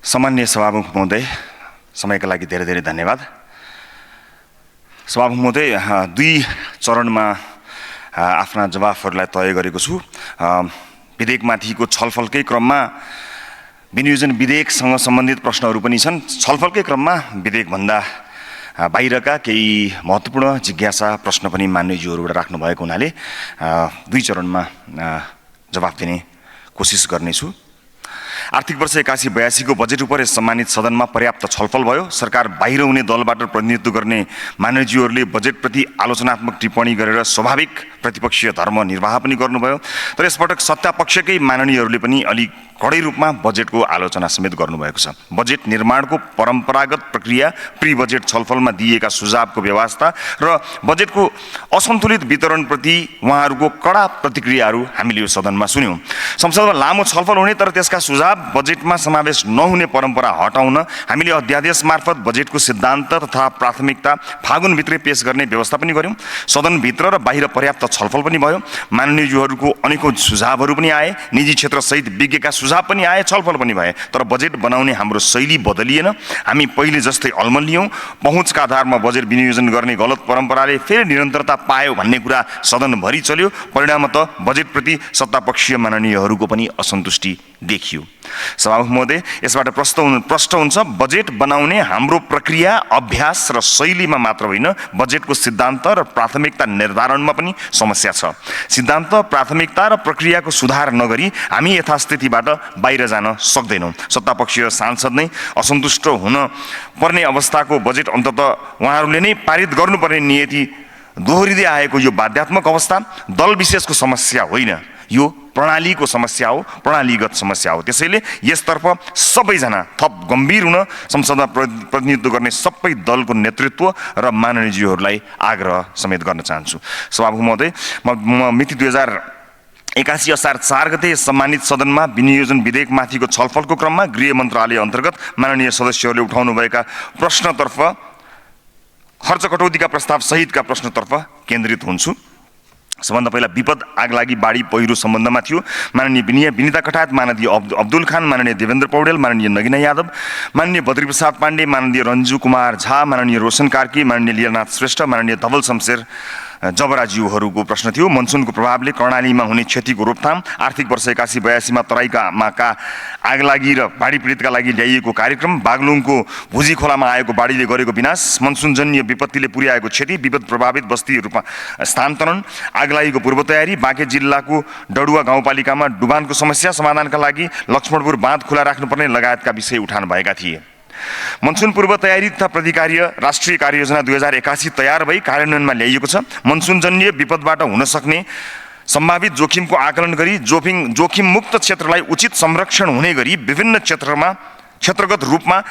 सामान्य सभामुख महोदय, समयका लागि धेरै धेरै धन्यवाद। सभामुख महोदय, दुई चरणमा आफ्ना जवाफहरूलाई तय गरेको छु। विधेयकमाथिको छलफलकै क्रममा विनियोजन विधेयकसँग सम्बन्धित प्रश्नहरू पनि छन्। छलफलकै क्रममा विधेयकभन्दा बाहिरका केही महत्त्वपूर्ण जिज्ञासा प्रश्न पनि मान्यज्यूहरूबाट राख्नुभएको हुनाले दुई चरणमा जवाफ दिने कोसिस गर्नेछु। आर्थिक वर्ष 81-82 को बजेट उपर सम्मानित सदनमा पर्याप्त छलफल भयो। सरकार बाहिर हुने दलबाट प्रतिनिधित्व गर्ने मान्यज्यूहरूले बजेटप्रति आलोचनात्मक टिप्पणी गरेर स्वाभाविक प्रतिपक्षीय धर्म निर्वाह पनि गर्नुभयो। तर यसपटक सत्तापक्षकै माननीयहरूले पनि अलि कडै रूपमा बजेटको आलोचना समेत गर्नुभएको छ। बजेट निर्माणको परम्परागत प्रक्रिया, प्री बजेट छलफलमा दिएका सुझावको व्यवस्था र बजेटको असन्तुलित वितरणप्रति उहाँहरूको कडा प्रतिक्रियाहरू हामीले यो सदनमा सुन्यौँ। संसदमा लामो छलफल हुने तर त्यसका सुझाव बजेटमा समावेश नहुने परम्परा हटाउन हामीले अध्यादेश मार्फत बजेटको सिद्धान्त तथा प्राथमिकता फागुनभित्रै पेश गर्ने व्यवस्था पनि गर्यौँ। सदनभित्र र बाहिर पर्याप्त छलफल पनि भयो। माननीयज्यूहरूको अनेकौं सुझावहरू पनि आए, निजी क्षेत्रसहित विज्ञका सुझाव पनि आए, छलफल पनि भए। तर बजेट बनाउने हाम्रो शैली बदलिएन। हामी पहिले जस्तै अलमलियौँ। पहुँचका आधारमा बजेट विनियोजन गर्ने गलत परम्पराले फेरि निरन्तरता पायो भन्ने कुरा सदनभरि चल्यो। परिणामतः बजेटप्रति सत्तापक्षीय माननीयहरूको पनि असन्तुष्टि देखियो। सभामुख महोदय, यसबाट प्रश्न हुन्छ, बजेट बनाउने हाम्रो प्रक्रिया, अभ्यास र शैलीमा मात्र होइन, बजेटको सिद्धान्त र प्राथमिकता निर्धारणमा पनि समस्या छ। सिद्धान्त, प्राथमिकता र प्रक्रियाको सुधार नगरी हामी यथास्थितिबाट बाहिर जान सक्दैनौँ। सत्तापक्षीय सांसद नै असन्तुष्ट हुन पर्ने अवस्थाको बजेट अन्ततः उहाँहरूले नै पारित गर्नुपर्ने नियति दोहोरिँदै आएको यो बाध्यात्मक अवस्था दल विशेषको समस्या होइन, यो प्रणालीको समस्या हो, प्रणालीगत समस्या हो। त्यसैले यसतर्फ सबैजना थप गम्भीर हुन संसदमा प्रतिनिधित्व गर्ने सबै दलको नेतृत्व र माननीयज्यूहरूलाई आग्रह समेत गर्न चाहन्छु। सभामुख महोदय, म मिति 2081 असार 4 गते सम्मानित सदनमा विनियोजन विधेयकमाथिको छलफलको क्रममा गृह मन्त्रालय अन्तर्गत माननीय सदस्यहरूले उठाउनुभएका प्रश्नतर्फ, खर्च कटौतीका प्रस्ताव सहितका प्रश्नतर्फ केन्द्रित हुन्छु। सबभन्दा पहिला विपद, आगलागी, बाढी, पहिरो सम्बन्धमा थियो। माननीय विनिता कटायत, माननीय अब्दुल खान, माननीय देवेन्द्र पौडेल, माननीय नगिना यादव, माननीय बद्रीप्रसाद पाण्डे, माननीय रन्जु कुमार झा, माननीय रोशन कार्की, माननीय लीलानाथ श्रेष्ठ, माननीय धवल शमशेर जबराज्यूहरूको प्रश्न थियो। मनसुनको प्रभावले कर्णालीमा हुने क्षतिको रोकथाम, आर्थिक वर्ष 81-82 मा तराईका आगलागी र बाढी पीडितका लागि ल्याइएको कार्यक्रम, बागलुङको भुजी खोलामा आएको बाढीले गरेको विनाश, मनसुनजन्य विपत्तिले पुर्याएको क्षति, विपद प्रभावित बस्तीहरूमा स्थानान्तरण, आगलागीको पूर्व तयारी, बाँके जिल्लाको डडुवा गाउँपालिकामा डुबानको समस्या समाधानका लागि लक्ष्मणपुर बाँध खुला राख्नुपर्ने लगायतका विषय उठान भएका थिए। मनसुन पूर्व तयारी तथा प्रतिकार्य राष्ट्रिय कार्ययोजना 2081 तयार भई कार्यान्वयनमा ल्याइएको छ। मनसुनजन्य विपदबाट हुन सक्ने सम्भावित जोखिमको आकलन गरी जोखिम मुक्त क्षेत्रलाई उचित संरक्षण हुने गरी विभिन्न क्षेत्रगत रूपमा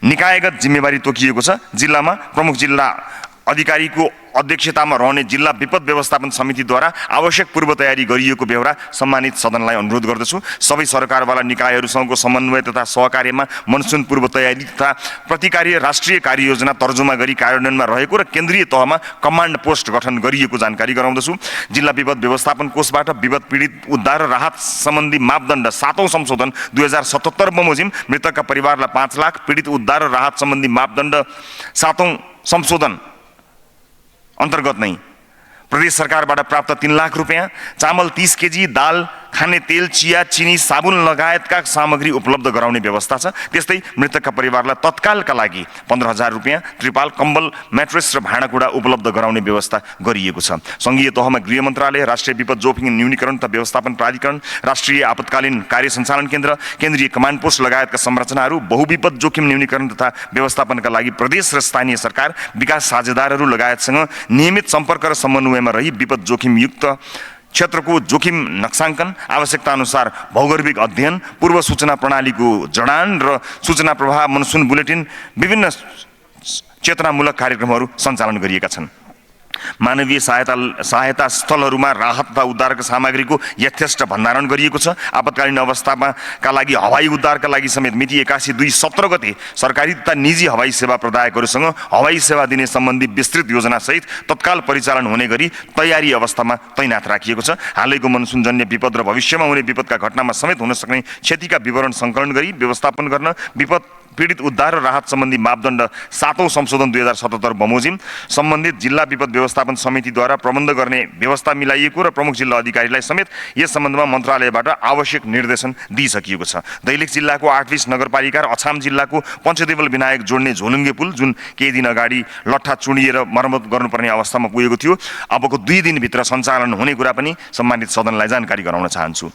निकायगत जिम्मेवारी तोकिएको छ। जिल्लामा प्रमुख जिल्ला अधिकारीको अध्यक्षतामा रहने जिल्ला विपद व्यवस्थापन समितिद्वारा आवश्यक पूर्व तयारी गरिएको बेहोरा सम्मानित सदनलाई अनुरोध गर्दछु। सबै सरकारवाला निकायहरूसँगको समन्वय तथा सहकार्यमा मनसुन पूर्व तयारी तथा प्रतिकार्य राष्ट्रिय कार्ययोजना तर्जुमा गरी कार्यान्वयनमा रहेको र केन्द्रीय तहमा कमान्ड पोस्ट गठन गरिएको जानकारी गराउँदछु। जिल्ला विपद व्यवस्थापन कोषबाट विपद पीडित उद्धार र राहत सम्बन्धी मापदण्ड 7औं संशोधन 2077 बमोजिम मृतकका परिवारलाई 5 लाख, पीडित उद्धार र राहत सम्बन्धी मापदण्ड 7औं संशोधन अन्तर्गत नै प्रदेश सरकारबाट प्राप्त 3 लाख रुपैयाँ, चामल 30 केजी, दाल, खाने तेल, चिया, चिनी, साबुन लगायतका सामग्री उपलब्ध गराउने व्यवस्था छ। त्यस्तै मृतकका परिवारलाई तत्कालका लागि 15,000 रुपैयाँ, त्रिपाल, कम्बल, म्याट्रेस र भाँडाकुँडा उपलब्ध गराउने व्यवस्था गरिएको छ। सङ्घीय तहमा गृह मन्त्रालय, राष्ट्रिय विपद जोखिम न्यूनीकरण तथा व्यवस्थापन प्राधिकरण, राष्ट्रिय आपतकालीन कार्य सञ्चालन केन्द्र, केन्द्रीय कमान्ड पोस्ट लगायतका संरचनाहरू बहुविपद जोखिम न्यूनीकरण तथा व्यवस्थापनका लागि प्रदेश र स्थानीय सरकार, विकास साझेदारहरू लगायतसँग नियमित सम्पर्क र समन्वयमा रही विपद जोखिमयुक्त क्षेत्रको जोखिम नक्साङ्कन, आवश्यकता अनुसार भौगोलिक अध्ययन, पूर्व सूचना प्रणालीको जडान र सूचना प्रवाह, मनसुन बुलेटिन, विभिन्न चेतनामूलक कार्यक्रमहरू सञ्चालन गरिएका छन्। मानवीय सहायता स्थलहरूमा राहत तथा उद्धारका सामग्रीको यथेष्ट भण्डारण गरिएको छ। आपतकालीन अवस्थामा का लागि हवाई उद्धारका लागि समेत मिति 81/2/17 गते सरकारी तथा निजी हवाई सेवा प्रदायकहरूसँग हवाई सेवा दिने सम्बन्धी विस्तृत योजना सहित तत्काल परिचालन हुने गरी तयारी अवस्थामा तैनात राखिएको छ। हालैको मनसुनजन्य विपद र भविष्यमा हुने विपदका घटनामा समेत हुन सक्ने क्षतिका विवरण सङ्कलन गरी व्यवस्थापन गर्न विपद पीडित उद्धार र राहत सम्बन्धी मापदण्ड 7औं संशोधन 2077 बमोजिम सम्बन्धित जिल्ला विपद व्यवस्थापन समितिद्वारा प्रबन्ध गर्ने व्यवस्था मिलाइएको र प्रमुख जिल्ला अधिकारीलाई समेत यस सम्बन्धमा मन्त्रालयबाट आवश्यक निर्देशन दिइसकिएको छ। दैलेख जिल्लाको 8 नगरपालिका र अछाम जिल्लाको पञ्चदेवल विनायक जोड्ने झोलुङ्गे पुल जुन केही दिन अगाडि लट्ठा चुडिएर मर्मत गर्नुपर्ने अवस्थामा पुगेको थियो, अबको 2 दिनभित्र सञ्चालन हुने कुरा पनि सम्मानित सदनलाई जानकारी गराउन चाहन्छु।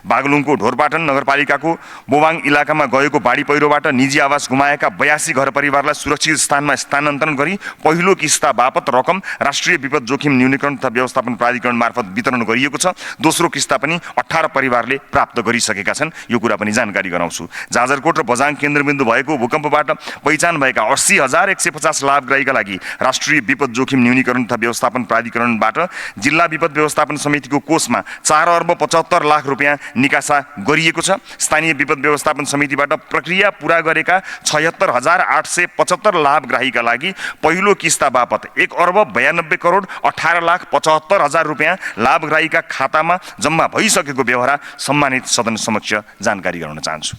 बागलुङको ढोरपाटन नगरपालिकाको बोवाङ इलाकामा गएको बाढी पहिरोबाट निजी आवास गुमाएका 82 घर परिवारलाई सुरक्षित स्थानमा स्थानान्तरण गरी पहिलो किस्ता बापत रकम राष्ट्रिय विपद जोखिम न्यूनीकरण तथा व्यवस्थापन प्राधिकरण मार्फत वितरण गरिएको छ। दोस्रो किस्ता पनि 18 परिवारले प्राप्त गरिसकेका छन्। यो कुरा पनि जानकारी गराउँछु। जाजरकोट र बझाङ केन्द्रबिन्दु भएको भूकम्पबाट पहिचान भएका 80,150 लाभग्राहीका लागि राष्ट्रिय विपद जोखिम न्यूनीकरण तथा व्यवस्थापन प्राधिकरणबाट जिल्ला विपद व्यवस्थापन समितिको कोषमा 4,75,00,000 रुपियाँ निकासा गरिएको छ। स्थानीय विपद व्यवस्थापन समितिबाट प्रक्रिया पूरा गरेका 76,875 लाभग्राहीका लागि पहिलो किस्ता बापत 1,92,18,75,000 रुपियाँ लाभग्राहीका खातामा जम्मा भइसकेको व्यवहार सम्मानित सदन समक्ष जानकारी गराउन चाहन्छु।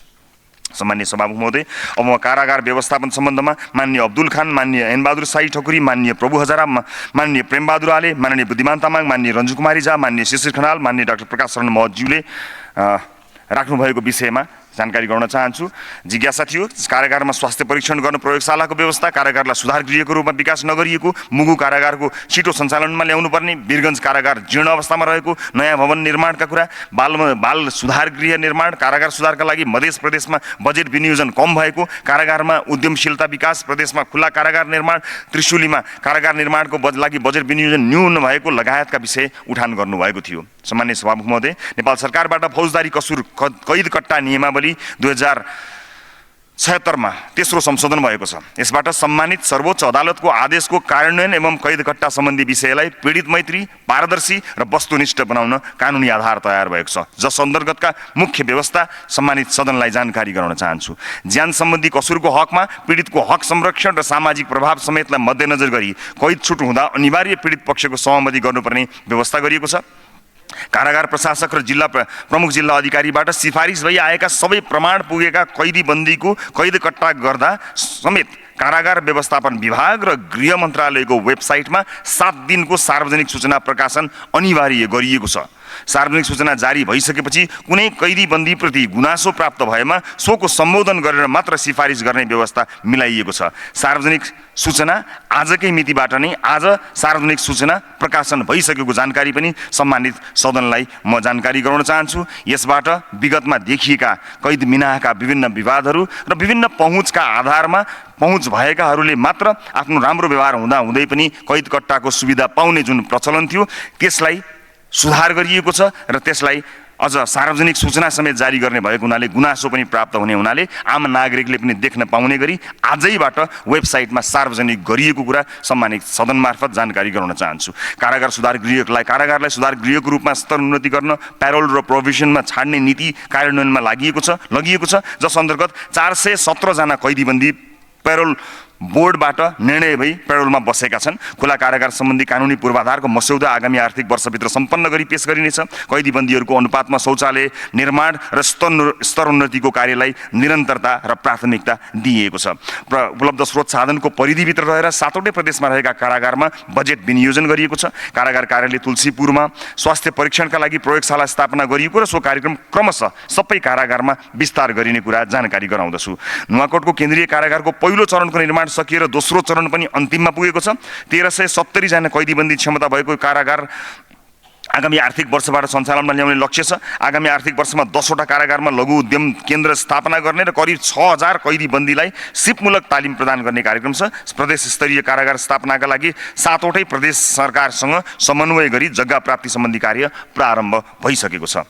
सम्मान्य सभामुख महोदय, अब म कारागार व्यवस्थापन सम्बन्धमा माननीय अब्दुल खान, माननीय एनबहादुर साई ठकुरी, माननीय प्रभु हजारा, माननीय प्रेमबहादुर आले, माननीय बुद्धिमान तामाङ, माननीय रञ्जु कुमारी झा, माननीय शिशिर खनाल, माननीय डाक्टर प्रकाश शरण महतज्यूले राख्नुभएको विषयमा जानकारी गराउन चाहन्छु। जिज्ञासा थियो कारागारमा स्वास्थ्य परीक्षण गर्न प्रयोगशालाको व्यवस्था, कारागारलाई सुधार गृहको रूपमा विकास नगरिएको, मुगु कारागारको छिटो सञ्चालनमा ल्याउनु पर्ने, वीरगञ्ज कारागार जीर्ण अवस्थामा रहेको, नयाँ भवन निर्माणका कुरा, बाल सुधार गृह निर्माण, कारागार सुधारका लागि मध्य प्रदेशमा बजेट विनियोजन कम भएको, कारागारमा उद्यमशीलता विकास, प्रदेशमा खुला कारागार निर्माण, त्रिशुलीमा कारागार निर्माणको लागि बजेट विनियोजन न्यून भएको लगायतका विषय उठान गर्नुभएको थियो। सम्मान्य सभामुख महोदय, नेपाल सरकारबाट फौजदारी कसुर कैद कट्टा नियमावली 2076 मा तेस्रो संशोधन भएको छ। यसबाट सम्मानित सर्वोच्च अदालतको आदेशको कार्यान्वयन एवं कैद कट्टा सम्बन्धी विषयलाई पीडित मैत्री, पारदर्शी र वस्तुनिष्ठ बनाउन कानुनी आधार तयार भएको छ, जस अन्तर्गतका मुख्य व्यवस्था सम्मानित सदनलाई जानकारी गराउन चाहन्छु। ज्यान सम्बन्धी कसुरको हकमा पीडितको हक संरक्षण र सामाजिक प्रभाव समेतलाई मध्यनजर गरी कैद छुट हुँदा अनिवार्य पीडित पक्षको सहमति गर्नुपर्ने व्यवस्था गरिएको छ। कारागार प्रशासक र प्रमुख जिल्ला अधिकारीबाट सिफारिस भई आएका सबै प्रमाण पुगेका कैदी बन्दीको कैद कट्टा गर्दा समेत कारागार व्यवस्थापन विभाग र गृह मन्त्रालयको वेबसाइटमा 7 दिनको सार्वजनिक सूचना प्रकाशन अनिवार्य गरिएको छ। सार्वजनिक सूचना जारी भइसकेपछि कुनै कैदी बन्दीप्रति गुनासो प्राप्त भएमा सोको सम्बोधन गरेर मात्र सिफारिस गर्ने व्यवस्था मिलाइएको छ। सार्वजनिक सूचना आजकै मितिबाट नै आज सार्वजनिक सूचना प्रकाशन भइसकेको जानकारी पनि सम्मानित सदनलाई म जानकारी गराउन चाहन्छु। यसबाट विगतमा देखिएका कैद मिनाहका विभिन्न विवादहरू र विभिन्न पहुँचका आधारमा पहुँच भएकाहरूले मात्र आफ्नो राम्रो व्यवहार हुँदा हुँदै पनि कैद कट्टाको सुविधा पाउने जुन प्रचलन थियो त्यसलाई सुधार गरिएको छ र त्यसलाई अझ सार्वजनिक सूचना समेत जारी गर्ने भएको हुनाले गुनासो पनि प्राप्त हुने हुनाले आम नागरिकले पनि देख्न पाउने गरी आजैबाट वेबसाइटमा सार्वजनिक गरिएको कुरा सम्मानित सदन मार्फत जानकारी गराउन चाहन्छु। कारागारलाई सुधार गृहको रूपमा स्तरोन्नति गर्न प्यारोल र प्रोभिजनमा छाड्ने नीति कार्यान्वयनमा लगिएको छ, जस अन्तर्गत 417 जना कैदीबन्दी प्यारोल बोर्डबाट निर्णय भई पेरोलमा बसेका छन्। खुला कारागार सम्बन्धी कानुनी पूर्वाधारको मस्यौदा आगामी आर्थिक वर्षभित्र सम्पन्न गरी पेश गरिनेछ। कैदीबन्दीहरूको अनुपातमा शौचालय निर्माण र स्तरोन्नतिको कार्यलाई निरन्तरता र प्राथमिकता दिइएको छ। उपलब्ध स्रोत साधनको परिधिभित्र रहेर 7वटै प्रदेशमा रहेका कारागारमा बजेट विनियोजन गरिएको छ। कारागार कार्यालय तुलसीपुरमा स्वास्थ्य परीक्षणका लागि प्रयोगशाला स्थापना गरिएको र सो कार्यक्रम क्रमशः सबै कारागारमा विस्तार गरिने कुरा जानकारी गराउँदछु। नुवाकोटको केन्द्रीय कारागारको पहिलो चरणको निर्माण सकिएर दोस्रो चरण पनि अन्तिममा पुगेको छ। 1370 जना कैदीबन्दी क्षमता भएको कारागार आगामी आर्थिक वर्षबाट सञ्चालनमा ल्याउने लक्ष्य छ। आगामी आर्थिक वर्षमा 10वटा कारागारमा लघु उद्यम केन्द्र स्थापना गर्ने र करिब 6000 कैदी बन्दीलाई सिपमूलक तालिम प्रदान गर्ने कार्यक्रम छ। प्रदेश स्तरीय कारागार स्थापनाका लागि 7वटै प्रदेश सरकारसँग समन्वय गरी जग्गा प्राप्ति सम्बन्धी कार्य प्रारम्भ भइसकेको छ।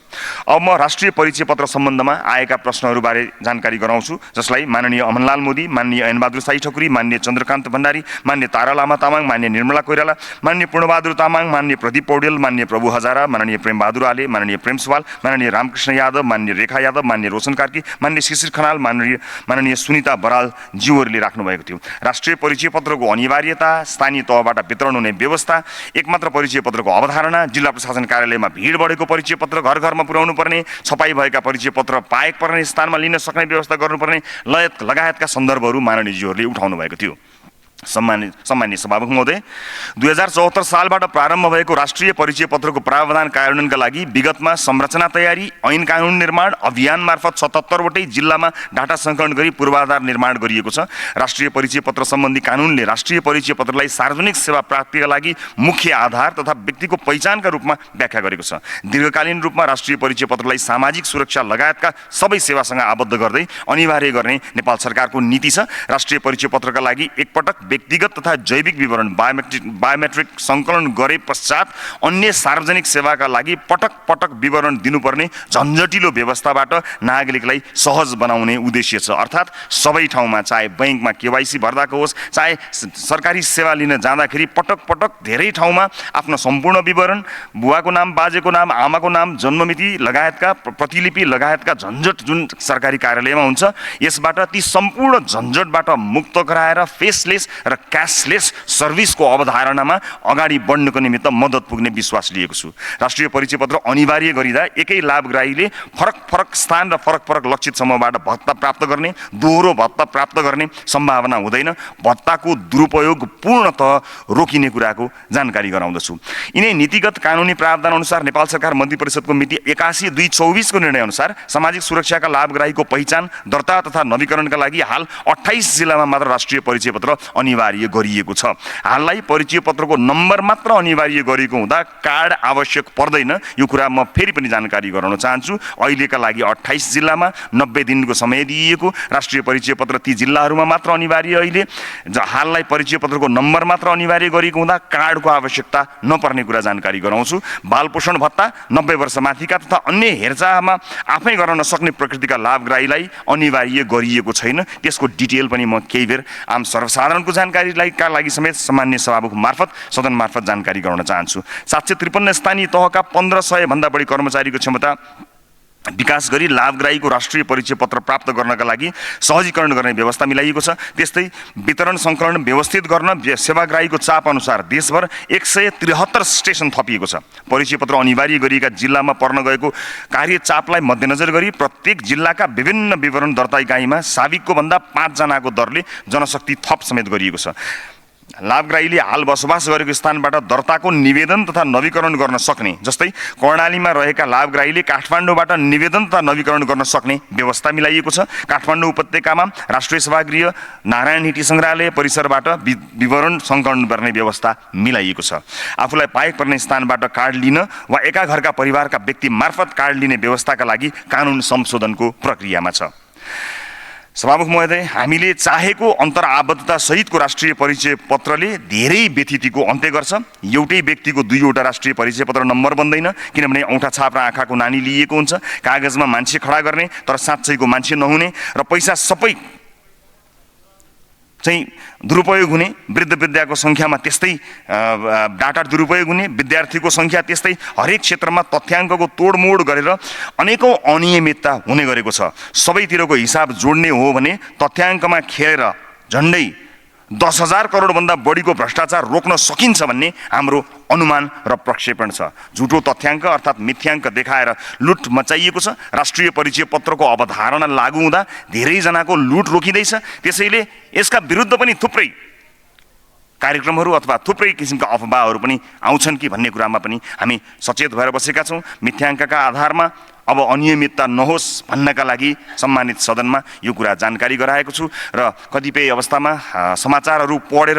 अब म राष्ट्रिय परिचय पत्र सम्बन्धमा आएका प्रश्नहरूबारे जानकारी गराउँछु, जसलाई माननीय अमनलाल मोदी, माननीय ऐनबहादुर साई ठकुरी, माननीय चन्द्रकान्त भण्डारी, माननीय तारा लामा तामाङ, माननीय निर्मला कोइराला, माननीय पूर्णबहादुर तामाङ, माननीय प्रदीप पौडेल, माननीय प्रभु हजारा, माननीय प्रेमबहादुर आले, माननीय प्रेम सुवाल, माननीय रामकृष्ण यादव, माननीय रेखा यादव, माननीय रोशन कार्की, माननीय शिशिर खनाल, माननीय सुनिता बराल ज्यूहरूले राख्नुभएको थियो। राष्ट्रिय परिचय पत्रको अनिवार्यता, स्थानीय तहबाट वितरण हुने व्यवस्था, एकमात्र परिचय पत्रको अवधारणा, जिल्ला प्रशासन कार्यालयमा भिड बढेको परिचय पत्र घर घरमा पुर्याउनु पर्ने, छपाई भएका परिचय पत्र पाएक पर्ने स्थानमा लिन सक्ने व्यवस्था गर्नुपर्ने लगायतका सन्दर्भहरू माननीयज्यूहरूले उठाउनु भएको थियो। सम्माननीय सभामुख महोदय, 2074 सालबाट प्रारम्भ भएको राष्ट्रिय परिचय पत्रको प्रावधान कार्यान्वयनका लागि विगतमा संरचना तयारी, ऐन कानुन निर्माण अभियान मार्फत 77वटै जिल्लामा डाटा सङ्कलन गरी पूर्वाधार निर्माण गरिएको छ। राष्ट्रिय परिचय पत्र सम्बन्धी कानुनले राष्ट्रिय परिचय पत्रलाई सार्वजनिक सेवा प्राप्तिका लागि मुख्य आधार तथा व्यक्तिको पहिचानका रूपमा व्याख्या गरेको छ। दीर्घकालीन रूपमा राष्ट्रिय परिचय पत्रलाई सामाजिक सुरक्षा लगायतका सबै सेवासँग आबद्ध गर्दै अनिवार्य गर्ने नेपाल सरकारको नीति छ। राष्ट्रिय परिचय पत्रका लागि एकपटक व्यक्तिगत तथा जैविक विवरण बायोमेट्रिक सङ्कलन गरे पश्चात अन्य सार्वजनिक सेवाका लागि पटक पटक विवरण दिनुपर्ने झन्झटिलो व्यवस्थाबाट नागरिकलाई सहज बनाउने उद्देश्य छ। अर्थात् सबै ठाउँमा, चाहे बैंकमा केवाइसी भर्दाको होस्, चाहे सरकारी सेवा लिन जाँदाखेरि पटक पटक धेरै ठाउँमा आफ्नो सम्पूर्ण विवरण, बुवाको नाम, बाजेको नाम, आमाको नाम, जन्ममिति लगायतका प्रतिलिपि लगायतका झन्झट जुन सरकारी कार्यालयमा हुन्छ, यसबाट ती सम्पूर्ण झन्झटबाट मुक्त गराएर फेसलेस र क्यासलेस सर्भिसको अवधारणामा अगाडि बढ्नको निमित्त मद्दत पुग्ने विश्वास लिएको छु। राष्ट्रिय परिचय पत्र अनिवार्य गरिँदा एकै लाभग्राहीले फरक फरक स्थान र फरक फरक लक्षित समूहबाट भत्ता प्राप्त गर्ने, दोहोरो भत्ता प्राप्त गर्ने सम्भावना हुँदैन। भत्ताको दुरुपयोग पूर्णतः रोकिने कुराको जानकारी गराउँदछु। यिनै नीतिगत कानुनी प्रावधान अनुसार नेपाल सरकार मन्त्री परिषदको मिति 81/2024 को निर्णय अनुसार सामाजिक सुरक्षाका लाभग्राहीको पहिचान, दर्ता तथा नवीकरणका लागि हाल 28 जिल्लामा मात्र राष्ट्रिय परिचय पत्र अनिवार्य गरिएको छ। हाललाई परिचय पत्रको नम्बर मात्र अनिवार्य गरेको हुँदा कार्ड आवश्यक पर्दैन। यो कुरा म फेरि पनि जानकारी गराउन चाहन्छु। अहिलेका लागि 28 जिल्लामा 90 दिनको समय दिइएको, राष्ट्रिय परिचय पत्र ती जिल्लाहरूमा मात्र अनिवार्य। अहिले हाललाई परिचय पत्रको नम्बर मात्र अनिवार्य गरिएको हुँदा कार्डको आवश्यकता नपर्ने कुरा जानकारी गराउँछु। बाल पोषण भत्ता 90 वर्ष माथिका तथा अन्य हेरचाहमा आफै गर्न नसक्ने प्रकृतिका लाभग्राहीलाई अनिवार्य गरिएको छैन। त्यसको डिटेल पनि म केही बेर आम सर्वसाधारणको जानकारीका लागि समेत सामान्य सभामुख मार्फत सदन मार्फत जानकारी गराउन चाहन्छु। 753 स्थानीय तहका 1500 भन्दा बढी कर्मचारीको क्षमता विकास गरी लाभग्राहीको राष्ट्रिय परिचय पत्र प्राप्त गर्नका लागि सहजीकरण गर्ने व्यवस्था मिलाइएको छ। त्यस्तै वितरण सङ्कलन व्यवस्थित गर्न सेवाग्राहीको चाप अनुसार देशभर 173 स्टेसन थपिएको छ। परिचय पत्र अनिवार्य गरिएका जिल्लामा पर्न गएको कार्य चापलाई मध्यनजर गरी प्रत्येक जिल्लाका विभिन्न विवरण दर्ता इकाइमा साविकको भन्दा 5 जनाको दरले जनशक्ति थप समेत गरिएको छ। लाभग्राहीले हाल बसोबास गरेको स्थानबाट दर्ताको निवेदन तथा नवीकरण गर्न सक्ने, जस्तै कर्णालीमा रहेका लाभग्राहीले काठमाडौँबाट निवेदन तथा नवीकरण गर्न सक्ने व्यवस्था मिलाइएको छ। काठमाडौँ उपत्यकामा राष्ट्रिय सभागृह, नारायण हिटी सङ्ग्रहालय परिसरबाट विवरण सङ्कलन गर्ने व्यवस्था मिलाइएको छ। आफूलाई पाएक पर्ने स्थानबाट कार्ड लिन वा एका घरका परिवारका व्यक्ति मार्फत कार्ड लिने व्यवस्थाका लागि कानुन संशोधनको प्रक्रियामा छ। सभामुख महोदय, हामीले चाहेको अन्तरआबद्धता सहितको राष्ट्रिय परिचय पत्रले धेरै व्यथितिको अन्त्य गर्छ। एउटै व्यक्तिको 2वटा राष्ट्रिय परिचय पत्र नम्बर बन्दैन, किनभने औँठा छाप र आँखाको नानी लिएको हुन्छ। कागजमा मान्छे खडा गर्ने तर साँच्चैको मान्छे नहुने र पैसा सबै चाहिँ दुरुपयोग हुने, वृद्ध विद्याको सङ्ख्यामा त्यस्तै डाटा दुरुपयोग हुने, विद्यार्थीको सङ्ख्या त्यस्तै, हरेक क्षेत्रमा तथ्याङ्कको तोडमोड गरेर अनेकौँ अनियमितता हुने गरेको छ। सबैतिरको हिसाब जोड्ने हो भने तथ्याङ्कमा खेलेर झन्डै 10,000 करोडभन्दा बढीको भ्रष्टाचार रोक्न सकिन्छ भन्ने हाम्रो अनुमान र प्रक्षेपण छ। झुटो तथ्याङ्क अर्थात् मिथ्याङ्क देखाएर लुट मचाइएको छ। राष्ट्रिय परिचय पत्रको अवधारणा लागू हुँदा धेरैजनाको लुट रोकिँदैछ। त्यसैले यसका विरुद्ध पनि थुप्रै कार्यक्रमहरू अथवा थुप्रै किसिमका अफवाहहरू पनि आउँछन् कि भन्ने कुरामा पनि हामी सचेत भएर बसेका छौँ। मिथ्याङ्कका आधारमा अब अनियमितता नहोस् भन्नका लागि सम्मानित सदनमा यो कुरा जानकारी गराएको छु र कतिपय अवस्थामा समाचारहरू पढेर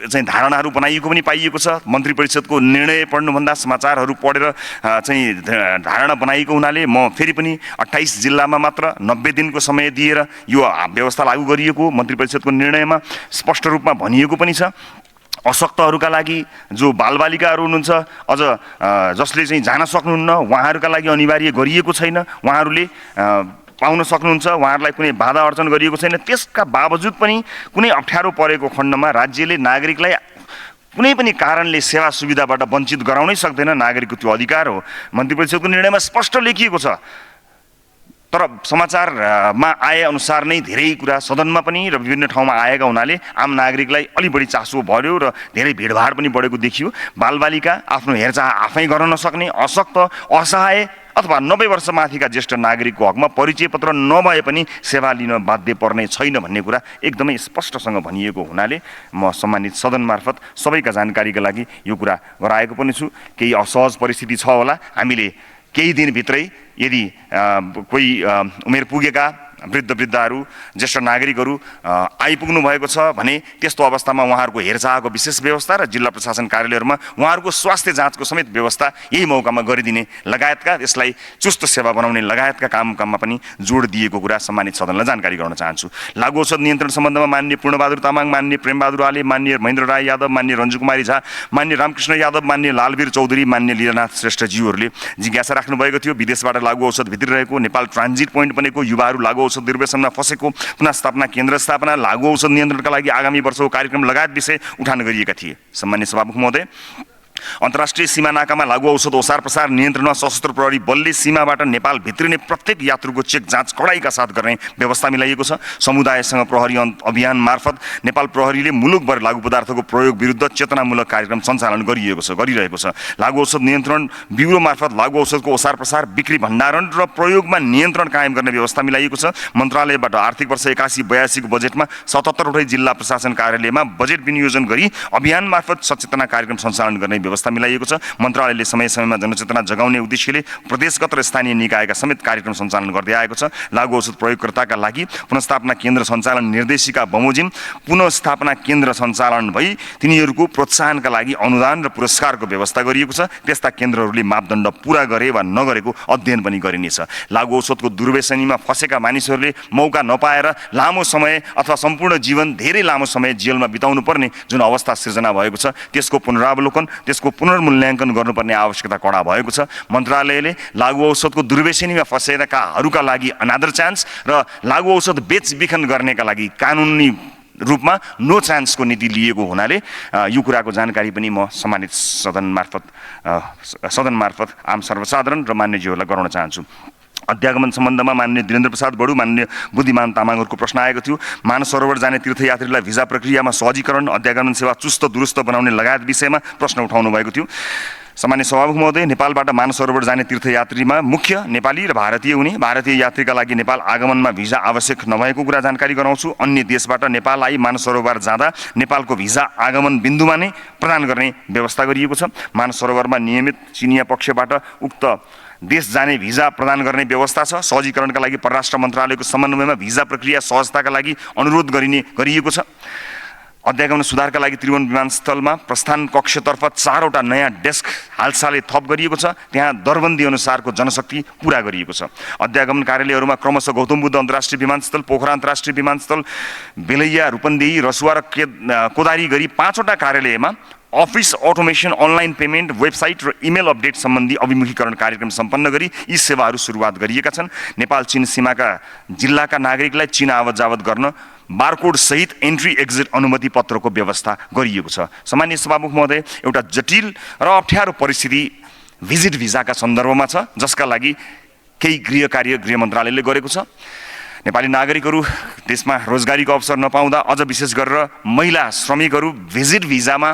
चाहिँ धारणाहरू बनाइएको पनि पाइएको छ। मन्त्री परिषदको निर्णय पढ्नुभन्दा समाचारहरू पढेर चाहिँ धारणा बनाइएको हुनाले म फेरि पनि 28 जिल्लामा मात्र 90 दिनको समय दिएर यो व्यवस्था लागू गरिएको मन्त्री परिषदको निर्णयमा स्पष्ट रूपमा भनिएको पनि छ। अशक्तहरूका लागि जो बालबालिकाहरू हुनुहुन्छ अझ जसले चाहिँ जान सक्नुहुन्न उहाँहरूका लागि अनिवार्य गरिएको छैन, उहाँहरूले पाउन सक्नुहुन्छ, उहाँहरूलाई कुनै बाधा अर्चन गरिएको छैन। त्यसका बावजुद पनि कुनै अप्ठ्यारो परेको खण्डमा राज्यले नागरिकलाई कुनै पनि कारणले सेवा सुविधाबाट वञ्चित गराउनै सक्दैन। नागरिकको त्यो अधिकार हो। मन्त्री परिषदको निर्णयमा स्पष्ट लेखिएको छ। तर समाचारमा आए अनुसार नै धेरै कुरा सदनमा पनि र विभिन्न ठाउँमा आएका हुनाले आम नागरिकलाई अलि बढी चासो बढ्यो र धेरै भिडभाड पनि बढेको देखियो। बालबालिका आफ्नो हेरचाह आफै गर्न नसक्ने, अशक्त, असहाय अथवा 90 वर्ष माथिका ज्येष्ठ नागरिकको हकमा परिचय पत्र नभए पनि सेवा लिन बाध्य पर्ने छैन भन्ने कुरा एकदमै स्पष्टसँग भनिएको हुनाले म सम्मानित सदन मार्फत सबैका जानकारीका लागि यो कुरा गराएको पनि छु। केही असहज परिस्थिति छ होला, हामीले केही दिनभित्रै यदि कोही उमेर पुगेका वृद्धहरू ज्येष्ठ नागरिकहरू आइपुग्नु भएको छ भने त्यस्तो अवस्थामा उहाँहरूको हेरचाहको विशेष व्यवस्था र जिल्ला प्रशासन कार्यालयहरूमा उहाँहरूको स्वास्थ्य जाँचको समेत व्यवस्था यही मौकामा गरिदिने लगायतका यसलाई चुस्त सेवा बनाउने लगायतका काममा पनि जोड दिएको कुरा सम्मानित सदनलाई जानकारी गराउन चाहन्छु। लागु औषध नियन्त्रण सम्बन्धमा माननीय पूर्णबहादुर तामाङ, माननीय प्रेमबहादुर आले, माननीय महेन्द्र राय यादव, माननीय रञ्जु कुमारी झा, माननीय रामकृष्ण यादव, माननीय लालवीर चौधरी, माननीय लीलानाथ श्रेष्ठज्यूहरूले जिज्ञासा राख्नुभएको थियो। विदेशबाट लागु औषध भित्रिरहेको नेपाल ट्रान्जिट पोइन्ट बनेको युवाहरू लागु औषध दुर्व्यसनमा फँसेको पुनःस्थापना केन्द्र स्थापना, लागु औषध नियन्त्रणका लागि आगामी वर्षको कार्यक्रम लगायत विषय उठान गरिएका थिए। सम्मान्य सभामुख महोदय, अन्तर्राष्ट्रिय सीमा नाकामा लागु औषध ओसार प्रसार नियन्त्रणमा सशस्त्र प्रहरी बलले सीमाबाट नेपाल भित्रिने प्रत्येक यात्रुको चेक जाँच कडाइका साथ गर्ने व्यवस्था मिलाइएको छ। समुदायसँग प्रहरी अभियान मार्फत नेपाल प्रहरीले मुलुकभर लागु पदार्थको प्रयोग विरुद्ध चेतनामूलक कार्यक्रम सञ्चालन गरिरहेको छ। लागु औषध नियन्त्रण ब्युरो मार्फत लागु औषधको ओसार प्रसार, बिक्री, भण्डारण र प्रयोगमा नियन्त्रण कायम गर्ने व्यवस्था मिलाइएको छ। मन्त्रालयबाट आर्थिक वर्ष 81-82 को बजेटमा 77वटै जिल्ला प्रशासन कार्यालयमा बजेट विनियोजन गरी अभियान मार्फत सचेतना कार्यक्रम सञ्चालन गर्ने व्यवस्था मिलाइएको छ। मन्त्रालयले समय समयमा जनचेतना जगाउने उद्देश्यले प्रदेशगत र स्थानीय निकायका समेत कार्यक्रम सञ्चालन गर्दै आएको छ। लागु औषध प्रयोगकर्ताका लागि पुनःस्थापना केन्द्र सञ्चालन निर्देशिका बमोजिम पुनःस्थापना केन्द्र सञ्चालन भई तिनीहरूको प्रोत्साहनका लागि अनुदान र पुरस्कारको व्यवस्था गरिएको छ। त्यस्ता केन्द्रहरूले मापदण्ड पूरा गरे वा नगरेको अध्ययन पनि गरिनेछ। लागु औषधको दुर्व्यसनीमा फँसेका मानिसहरूले मौका नपाएर लामो समय अथवा सम्पूर्ण जीवन धेरै लामो समय जेलमा बिताउनु पर्ने जुन अवस्था सिर्जना भएको छ त्यसको पुनरावलोकन, त्यसको पुनर्मूल्याङ्कन गर्नुपर्ने आवश्यकता कडा भएको छ। मन्त्रालयले लागु औषधको दुर्व्यसनीमा फँसेकाहरूका लागि अनादर चान्स र लागु औषध बेचबिखन गर्नेका लागि कानुनी रूपमा नो चान्सको नीति लिएको हुनाले यो कुराको जानकारी पनि म सम्मानित सदन मार्फत आम सर्वसाधारण र मान्यज्यूहरूलाई गराउन चाहन्छु। अध्यागमन सम्बन्धमा माननीय वीरेन्द्र प्रसाद बडु, माननीय बुद्धिमान तामाङहरूको प्रश्न आएको थियो। मानस सरोवर जाने तीर्थयात्रीलाई भिजा प्रक्रियामा सहजीकरण, अध्यागमन सेवा चुस्त दुरुस्त बनाउने लगायत विषयमा प्रश्न उठाउनु भएको थियो। सामान्य सभामुख महोदय, नेपालबाट मानस सरोवर जाने तीर्थयात्रीमा मुख्य नेपाली र भारतीय हुने, भारतीय यात्रीका लागि नेपाल आगमनमा भिजा आवश्यक नभएको कुरा जानकारी गराउँछु। अन्य देशबाट नेपाल आई मानस सरोवर जाँदा नेपालको भिजा आगमन बिन्दुमा नै प्रदान गर्ने व्यवस्था गरिएको छ। मानस सरोवरमा नियमित चिनिया पक्षबाट उक्त देश जाने भिजा प्रदान गर्ने व्यवस्था छ। सहजीकरणका लागि परराष्ट्र मन्त्रालयको समन्वयमा भिजा प्रक्रिया सहजताका लागि अनुरोध गरिएको छ। अध्यागमन सुधारका लागि त्रिभुवन विमानस्थलमा प्रस्थान कक्षतर्फ 4वटा नयाँ डेस्क हालसालै थप गरिएको छ। त्यहाँ दरबन्दी अनुसारको जनशक्ति पुरा गरिएको छ। अध्यागमन कार्यालयहरूमा क्रमशः गौतम बुद्ध अन्तर्राष्ट्रिय विमानस्थल, पोखरा अन्तर्राष्ट्रिय विमानस्थल, बेलैया, रूपन्देही, रसुवा र कोदारी गरी 5वटा कार्यालयमा office automation, online payment, website र इमेल अपडेट सम्बन्धी अभिमुखीकरण कार्यक्रम सम्पन्न गरी यी सेवाहरू सुरुवात गरिएका छन्। नेपाल चीन सीमाका जिल्लाका नागरिकलाई चीन आवत जावत गर्न बारकोड सहित एन्ट्री एक्जिट अनुमति पत्रको व्यवस्था गरिएको छ। सामान्य सभामुख महोदय, एउटा जटिल र अप्ठ्यारो परिस्थिति भिजिट भिजाका सन्दर्भमा छ, जसका लागि केही गृह मन्त्रालयले गरेको छ। नेपाली नागरिकहरू देशमा रोजगारीको अवसर नपाउँदा अझ विशेष गरेर महिला श्रमिकहरू भिजिट भिजामा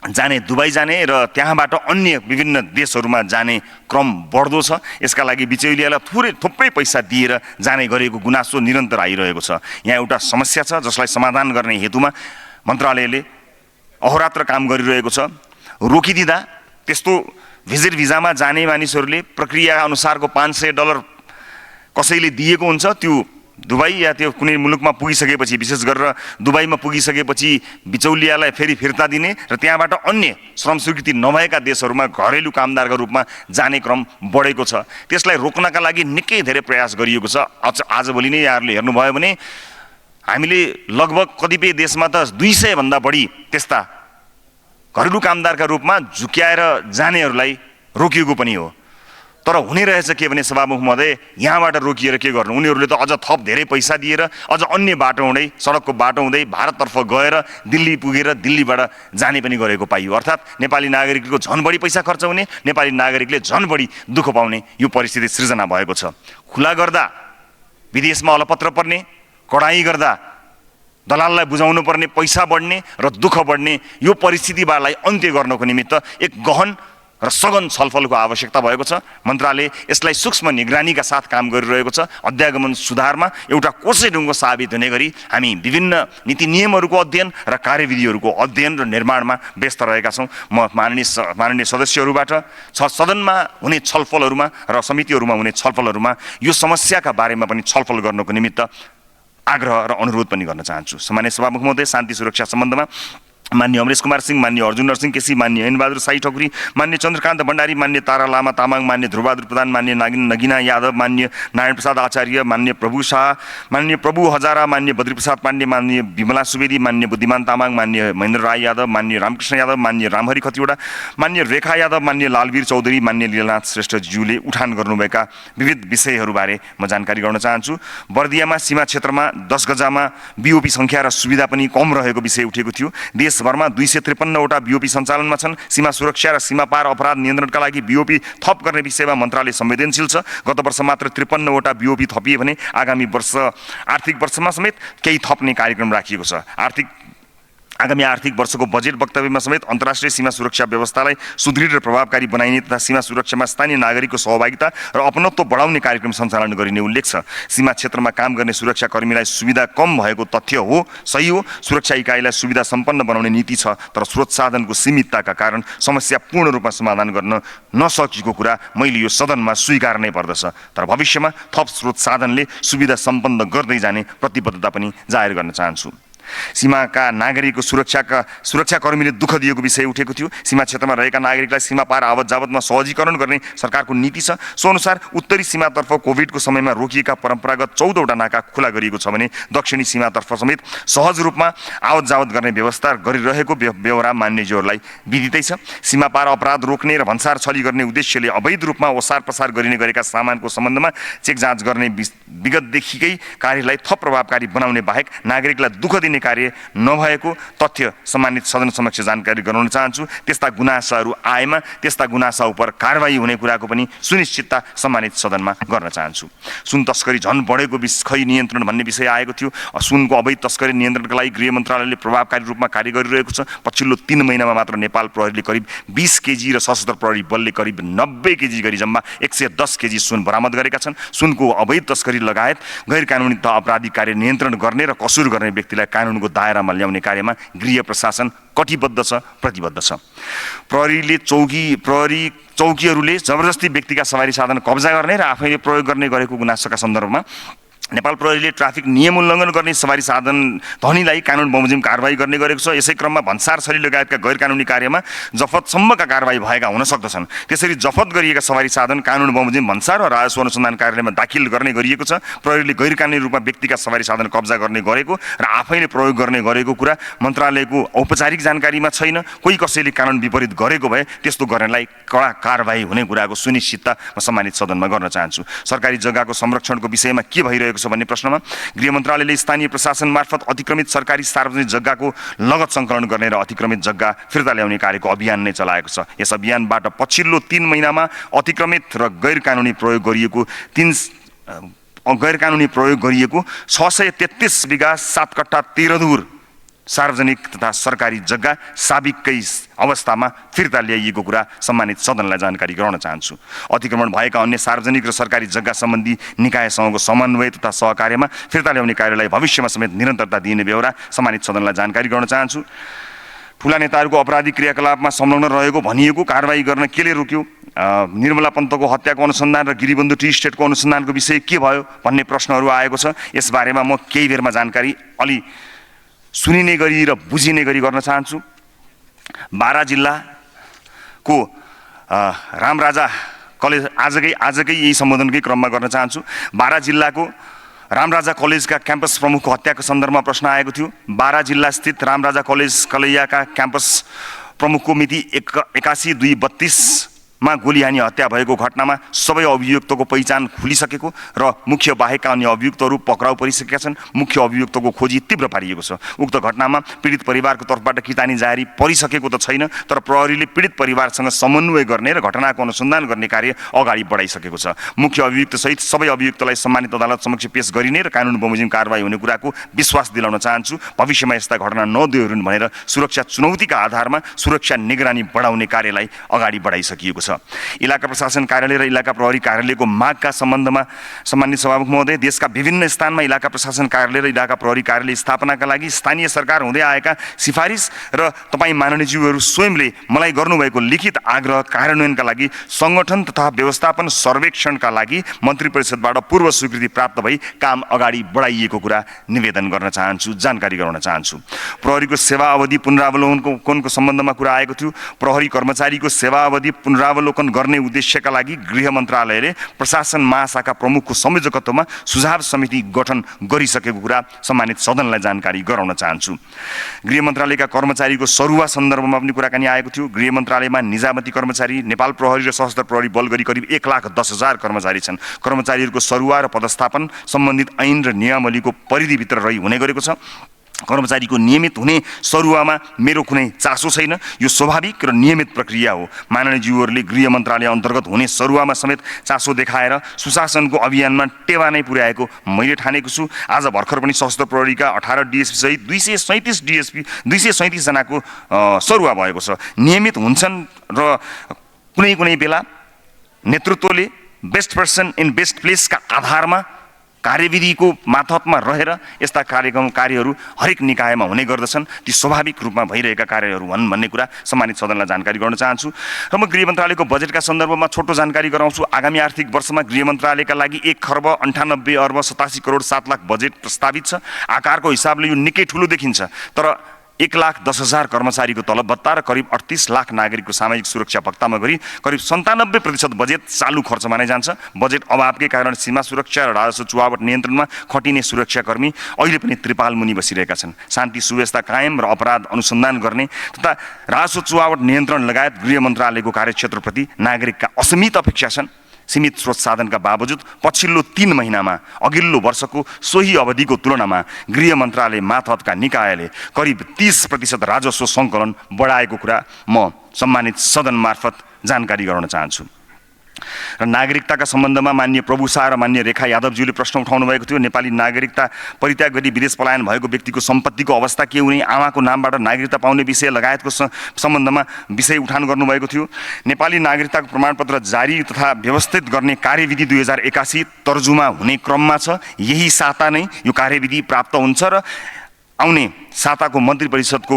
जाने, दुबई जाने र त्यहाँबाट अन्य विभिन्न देशहरूमा जाने क्रम बढ्दो छ। यसका लागि बिचौलियालाई थुप्रै पैसा दिएर जाने गरेको गुनासो निरन्तर आइरहेको छ। यहाँ एउटा समस्या छ जसलाई समाधान गर्ने हेतुमा मन्त्रालयले अहोरात्र काम गरिरहेको छ। रोकिदिँदा त्यस्तो भिजिट भिजामा जाने मानिसहरूले प्रक्रिया अनुसारको $500 कसैले दिएको हुन्छ, त्यो दुबई या त्यो कुनै मुलुकमा पुगिसकेपछि, विशेष गरेर दुबईमा पुगिसकेपछि बिचौलियालाई फेरि फिर्ता दिने र त्यहाँबाट अन्य श्रम स्वीकृति नभएका देशहरूमा घरेलु कामदारका रूपमा जाने क्रम बढेको छ। त्यसलाई रोक्नका लागि निकै धेरै प्रयास गरिएको छ। आजभोलि नै यहाँहरूले हेर्नुभयो भने हामीले लगभग कतिपय देशमा त 200 भन्दा बढी त्यस्ता घरेलु कामदारका रूपमा झुक्याएर जानेहरूलाई रोकिएको पनि हो। तर हुने रहेछ के भने सभामुख महोदय, यहाँबाट रोकिएर के गर्नु, उनीहरूले त अझ थप धेरै पैसा दिएर अझ अन्य बाटो हुँदै, सडकको बाटो हुँदै भारततर्फ गएर दिल्ली पुगेर दिल्लीबाट जाने पनि गरेको पाइयो। अर्थात् नेपाली नागरिकको झन् बढी पैसा खर्च हुने, नेपाली नागरिकले झन् बढी दुःख पाउने यो परिस्थिति सृजना भएको छ। खुला गर्दा विदेशमा अलपत्र पर्ने, कडाई गर्दा दलाललाई बुझाउनु पर्ने, पैसा बढ्ने र दुःख बढ्ने यो परिस्थितिलाई अन्त्य गर्नको निमित्त एक गहन र सघन छलफलको आवश्यकता भएको छ। मन्त्रालय यसलाई सूक्ष्म निगरानीका साथ काम गरिरहेको छ। अध्यागमन सुधारमा एउटा कोसेढुङ्गो साबित हुने गरी हामी विभिन्न नीति नियमहरूको अध्ययन र कार्यविधिहरूको अध्ययन र निर्माणमा व्यस्त रहेका छौँ। म माननीय सदस्यहरूबाट सदनमा हुने छलफलहरूमा र समितिहरूमा हुने छलफलहरूमा यो समस्याका बारेमा पनि छलफल गर्नको निमित्त आग्रह र अनुरोध पनि गर्न चाहन्छु। सामान्य सभामुख महोदय, शान्ति सुरक्षा सम्बन्धमा मान्य अमरेश कुमार सिंह, मान्य अर्जुन नरसिंह केसी, मान्य ऐनबहादुर साई ठकुरी, मान्य चन्द्रकान्त भण्डारी, मान्य तारा लामा तामाङ, मान्य ध्रुवबहादुर प्रधान, मान्य नगिना यादव, मान्य नारायण प्रसाद आचार्य, मान्य प्रभु शाह, मान्य प्रभु हजारा, मान्य बद्रीप्रसाद पाण्डे, मान्य विमला सुवेदी, मान्य बुद्धिमान तामाङ, मान्य महेन्द्र राय यादव, मान्य रामकृष्ण यादव, मान्य रामहरि खतिवडा, मान्य रेखा यादव, मान्य लालवीर चौधरी, मान्य लीलानाथ श्रेष्ठज्यूले उठान गर्नुभएका विविध विषयहरूबारे म जानकारी गराउन चाहन्छु। बर्दियामा सीमा क्षेत्रमा 10 गजामा बिओपी सङ्ख्या र सुविधा पनि कम रहेको विषय उठेको थियो। देशभरमा 253 वटा बिओपी सञ्चालनमा छन्। सीमा सुरक्षा र सीमा पार अपराध नियन्त्रणका लागि बिओपी थप गर्ने विषयमा मन्त्रालय संवेदनशील छ। गत वर्ष मात्र 53 वटा बिओपी थपिए भने आगामी आर्थिक वर्षमा समेत केही थप्ने कार्यक्रम राखिएको छ। आगामी आर्थिक वर्षको बजेट वक्तव्यमा समेत अन्तर्राष्ट्रिय सीमा सुरक्षा व्यवस्थालाई सुदृढ र प्रभावकारी बनाइने तथा सीमा सुरक्षामा स्थानीय नागरिकको सहभागिता र अपनत्व बढाउने कार्यक्रम सञ्चालन गरिने उल्लेख छ। सीमा क्षेत्रमा काम गर्ने सुरक्षाकर्मीलाई सुविधा कम भएको तथ्य हो, सही हो। सुरक्षा इकाइलाई सुविधा सम्पन्न बनाउने नीति छ, तर स्रोत साधनको सीमितताका कारण समस्या पूर्ण रूपमा समाधान गर्न नसकेको कुरा मैले यो सदनमा स्वीकार्नै पर्दछ। तर भविष्यमा थप स्रोत साधनले सुविधा सम्पन्न गर्दै जाने प्रतिबद्धता पनि जाहेर गर्न चाहन्छु। सीमाका नागरिकको सुरक्षाकर्मीले दुःख दिएको विषय उठेको थियो। सीमा क्षेत्रमा रहेका नागरिकलाई सीमा पार आवत जावतमा सहजीकरण गर्ने सरकारको नीति छ। सो अनुसार उत्तरी सीमातर्फ कोभिडको समयमा रोकिएका परम्परागत 14 वटा नाका खुला गरिएको छ भने दक्षिणी सीमातर्फ समेत सहज रूपमा आवत जावत गर्ने व्यवस्था गरिरहेको बेहोरा मान्यज्यूहरूलाई विदितै छ। सीमा पार अपराध रोक्ने र भन्सार छली गर्ने उद्देश्यले अवैध रूपमा ओसार प्रसार गरिने गरेका सामानको सम्बन्धमा चेक जाँच गर्ने विगतदेखिकै कार्यलाई थप प्रभावकारी बनाउने बाहेक नागरिकलाई दुःख दिने कार्य नभएको तथ्य सम्मानित सदन समक्ष जानकारी गराउन चाहन्छु। त्यस्ता गुनासाहरू आएमा त्यस्ता गुनासा उप कारबाही हुने कुराको पनि सुनिश्चितता सम्मानित सदनमा गर्न चाहन्छु। सुन तस्करी झन् बढेको खै नियन्त्रण भन्ने विषय आएको थियो। सुनको अवैध तस्करी नियन्त्रणका लागि गृह मन्त्रालयले प्रभावकारी रूपमा कार्य गरिरहेको छ। पछिल्लो 3 महिनामा मात्र नेपाल प्रहरीले करिब 20 केजी र सशस्त्र प्रहरी बलले करिब 90 केजी गरी जम्मा 110 केजी सुन बरामद गरेका छन्। सुनको अवैध तस्करी लगायत गैर कानुनी तथा आपराधिक कार्य नियन्त्रण गर्ने र कसुर गर्ने व्यक्तिलाई कानुनको दायरामा ल्याउने कार्यमा गृह प्रशासन कटिबद्ध छ, प्रतिबद्ध छ। प्रहरी चौकीहरूले जबरजस्ती व्यक्तिका सवारी साधन कब्जा गर्ने र आफैले प्रयोग गर्ने गरेको गुनासोका सन्दर्भमा नेपाल प्रहरीले ट्राफिक नियम उल्लङ्घन गर्ने सवारी साधन धनीलाई कानुन बमोजिम कारबाही गर्ने गरेको छ। यसै क्रममा भन्सार छली लगायतका गैर कानुनी कार्यमा जफतसम्मका कारबाही भएका हुन सक्दछन्। त्यसरी जफत गरिएका सवारी साधन कानुन बमोजिम भन्सार र राजस्व अनुसन्धान कार्यालयमा दाखिल गर्ने गरिएको छ। प्रहरीले गैर कानुनी रूपमा व्यक्तिका सवारी साधन कब्जा गर्ने गरेको र आफैले प्रयोग गर्ने गरेको कुरा मन्त्रालयको औपचारिक जानकारीमा छैन। कोही कसैले कानुन विपरीत गरेको भए त्यस्तो गर्नेलाई कडा कारबाही हुने कुराको सुनिश्चितता म सम्मानित सदनमा गर्न चाहन्छु। सरकारी जग्गाको संरक्षणको विषयमा के भइरहेको छ भन्ने प्रश्नमा गृह मन्त्रालयले स्थानीय प्रशासन मार्फत अतिक्रमित सरकारी सार्वजनिक जग्गाको लगत सङ्कलन गर्ने र अतिक्रमित जग्गा फिर्ता ल्याउने कार्यको अभियान नै चलाएको छ। यस अभियानबाट पछिल्लो 3 महिनामा अतिक्रमित र गैर कानुनी प्रयोग गरिएको 633 बिघा 7 कट्ठा 13 धुर सार्वजनिक तथा सरकारी जग्गा साबिककै अवस्थामा फिर्ता ल्याइएको कुरा सम्मानित सदनलाई जानकारी गराउन चाहन्छु। अतिक्रमण भएका अन्य सार्वजनिक र सरकारी जग्गा सम्बन्धी निकायसँगको समन्वय तथा सहकार्यमा फिर्ता ल्याउने कार्यलाई भविष्यमा समेत निरन्तरता दिने बेहोरा सम्मानित सदनलाई जानकारी गराउन चाहन्छु। ठुला नेताहरूको अपराधिक क्रियाकलापमा संलग्न रहेको भनिएको कारबाही गर्न केले रोक्यो? निर्मला पन्तको हत्याको अनुसन्धान र गिरिबन्धु टी स्टेटको अनुसन्धानको विषय के भयो भन्ने प्रश्नहरू आएको छ। यसबारेमा म केही बेरमा जानकारी अलि सुनिने गरी र बुझिने गरी गर्न चाहन्छु। बारा जिल्लाको रामराजा कलेज आजकै यही सम्बोधनकै क्रममा गर्न चाहन्छु। बारा जिल्लाको रामराजा कलेजका क्याम्पस प्रमुखको हत्याको सन्दर्भमा प्रश्न आएको थियो। बारा जिल्ला स्थित रामराजा कलेज कलैयाका क्याम्पस प्रमुखको मिति 81/2/32 मा गोली हानी हत्या भएको घटनामा सबै अभियुक्तको पहिचान खुलिसकेको र मुख्य बाहेकका अन्य अभियुक्तहरू पक्राउ परिसकेका छन्। मुख्य अभियुक्तको खोजी तीव्र पारिएको छ। उक्त घटनामा पीडित परिवारको तर्फबाट कितानी जारी परिसकेको त छैन, तर प्रहरीले पीडित परिवारसँग समन्वय गर्ने र घटनाको अनुसन्धान गर्ने कार्य अगाडि बढाइसकेको छ। मुख्य अभियुक्त सहित सबै अभियुक्तलाई सम्मानित अदालत समक्ष पेश गरिने र कानुन बमोजिम कारबाही हुने कुराको विश्वास दिलाउन चाहन्छु। भविष्यमा यस्ता घटना नदोहोरिन् भनेर सुरक्षा चुनौतीका आधारमा सुरक्षा निगरानी बढाउने कार्यलाई अगाडि बढाइसकिएको छ। इलाका प्रशासन कार्यालय र इलाका प्रहरी कार्यालयको मागका सम्बन्धमा सम्मानित सभामुख महोदय, देशका विभिन्न स्थानमा इलाका प्रशासन कार्यालय र इलाका प्रहरी कार्यालय स्थापनाका लागि स्थानीय सरकार हुँदै आएका सिफारिस र तपाईँ माननीयज्यूहरू स्वयंले मलाई गर्नुभएको लिखित आग्रह कार्यान्वयनका लागि सङ्गठन तथा व्यवस्थापन सर्वेक्षणका लागि मन्त्री परिषदबाट पूर्व स्वीकृति प्राप्त भई काम अगाडि बढाइएको कुरा निवेदन गर्न चाहन्छु, जानकारी गराउन चाहन्छु। प्रहरीको सेवा अवधि पुनरावलोकनको सम्बन्धमा कुरा आएको थियो। प्रहरी कर्मचारीको सेवा अवधि पुनरावलोकन गर्ने उद्देश्यका लागि गृह मन्त्रालयले प्रशासन महाशाखा प्रमुखको संयोजकत्वमा सुझाव समिति गठन गरिसकेको कुरा सम्मानित सदनलाई जानकारी गराउन चाहन्छु। गृह मन्त्रालयका कर्मचारीको सरुवा सन्दर्भमा पनि कुराकानी आएको थियो। गृह मन्त्रालयमा निजामती कर्मचारी, नेपाल प्रहरी र सशस्त्र प्रहरी बल गरी करिब 1,10,000 कर्मचारी छन्। कर्मचारीहरूको सरुवा र पदस्थापन सम्बन्धित ऐन र नियमावलीको परिधिभित्र रही हुने गरेको छ। कर्मचारीको नियमित हुने सरुवामा मेरो कुनै चासो छैन। यो स्वाभाविक र नियमित प्रक्रिया हो। माननीयज्यूहरूले गृह मन्त्रालय अन्तर्गत हुने सरुवामा समेत चासो देखाएर सुशासनको अभियानमा टेवा नै पुर्याएको मैले ठानेको छु। आज भर्खर पनि सशस्त्र प्रहरीका 18 डिएसपी सहित 237 जनाको सरुवा भएको छ। नियमित हुन्छन् र कुनै बेला नेतृत्वले बेस्ट पर्सन इन बेस्ट प्लेसका आधारमा कार्यविधिको मातहतमा रहेर यस्ता कार्यहरू हरेक निकायमा हुने गर्दछन्। ती स्वाभाविक रूपमा भइरहेका कार्यहरू हुन् भन्ने कुरा सम्मानित सदनलाई जानकारी गर्न चाहन्छु। र म गृह मन्त्रालयको बजेटका सन्दर्भमा छोटो जानकारी गराउँछु। आगामी आर्थिक वर्षमा गृह मन्त्रालयका लागि 1,98,7,07,00,000 बजेट प्रस्तावित छ। आकारको हिसाबले यो निकै ठुलो देखिन्छ, तर 1,10,000 कर्मचारीको तलब भत्ता र करिब 38 लाख नागरिकको सामाजिक सुरक्षा भत्तामा गरी करिब 97% बजेट चालु खर्चमा नै जान्छ। बजेट अभावकै कारण सीमा सुरक्षा र राजस्व चुहावट नियन्त्रणमा खटिने सुरक्षाकर्मी अहिले पनि त्रिपाल मुनि बसिरहेका छन्। शान्ति सुव्यवस्था कायम र अपराध अनुसन्धान गर्ने तथा राजस्व चुहावट नियन्त्रण लगायत गृह मन्त्रालयको कार्यक्षेत्रप्रति नागरिकका असीमित अपेक्षा छन्। सीमित स्रोत साधनका बावजुद पछिल्लो 3 महिनामा अघिल्लो वर्षको सोही अवधिको तुलनामा गृह मन्त्रालय मातहतका निकायले करिब 30% राजस्व सङ्कलन बढाएको कुरा म सम्मानित सदन मार्फत जानकारी गराउन चाहन्छु। र नागरिकताका सम्बन्धमा माननीय प्रभु शाह र माननीय रेखा यादवज्यूले प्रश्न उठाउनु भएको थियो। नेपाली नागरिकता परित्याग गरी विदेश पलायन भएको व्यक्तिको सम्पत्तिको अवस्था के हुने, आमाको नामबाट नागरिकता पाउने विषय लगायतको सम्बन्धमा विषय उठान गर्नुभएको थियो। नेपाली नागरिकताको प्रमाणपत्र जारी तथा व्यवस्थित गर्ने कार्यविधि 2081 तर्जुमा हुने क्रममा छ। यही साता नै यो कार्यविधि प्राप्त हुन्छ र आउने साताको मन्त्री परिषदको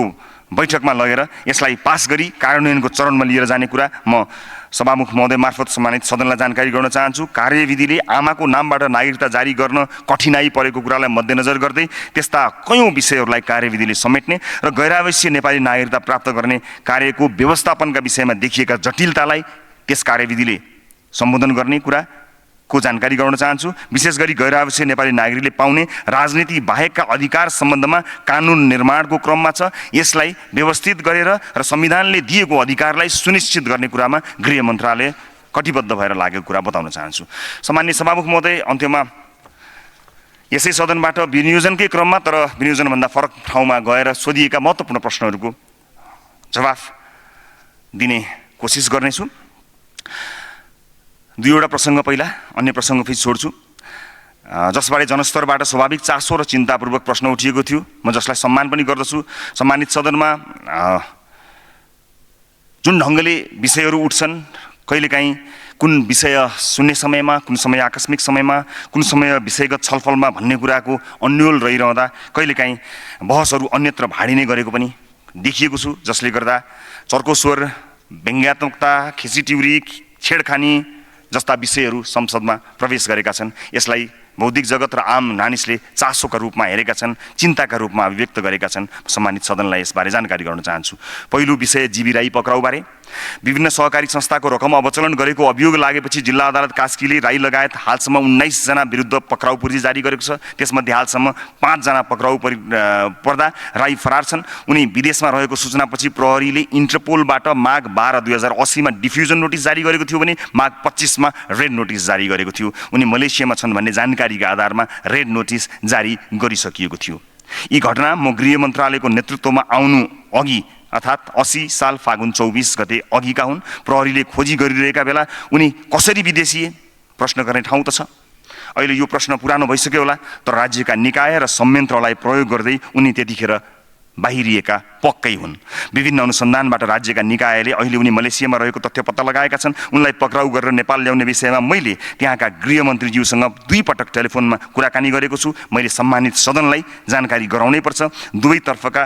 बैठकमा लगेर यसलाई पास गरी कार्यान्वयनको चरणमा लिएर जाने कुरा म सभामुख महोदय मार्फत सम्मानित सदनलाई जानकारी गर्न चाहन्छु। कार्यविधिले आमाको नामबाट नागरिकता जारी गर्न कठिनाई परेको कुरालाई मध्यनजर गर्दै त्यस्ता कयौं विषयहरूलाई कार्यविधिले समेट्ने र गैरावश्यक नेपाली नागरिकता प्राप्त गर्ने कार्यको व्यवस्थापनका विषयमा देखिएका जटिलतालाई त्यस कार्यविधिले सम्बोधन गर्ने कुरा को जानकारी गराउन चाहन्छु। विशेष गरी गैरावश्यक नेपाली नागरिकले पाउने राजनीति बाहेकका अधिकार सम्बन्धमा कानुन निर्माणको क्रममा छ। यसलाई व्यवस्थित गरेर र संविधानले दिएको अधिकारलाई सुनिश्चित गर्ने कुरामा गृह मन्त्रालय कटिबद्ध भएर लागेको कुरा बताउन चाहन्छु। सम्माननीय सभामुख महोदय, अन्त्यमा यसै सदनबाट विनियोजनकै क्रममा तर विनियोजनभन्दा फरक ठाउँमा गएर सोधिएका महत्त्वपूर्ण प्रश्नहरूको जवाफ दिने कोसिस गर्नेछु। दुईवटा प्रसङ्ग पहिला, अन्य प्रसङ्ग फेरि छोड्छु, जसबारे जनस्तरबाट स्वाभाविक चासो र चिन्तापूर्वक प्रश्न उठिएको थियो। म जसलाई सम्मान पनि गर्दछु। सम्मानित सदनमा जुन ढङ्गले विषयहरू उठ्छन्, कहिलेकाहीँ कुन विषय सुन्ने समयमा, कुन समय आकस्मिक समयमा, कुन समय विषयगत छलफलमा भन्ने कुराको अन्यल रहिरहँदा कहिलेकाहीँ बहसहरू अन्यत्र भाडिने गरेको पनि देखिएको छु, जसले गर्दा चर्को स्वर, व्यङ्ग्यात्मकता, खिचिटिउरी, छेडखानी जस्ता विषयहरू संसदमा प्रवेश गरेका छन्। यसलाई बौद्धिक जगत र आम मानिसले चासोका रूपमा हेरेका छन्, चिन्ताका रूपमा अभिव्यक्त गरेका छन्। सम्मानित सदनलाई यसबारे जानकारी गराउन चाहन्छु। पहिलो विषय जीवी राई पक्राउबारे। विभिन्न सहकारी संस्थाको रकम अवचलन गरेको अभियोग लागेपछि जिल्ला अदालत कास्कीले राई लगायत हालसम्म 19 जना विरुद्ध पक्राउ पूर्जी जारी गरेको छ। त्यसमध्ये हालसम्म 5 जना पक्राउ पर्दा राई फरार छन्। उनी विदेशमा रहेको सूचनापछि प्रहरीले इन्टरपोलबाट माघ 12, 2080 मा डिफ्युजन नोटिस जारी गरेको थियो भने माघ 25 मा रेड नोटिस जारी गरेको थियो। उनी मलेसियामा छन् भन्ने जानकारीका आधारमा रेड नोटिस जारी गरिसकिएको थियो। यी घटना म गृह मन्त्रालयको नेतृत्वमा आउनु अघि अर्थात् 80 साल फागुन 24 गते अघिका हुन्। प्रहरीले खोजी गरिरहेका बेला उनी कसरी विदेशिए प्रश्न गर्ने ठाउँ त छ। अहिले यो प्रश्न पुरानो भइसक्यो होला, तर राज्यका निकाय र संयन्त्रलाई प्रयोग गर्दै उनी त्यतिखेर बाहिरिएका पक्कै हुन्। विभिन्न अनुसन्धानबाट राज्यका निकायले अहिले उनी मलेसियामा रहेको तथ्य पत्ता लगाएका छन्। उनलाई पक्राउ गरेर नेपाल ल्याउने विषयमा मैले त्यहाँका गृहमन्त्रीज्यूसँग 2 पटक टेलिफोनमा कुराकानी गरेको छु। मैले सम्मानित सदनलाई जानकारी गराउनै पर्छ। दुवैतर्फका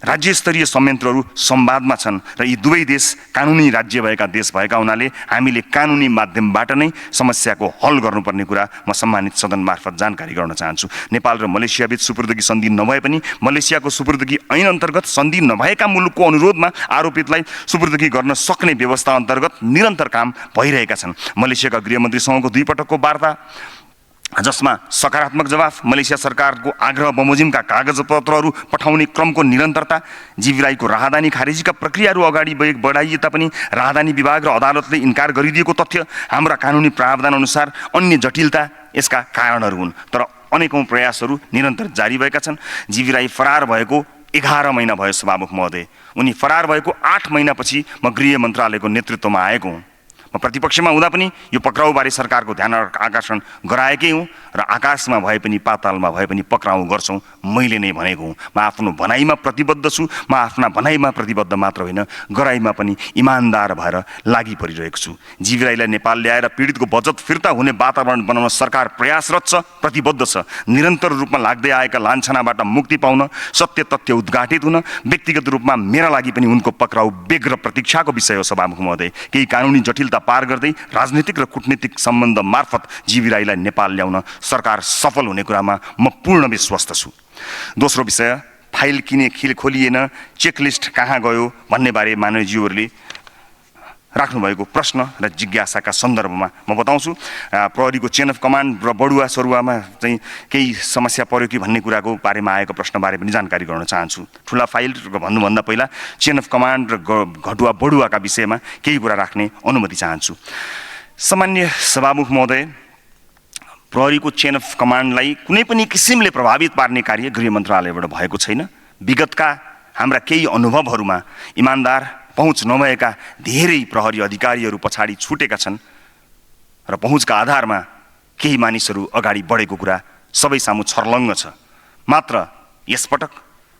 राज्य स्तरीय संयन्त्रहरू संवादमा छन् र यी दुवै देश कानुनी राज्य भएका देश भएका हुनाले हामीले कानुनी माध्यमबाट नै समस्याको हल गर्नुपर्ने कुरा म सम्मानित सदन मार्फत जानकारी गराउन चाहन्छु। नेपाल र मलेसिया बीच सुपुर्दगी सन्धि नभए पनि मलेसियाको सुपुर्दगी ऐन अन्तर्गत सन्धि नभएका मुलुकको अनुरोधमा आरोपितलाई सुपुर्दगी गर्न सक्ने व्यवस्था अन्तर्गत निरन्तर काम भइरहेका छन्। मलेसियाका गृहमन्त्रीसँगको 2 पटकको वार्ता जसमा सकारात्मक जवाफ, मलेसिया सरकारको आग्रह बमोजिमका कागजपत्रहरू पठाउने क्रमको निरन्तरता, जीवी राईको राहदानी खारेजीका प्रक्रियाहरू अगाडि बढाइए तापनि राहदानी विभाग र अदालतले इन्कार गरिदिएको तथ्य हाम्रा कानुनी प्रावधान अनुसार अन्य जटिलता यसका कारणहरू हुन्। तर अनेकौं प्रयासहरू निरन्तर जारी भएका छन्। जीवी राई फरार भएको 11 महिना भयो सभामुख महोदय। उनी फरार भएको 8 महिनापछि म गृह मन्त्रालयको नेतृत्वमा आएको हुँ। म प्रतिपक्षमा हुँदा पनि यो पक्राउबारे सरकारको ध्यान आकर्षण गराएकै हुँ र आकाशमा भए पनि पातालमा भए पनि पक्राउ गर्छौँ मैले नै भनेको हुँ। म आफ्नो भनाइमा प्रतिबद्ध छु। म आफ्ना भनाइमा प्रतिबद्ध मात्र होइन, गराइमा पनि इमान्दार भएर लागि परिरहेको छु। जीवी राईलाई नेपाल ल्याएर पीडितको बचत फिर्ता हुने वातावरण बनाउन सरकार प्रयासरत छ, प्रतिबद्ध छ। निरन्तर रूपमा लाग्दै आएका लान्छनाबाट मुक्ति पाउन, सत्य तथ्य उद्घाटित हुन, व्यक्तिगत रूपमा मेरा लागि पनि उनको पक्राउ बेग्र प्रतीक्षाको विषय हो सभामुख महोदय। केही कानुनी जटिलता पार गर्दै राजनीतिक र कूटनीतिक सम्बन्ध मार्फत जीवी राईलाई नेपाल ल्याउन सरकार सफल हुने कुरामा म पूर्ण विश्वस्त छु। दोस्रो विषय, फाइल किन खोलिएन, चेकलिस्ट कहाँ गयो भन्ने बारे मानवज्यूहरूले राख्नुभएको प्रश्न र जिज्ञासाका सन्दर्भमा म बताउँछु। प्रहरीको चेन अफ कमान्ड र बढुवा सरुवामा चाहिँ केही समस्या पर्यो कि भन्ने कुराको बारेमा आएको प्रश्नबारे पनि जानकारी गराउन चाहन्छु। ठुला फाइल भन्नुभन्दा पहिला चेन अफ कमान्ड र घटुवा बढुवाका विषयमा केही कुरा राख्ने अनुमति चाहन्छु। सामान्य सभामुख महोदय, प्रहरीको चेन अफ कमान्डलाई कुनै पनि किसिमले प्रभावित पार्ने कार्य गृह मन्त्रालयबाट भएको छैन। विगतका हाम्रा केही अनुभवहरूमा इमान्दार पहुँच नभएका धेरै प्रहरी अधिकारीहरू पछाडि छुटेका छन् र पहुँचका आधारमा केही मानिसहरू अगाडि बढेको कुरा सबै सामु छर्लङ्ग छ। मात्र यसपटक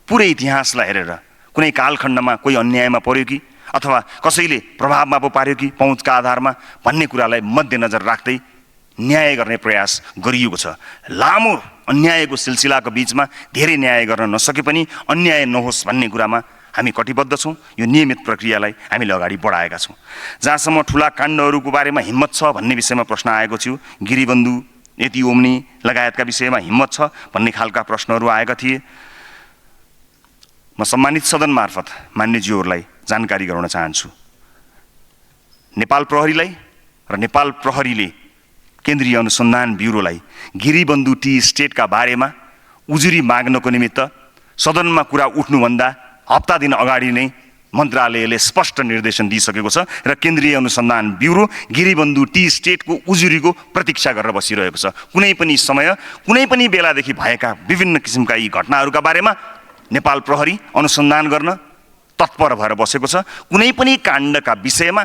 पुरै इतिहासलाई हेरेर कुनै कालखण्डमा कोही अन्यायमा पर्यो कि अथवा कसैले प्रभावमा पो पार्यो कि पहुँचका आधारमा भन्ने कुरालाई मध्यनजर राख्दै न्याय गर्ने प्रयास गरिएको छ। लामो अन्यायको सिलसिलाको बीचमा धेरै न्याय गर्न नसके पनि अन्याय नहोस् भन्ने कुरामा हामी कटिबद्ध छौँ। यो नियमित प्रक्रियालाई हामीले अगाडि बढाएका छौँ। जहाँसम्म ठुला काण्डहरूको बारेमा हिम्मत छ भन्ने विषयमा प्रश्न आएको थियो, गिरीबन्धु, यति ओम्नी लगायतका विषयमा हिम्मत छ भन्ने खालका प्रश्नहरू आएका थिए। म सम्मानित सदन मार्फत मान्यज्यूहरूलाई जानकारी गराउन चाहन्छु। नेपाल प्रहरीलाई र नेपाल प्रहरीले केन्द्रीय अनुसन्धान ब्युरोलाई गिरीबन्धु टी स्टेटका बारेमा उजुरी माग्नको निमित्त सदनमा कुरा उठ्नुभन्दा हप्ता दिन अगाडि नै मन्त्रालयले स्पष्ट निर्देशन दिइसकेको छ र केन्द्रीय अनुसन्धान ब्युरो गिरीबन्धु टी स्टेटको उजुरीको प्रतीक्षा गरेर बसिरहेको छ। कुनै पनि समय, कुनै पनि बेलादेखि भएका विभिन्न किसिमका यी घटनाहरूका बारेमा नेपाल प्रहरी अनुसन्धान गर्न तत्पर भएर बसेको छ। कुनै पनि काण्डका विषयमा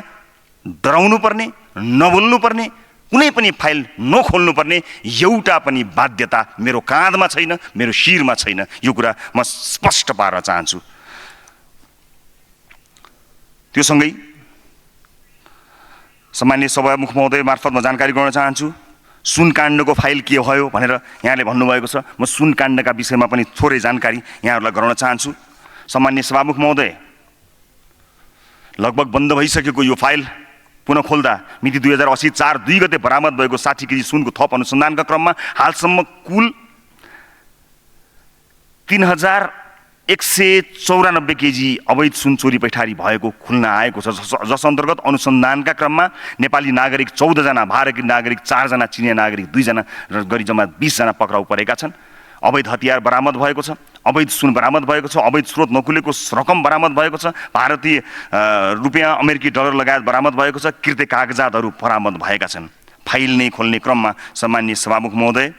डराउनु पर्ने, नबोल्नु पर्ने, कुनै पनि फाइल नखोल्नु पर्ने एउटा पनि बाध्यता मेरो काँधमा छैन, मेरो शिरमा छैन। यो कुरा म स्पष्ट पार्न चाहन्छु। त्यो सँगै सामान्य सभामुख महोदय मार्फत म जानकारी गराउन चाहन्छु। सुनकाण्डको फाइल के भयो भनेर यहाँले भन्नुभएको छ। म सुनकाण्डका विषयमा पनि थोरै जानकारी यहाँहरूलाई गराउन चाहन्छु। सामान्य सभामुख महोदय, लगभग बन्द भइसकेको यो फाइल पुनः खोल्दा मिति 2080 4/2 गते बरामद भएको 60 केजी सुनको थप अनुसन्धानका क्रममा हालसम्म कुल 3194 केजी अवैध सुन चोरी पैठारी भएको खुल्न आएको छ, जस अन्तर्गत अनुसन्धानका क्रममा नेपाली नागरिक 14 जना, भारतीय नागरिक 4 जना, चिनिया नागरिक 2 जना र गरी जम्मा 20 जना पक्राउ परेका छन्। अवैध हतियार बरामद भएको छ, अवैध सुन बरामद भएको छ, अवैध स्रोत नखुलेको रकम बरामद भएको छ, भारतीय रुपियाँ, अमेरिकी डलर लगायत बरामद भएको छ, कृत्य कागजातहरू बरामद भएका छन्। फाइल नै खोल्ने क्रममा सम्माननीय सभामुख महोदय,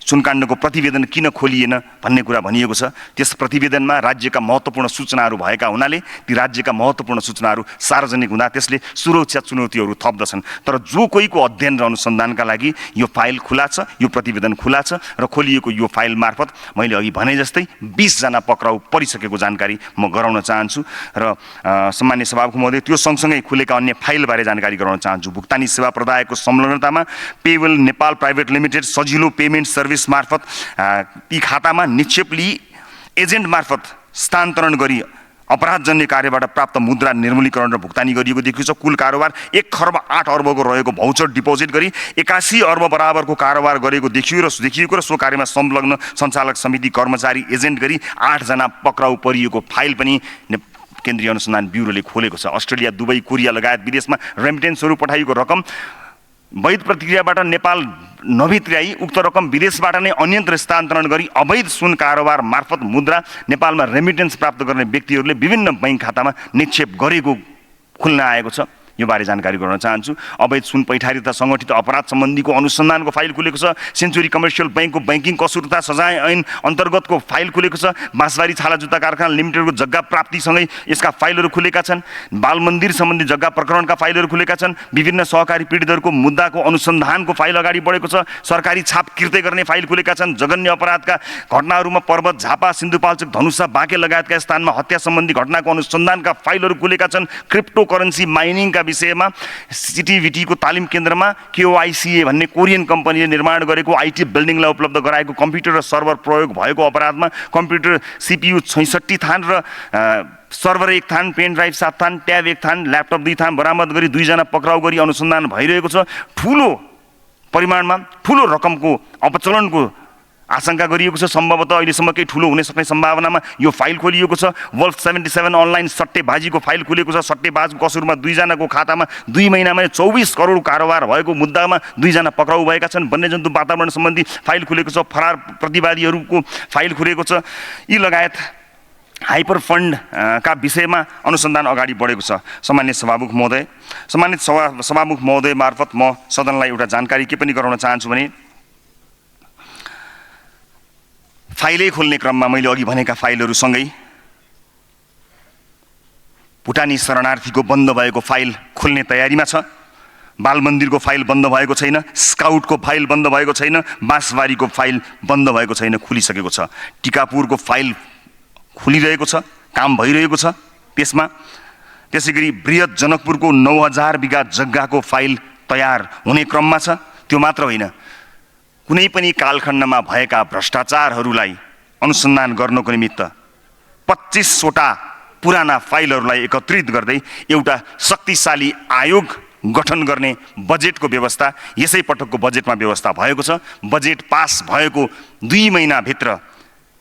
सुनकाण्डको प्रतिवेदन किन खोलिएन भन्ने कुरा भनिएको छ। त्यस प्रतिवेदनमा राज्यका महत्त्वपूर्ण सूचनाहरू भएका हुनाले ती राज्यका महत्त्वपूर्ण सूचनाहरू सार्वजनिक हुँदा त्यसले सुरक्षा चुनौतीहरू थप्दछन्। तर जो कोहीको अध्ययन र अनुसन्धानका लागि यो फाइल खुला छ, यो प्रतिवेदन खुला छ र खोलिएको यो फाइल मार्फत मैले अघि भने जस्तै 20 जना पक्राउ परिसकेको जानकारी म गराउन चाहन्छु। र सम्माननीय सभामुख महोदय, त्यो सँगसँगै खुलेका अन्य फाइलबारे जानकारी गराउन चाहन्छु। भुक्तानी सेवा प्रदायकको संलग्नतामा पेवेल नेपाल प्राइभेट लिमिटेड सजिलो पेमेन्ट सर्भिस मार्फत ती खातामा निक्षेप लिई एजेन्ट मार्फत स्थानान्तरण गरी अपराधजन्य कार्यबाट प्राप्त मुद्रा निर्मूलीकरण र भुक्तानी गरिएको देखिएको छ। कुल कारोबार 1 खर्ब 8 अर्बको रहेको भौचर डिपोजिट गरी 81 अर्ब बराबरको कारोबार गरेको देखियो र सो कार्यमा संलग्न सञ्चालक समिति कर्मचारी एजेन्ट गरी 8 जना पक्राउ परिएको फाइल पनि केन्द्रीय अनुसन्धान ब्युरोले खोलेको छ। अस्ट्रेलिया, दुबई, कोरिया लगायत विदेशमा रेमिटेन्सहरू पठाइएको रकम वैध प्रक्रियाबाट नेपाल नभित्र्याई उक्त रकम विदेशबाट नै अन्यत्र स्थानान्तरण गरी अवैध सुन कारोबार मार्फत मुद्रा नेपालमा रेमिटेन्स प्राप्त गर्ने व्यक्तिहरूले विभिन्न बैंक खातामा निक्षेप गरेको खुल्न आएको छ। यो बारे जानकारी गराउन चाहन्छु। अवैध सुन पैठारी तथा सङ्गठित अपराध सम्बन्धीको अनुसन्धानको फाइल खुलेको छ। सेन्चुरी कमर्सियल बैंकको बैंकिङ कसुरता सजाय ऐन अन्तर्गतको फाइल खुलेको छ। बाँसबारी छाला जुत्ता कारखाना लिमिटेडको जग्गा प्राप्तिसँगै यसका फाइलहरू खुलेका छन्। बाल मन्दिर सम्बन्धी जग्गा प्रकरणका फाइलहरू खुलेका छन्। विभिन्न सहकारी पीडितहरूको मुद्दाको अनुसन्धानको फाइल अगाडि बढेको छ। सरकारी छाप किर्ते गर्ने फाइल खुलेका छन्। जघन्य अपराधका घटनाहरूमा पर्वत, झापा, सिन्धुपाल्चोक, धनुषा, बाँके लगायतका स्थानमा हत्या सम्बन्धी घटनाको अनुसन्धानका फाइलहरू खुलेका छन्। क्रिप्टो करेन्सी माइनिङका विषयमा सिटिभिटीको तालिम केन्द्रमा KOICA भन्ने कोरियन कम्पनीले निर्माण गरेको IT बिल्डिङलाई उपलब्ध गराएको कम्प्युटर र सर्भर प्रयोग भएको अपराधमा कम्प्युटर CPU 66 थान र सर्भर 1 थान, पेन ड्राइभ 7 थान, ट्याब 1 थान, ल्यापटप 2 थान बरामद गरी 2 जना पक्राउ गरी अनुसन्धान भइरहेको छ। ठुलो परिमाणमा ठुलो रकमको अपचलनको आशंका गरिएको छ। सम्भवतः अहिलेसम्म केही ठुलो हुन सक्ने सम्भावनामा यो फाइल खोलिएको छ। वल्फ 77 अनलाइन सट्टेबाजीको फाइल खुलेको छ। सट्टेबाजको कसुरमा 2 जनाको खातामा 2 महिनामा 24 करोड कारोबार भएको मुद्दामा 2 जना पक्राउ भएका छन्। वन्यजन्तु वातावरण सम्बन्धी फाइल खुलेको छ। फरार प्रतिवादीहरूको फाइल खुलेको छ। यी लगायत हाइपर फन्डका विषयमा अनुसन्धान अगाडि बढेको छ। सम्माननीय सभामुख महोदय मार्फत म सदनलाई एउटा जानकारी के पनि गराउन चाहन्छु भने फाइलै खोल्ने क्रममा मैले अघि भनेका फाइलहरूसँगै भुटानी शरणार्थीको बन्द भएको फाइल खुल्ने तयारीमा छ। बाल मन्दिरको फाइल बन्द भएको छैन। स्काउटको फाइल बन्द भएको छैन। बाँसबारीको फाइल बन्द भएको छैन, खुलिसकेको छ। टिकापुरको फाइल खुलिरहेको छ, काम भइरहेको छ त्यसमा। त्यसै गरी बृहत जनकपुरको 9000 बिघा जग्गाको फाइल तयार हुने क्रममा छ। त्यो मात्र होइन, कुनै पनि कालखण्डमा भएका भ्रष्टाचारहरूलाई अनुसन्धान गर्नको निमित्त 25 वटा पुराना फाइलहरूलाई एकत्रित गर्दै एउटा शक्तिशाली आयोग गठन गर्ने बजेटको व्यवस्था यसै पटकको बजेटमा व्यवस्था भएको छ। बजेट पास भएको 2 महिनाभित्र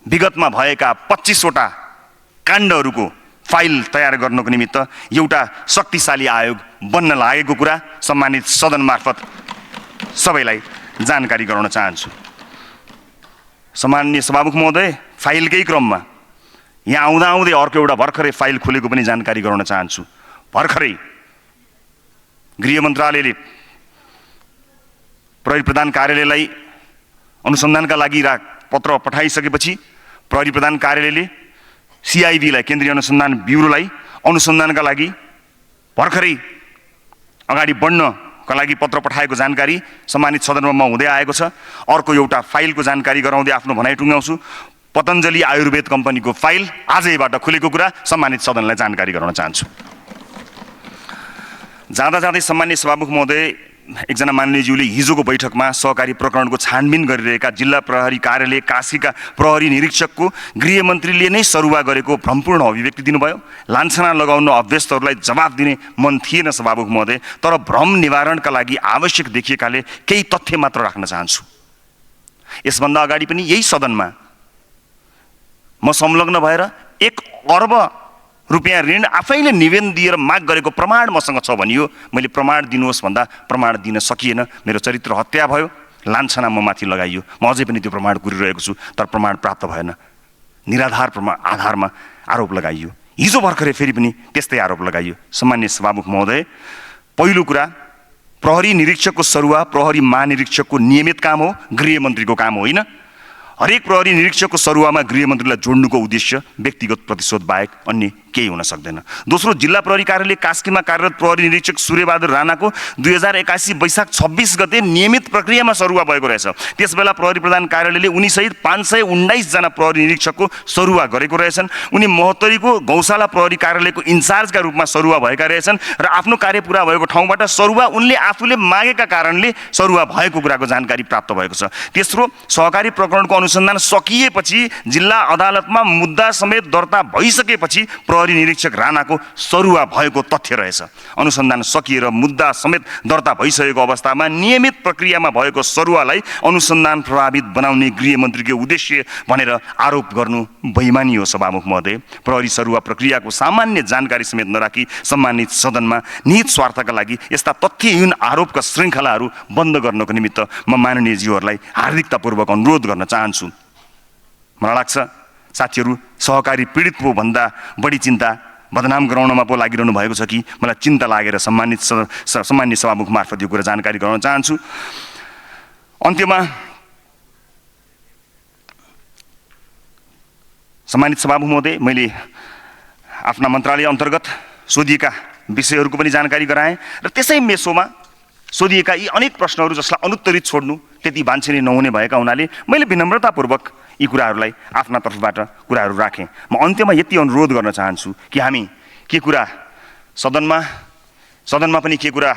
विगतमा भएका 25 वटा काण्डहरूको फाइल तयार गर्नको निमित्त एउटा शक्तिशाली आयोग बन्न लागेको कुरा सम्मानित सदन मार्फत सबैलाई जानकारी गराउन चाहन्छु। सम्माननीय सभामुख महोदय, फाइलकै क्रममा यहाँ आउँदै अर्को एउटा भर्खरै फाइल खुलेको पनि जानकारी गराउन चाहन्छु। भर्खरै गृह मन्त्रालयले प्रहरी प्रधान कार्यालयलाई अनुसन्धानका लागि पत्र पठाइसकेपछि प्रहरी प्रधान कार्यालयले CIB लाई, केन्द्रीय अनुसन्धान ब्युरोलाई अनुसन्धानका लागि भर्खरै अगाडि बढ्नका लागि पत्र पठाएको जानकारी सम्मानित सदनमा हुँदै आएको छ। अर्को एउटा फाइलको जानकारी गराउँदै आफ्नो भनाइ टुङ्गाउँछु। पतञ्जलि आयुर्वेद कम्पनीको फाइल आजैबाट खुलेको कुरा सम्मानित सदनलाई जानकारी गराउन चाहन्छु। जाँदा जाँदै सम्मानित सभामुख महोदय, एकजना माननीयज्यूले हिजोको बैठकमा सहकारी प्रकरणको छानबिन गरिरहेका जिल्ला प्रहरी कार्यालय काशीका प्रहरी निरीक्षकको गृहमन्त्रीले नै सरुवा गरेको भ्रमपूर्ण अभिव्यक्ति दिनुभयो। लान्छना लगाउन अभ्यस्तहरूलाई जवाफ दिने मन थिएन सभामुख महोदय, तर भ्रम निवारणका लागि आवश्यक देखिएकाले केही तथ्य मात्र राख्न चाहन्छु। यसभन्दा अगाडि पनि यही सदनमा म संलग्न भएर 1 अर्ब रुपियाँ ऋण आफैले निवेदन दिएर माग गरेको प्रमाण मसँग छ भनियो। मैले प्रमाण दिनुहोस् भन्दा प्रमाण दिन सकिएन। मेरो चरित्र हत्या भयो, लान्छना म माथि लगाइयो। म अझै पनि त्यो प्रमाण कुरिरहेको छु, तर प्रमाण प्राप्त भएन। निराधार आधारमा आरोप लगाइयो। हिजो भर्खरै फेरि पनि त्यस्तै आरोप लगाइयो। सम्मान्य सभामुख महोदय, पहिलो कुरा, प्रहरी निरीक्षकको सरुवा प्रहरी महानिरीक्षकको नियमित काम हो, गृहमन्त्रीको काम होइन। हरेक प्रहरी निरीक्षकको सरुवामा गृहमन्त्रीलाई जोड्नुको उद्देश्य व्यक्तिगत प्रतिशोध बाहेक अन्य केही हुन सक्दैन। दोस्रो, जिल्ला प्रहरी कार्यालय कास्कीमा कार्यरत प्रहरी निरीक्षक सूर्यबहादुर राणाको 2081 वैशाख 26 गते नियमित प्रक्रियामा सरुवा भएको रहेछ। त्यसबेला प्रहरी प्रधान कार्यालयले उनीसहित 519 जना प्रहरी निरीक्षकको सरुवा गरेको रहेछन्। उनी महोत्तरीको गौशाला प्रहरी कार्यालयको इन्चार्जका रूपमा सरुवा भएका रहेछन् र आफ्नो कार्य पुरा भएको ठाउँबाट सरुवा उनले आफूले मागेका कारणले सरुवा भएको कुराको जानकारी प्राप्त भएको छ। तेस्रो, सहकारी प्रकरणको अनुसन्धान सकिएपछि जिल्ला अदालतमा मुद्दा समेत दर्ता भइसकेपछि प्रहरी निरीक्षक राणाको सरुवा भएको तथ्य रहेछ। अनुसन्धान सकिएर मुद्दा समेत दर्ता भइसकेको अवस्थामा नियमित प्रक्रियामा भएको सरुवालाई अनुसन्धान प्रभावित बनाउने गृहमन्त्रीको उद्देश्य भनेर आरोप गर्नु बेइमानी हो। सभामुख महोदय, प्रहरी सरुवा प्रक्रियाको सामान्य जानकारी समेत नराखी सम्मानित सदनमा निहित स्वार्थका लागि यस्ता तथ्यहीन आरोपका श्रृङ्खलाहरू बन्द गर्नको निमित्त म माननीयज्यूहरूलाई हार्दिकतापूर्वक अनुरोध गर्न चाहन्छु। मलाई लाग्छ साथीहरू, सहकारी पीडित पो भन्दा बढी चिन्ता बदनाम गराउनमा पो लागिरहनु भएको छ कि मलाई चिन्ता लागेर सम्मान्य सभामुख मार्फत यो कुरा जानकारी गराउन चाहन्छु। अन्त्यमा सम्मानित सभामुख महोदय, मैले आफ्ना मन्त्रालय अन्तर्गत सोधिएका विषयहरूको पनि जानकारी गराएँ र त्यसै मेसोमा सोधिएका यी अनेक प्रश्नहरू जसलाई अनुत्तरित छोड्नु त्यति वाञ्छनीय नहुने भएका हुनाले मैले विनम्रतापूर्वक यी कुराहरूलाई आफ्ना तर्फबाट कुराहरू राखेँ। म अन्त्यमा यति अनुरोध गर्न चाहन्छु कि हामी के कुरा सदनमा पनि के कुरा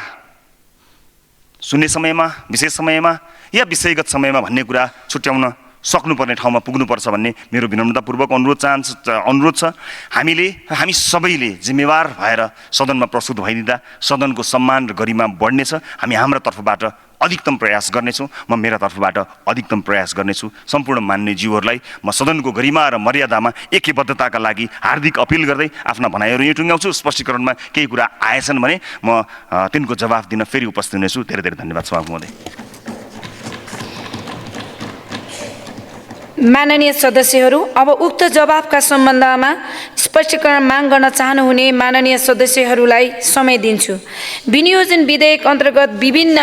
सुन्ने समयमा, विशेष समयमा या विषयगत समयमा भन्ने कुरा छुट्याउन सक्नुपर्ने ठाउँमा पुग्नुपर्छ भन्ने मेरो विनम्रतापूर्वक अनुरोध छ। हामी सबैले जिम्मेवार भएर सदनमा प्रस्तुत भइदिँदा सदनको सम्मान र गरिमा बढ्नेछ। हामी हाम्रो तर्फबाट अधिकतम प्रयास गर्नेछौँ। म मेरा तर्फबाट अधिकतम प्रयास गर्नेछु। सम्पूर्ण मान्यज्यूहरूलाई म सदनको गरिमा र मर्यादामा एकबद्धताका लागि हार्दिक अपिल गर्दै आफ्ना भनाइहरू यहीँ टुङ्ग्याउँछु। स्पष्टीकरणमा केही कुरा आएछन् भने म तिनको जवाफ दिन फेरि उपस्थित हुनेछु। धेरै धेरै धन्यवाद सभामुख महोदय। माननीय सदस्यहरू, अब उक्त जवाफका सम्बन्धमा स्पष्टीकरण माग गर्न चाहनुहुने माननीय सदस्यहरूलाई समय दिन्छु। विनियोजन विधेयक अन्तर्गत विभिन्न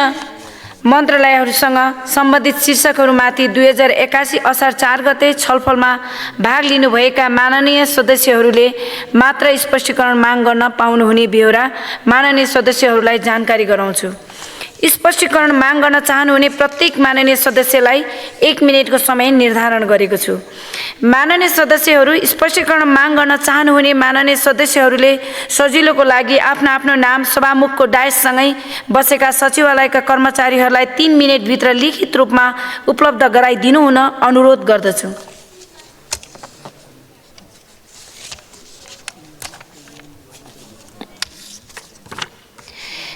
मन्त्रालयहरूसँग सम्बन्धित शीर्षकहरूमाथि 2081 असार 4 गते छलफलमा भाग लिनुभएका माननीय सदस्यहरूले मात्र स्पष्टीकरण माग गर्न पाउनुहुने बेहोरा माननीय सदस्यहरूलाई जानकारी गराउँछु। स्पष्टीकरण माग गर्न चाहनुहुने प्रत्येक माननीय सदस्यलाई 1 मिनेटको समय निर्धारण गरेको छु। माननीय सदस्यहरू, स्पष्टीकरण माग गर्न चाहनुहुने माननीय सदस्यहरूले सजिलोको लागि आफ्नो आफ्नो नाम सभामुखको डायससँगै बसेका सचिवालयका कर्मचारीहरूलाई 3 मिनेटभित्र लिखित रूपमा उपलब्ध गराइदिनु हुन अनुरोध गर्दछु।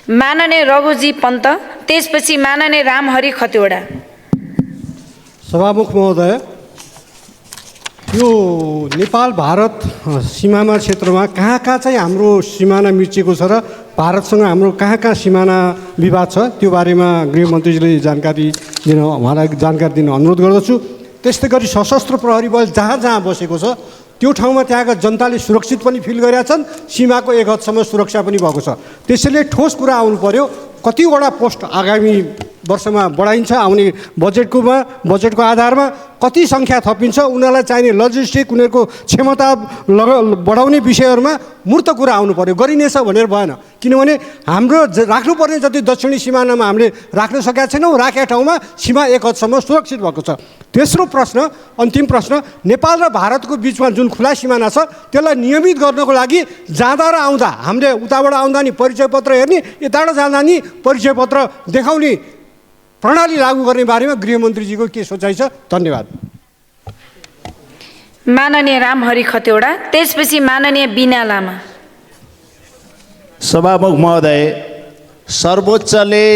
माननीय रघुजी पन्त, त्यसपछि माननीय रामहरि खतिवडा। सभामुख महोदय, यो नेपाल भारत सीमाना क्षेत्रमा कहाँ चाहिँ हाम्रो सिमाना मिचेको छ र भारतसँग हाम्रो कहाँ सिमाना विवाद छ त्यो बारेमा गृहमन्त्रीजीले जानकारी दिन उहाँलाई जानकारी दिन अनुरोध गर्दछु। त्यस्तै गरी सशस्त्र प्रहरी बल जहाँ बसेको छ त्यो ठाउँमा त्यहाँका जनताले सुरक्षित पनि फिल गरेका छन्, सीमाको एक हदसम्म सुरक्षा पनि भएको छ। त्यसैले ठोस कुरा आउनु पर्यो, कतिवटा पोस्ट आगामी वर्षमा बढाइन्छ, आउने बजेटको आधारमा कति सङ्ख्या थपिन्छ, उनीहरूलाई चाहिने लजिस्टिक, उनीहरूको क्षमता बढाउने विषयहरूमा मूर्त कुरा आउनु पर्यो। गरिनेछ भनेर भएन, किनभने हाम्रो राख्नुपर्ने जति दक्षिणी सिमानामा हामीले राख्न सकेका छैनौँ, राखेका ठाउँमा सीमा एक हदसम्म सुरक्षित भएको छ। तेस्रो प्रश्न, अन्तिम प्रश्न, नेपाल र भारतको बिचमा जुन खुला सिमाना छ त्यसलाई नियमित गर्नको लागि जाँदा र आउँदा हामीले उताबाट आउँदा नि परिचय पत्र हेर्ने, यताबाट जाँदा नि परिचय पत्र देखाउने प्रणाली लागू गर्ने बारेमा गृहमन्त्रीजीको के सोचाइ छ? धन्यवाद। माननीय रामहरि खतिवडा, त्यसपछि माननीय बिना लामा। सभामुख महोदय, सर्वोच्चले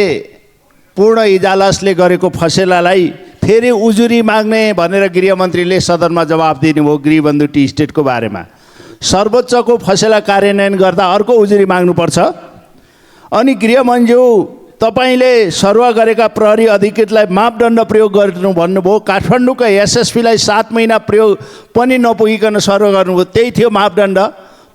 पूर्ण इजालसले गरेको फसेलालाई फेरि उजुरी माग्ने भनेर गृहमन्त्रीले सदनमा जवाफ दिनुभयो गृहबन्धु टी स्टेटको बारेमा। सर्वोच्चको फसेला कार्यान्वयन गर्दा अर्को उजुरी माग्नुपर्छ। अनि गृहमन्त्री तपाईँले सरुवा गरेका प्रहरी अधिकृतलाई मापदण्ड प्रयोग गर्नु भन्नुभयो। काठमाडौँका एसएसपीलाई 7 महिना प्रयोग पनि नपुगिकन सरुवा गर्नुभयो, त्यही थियो मापदण्ड।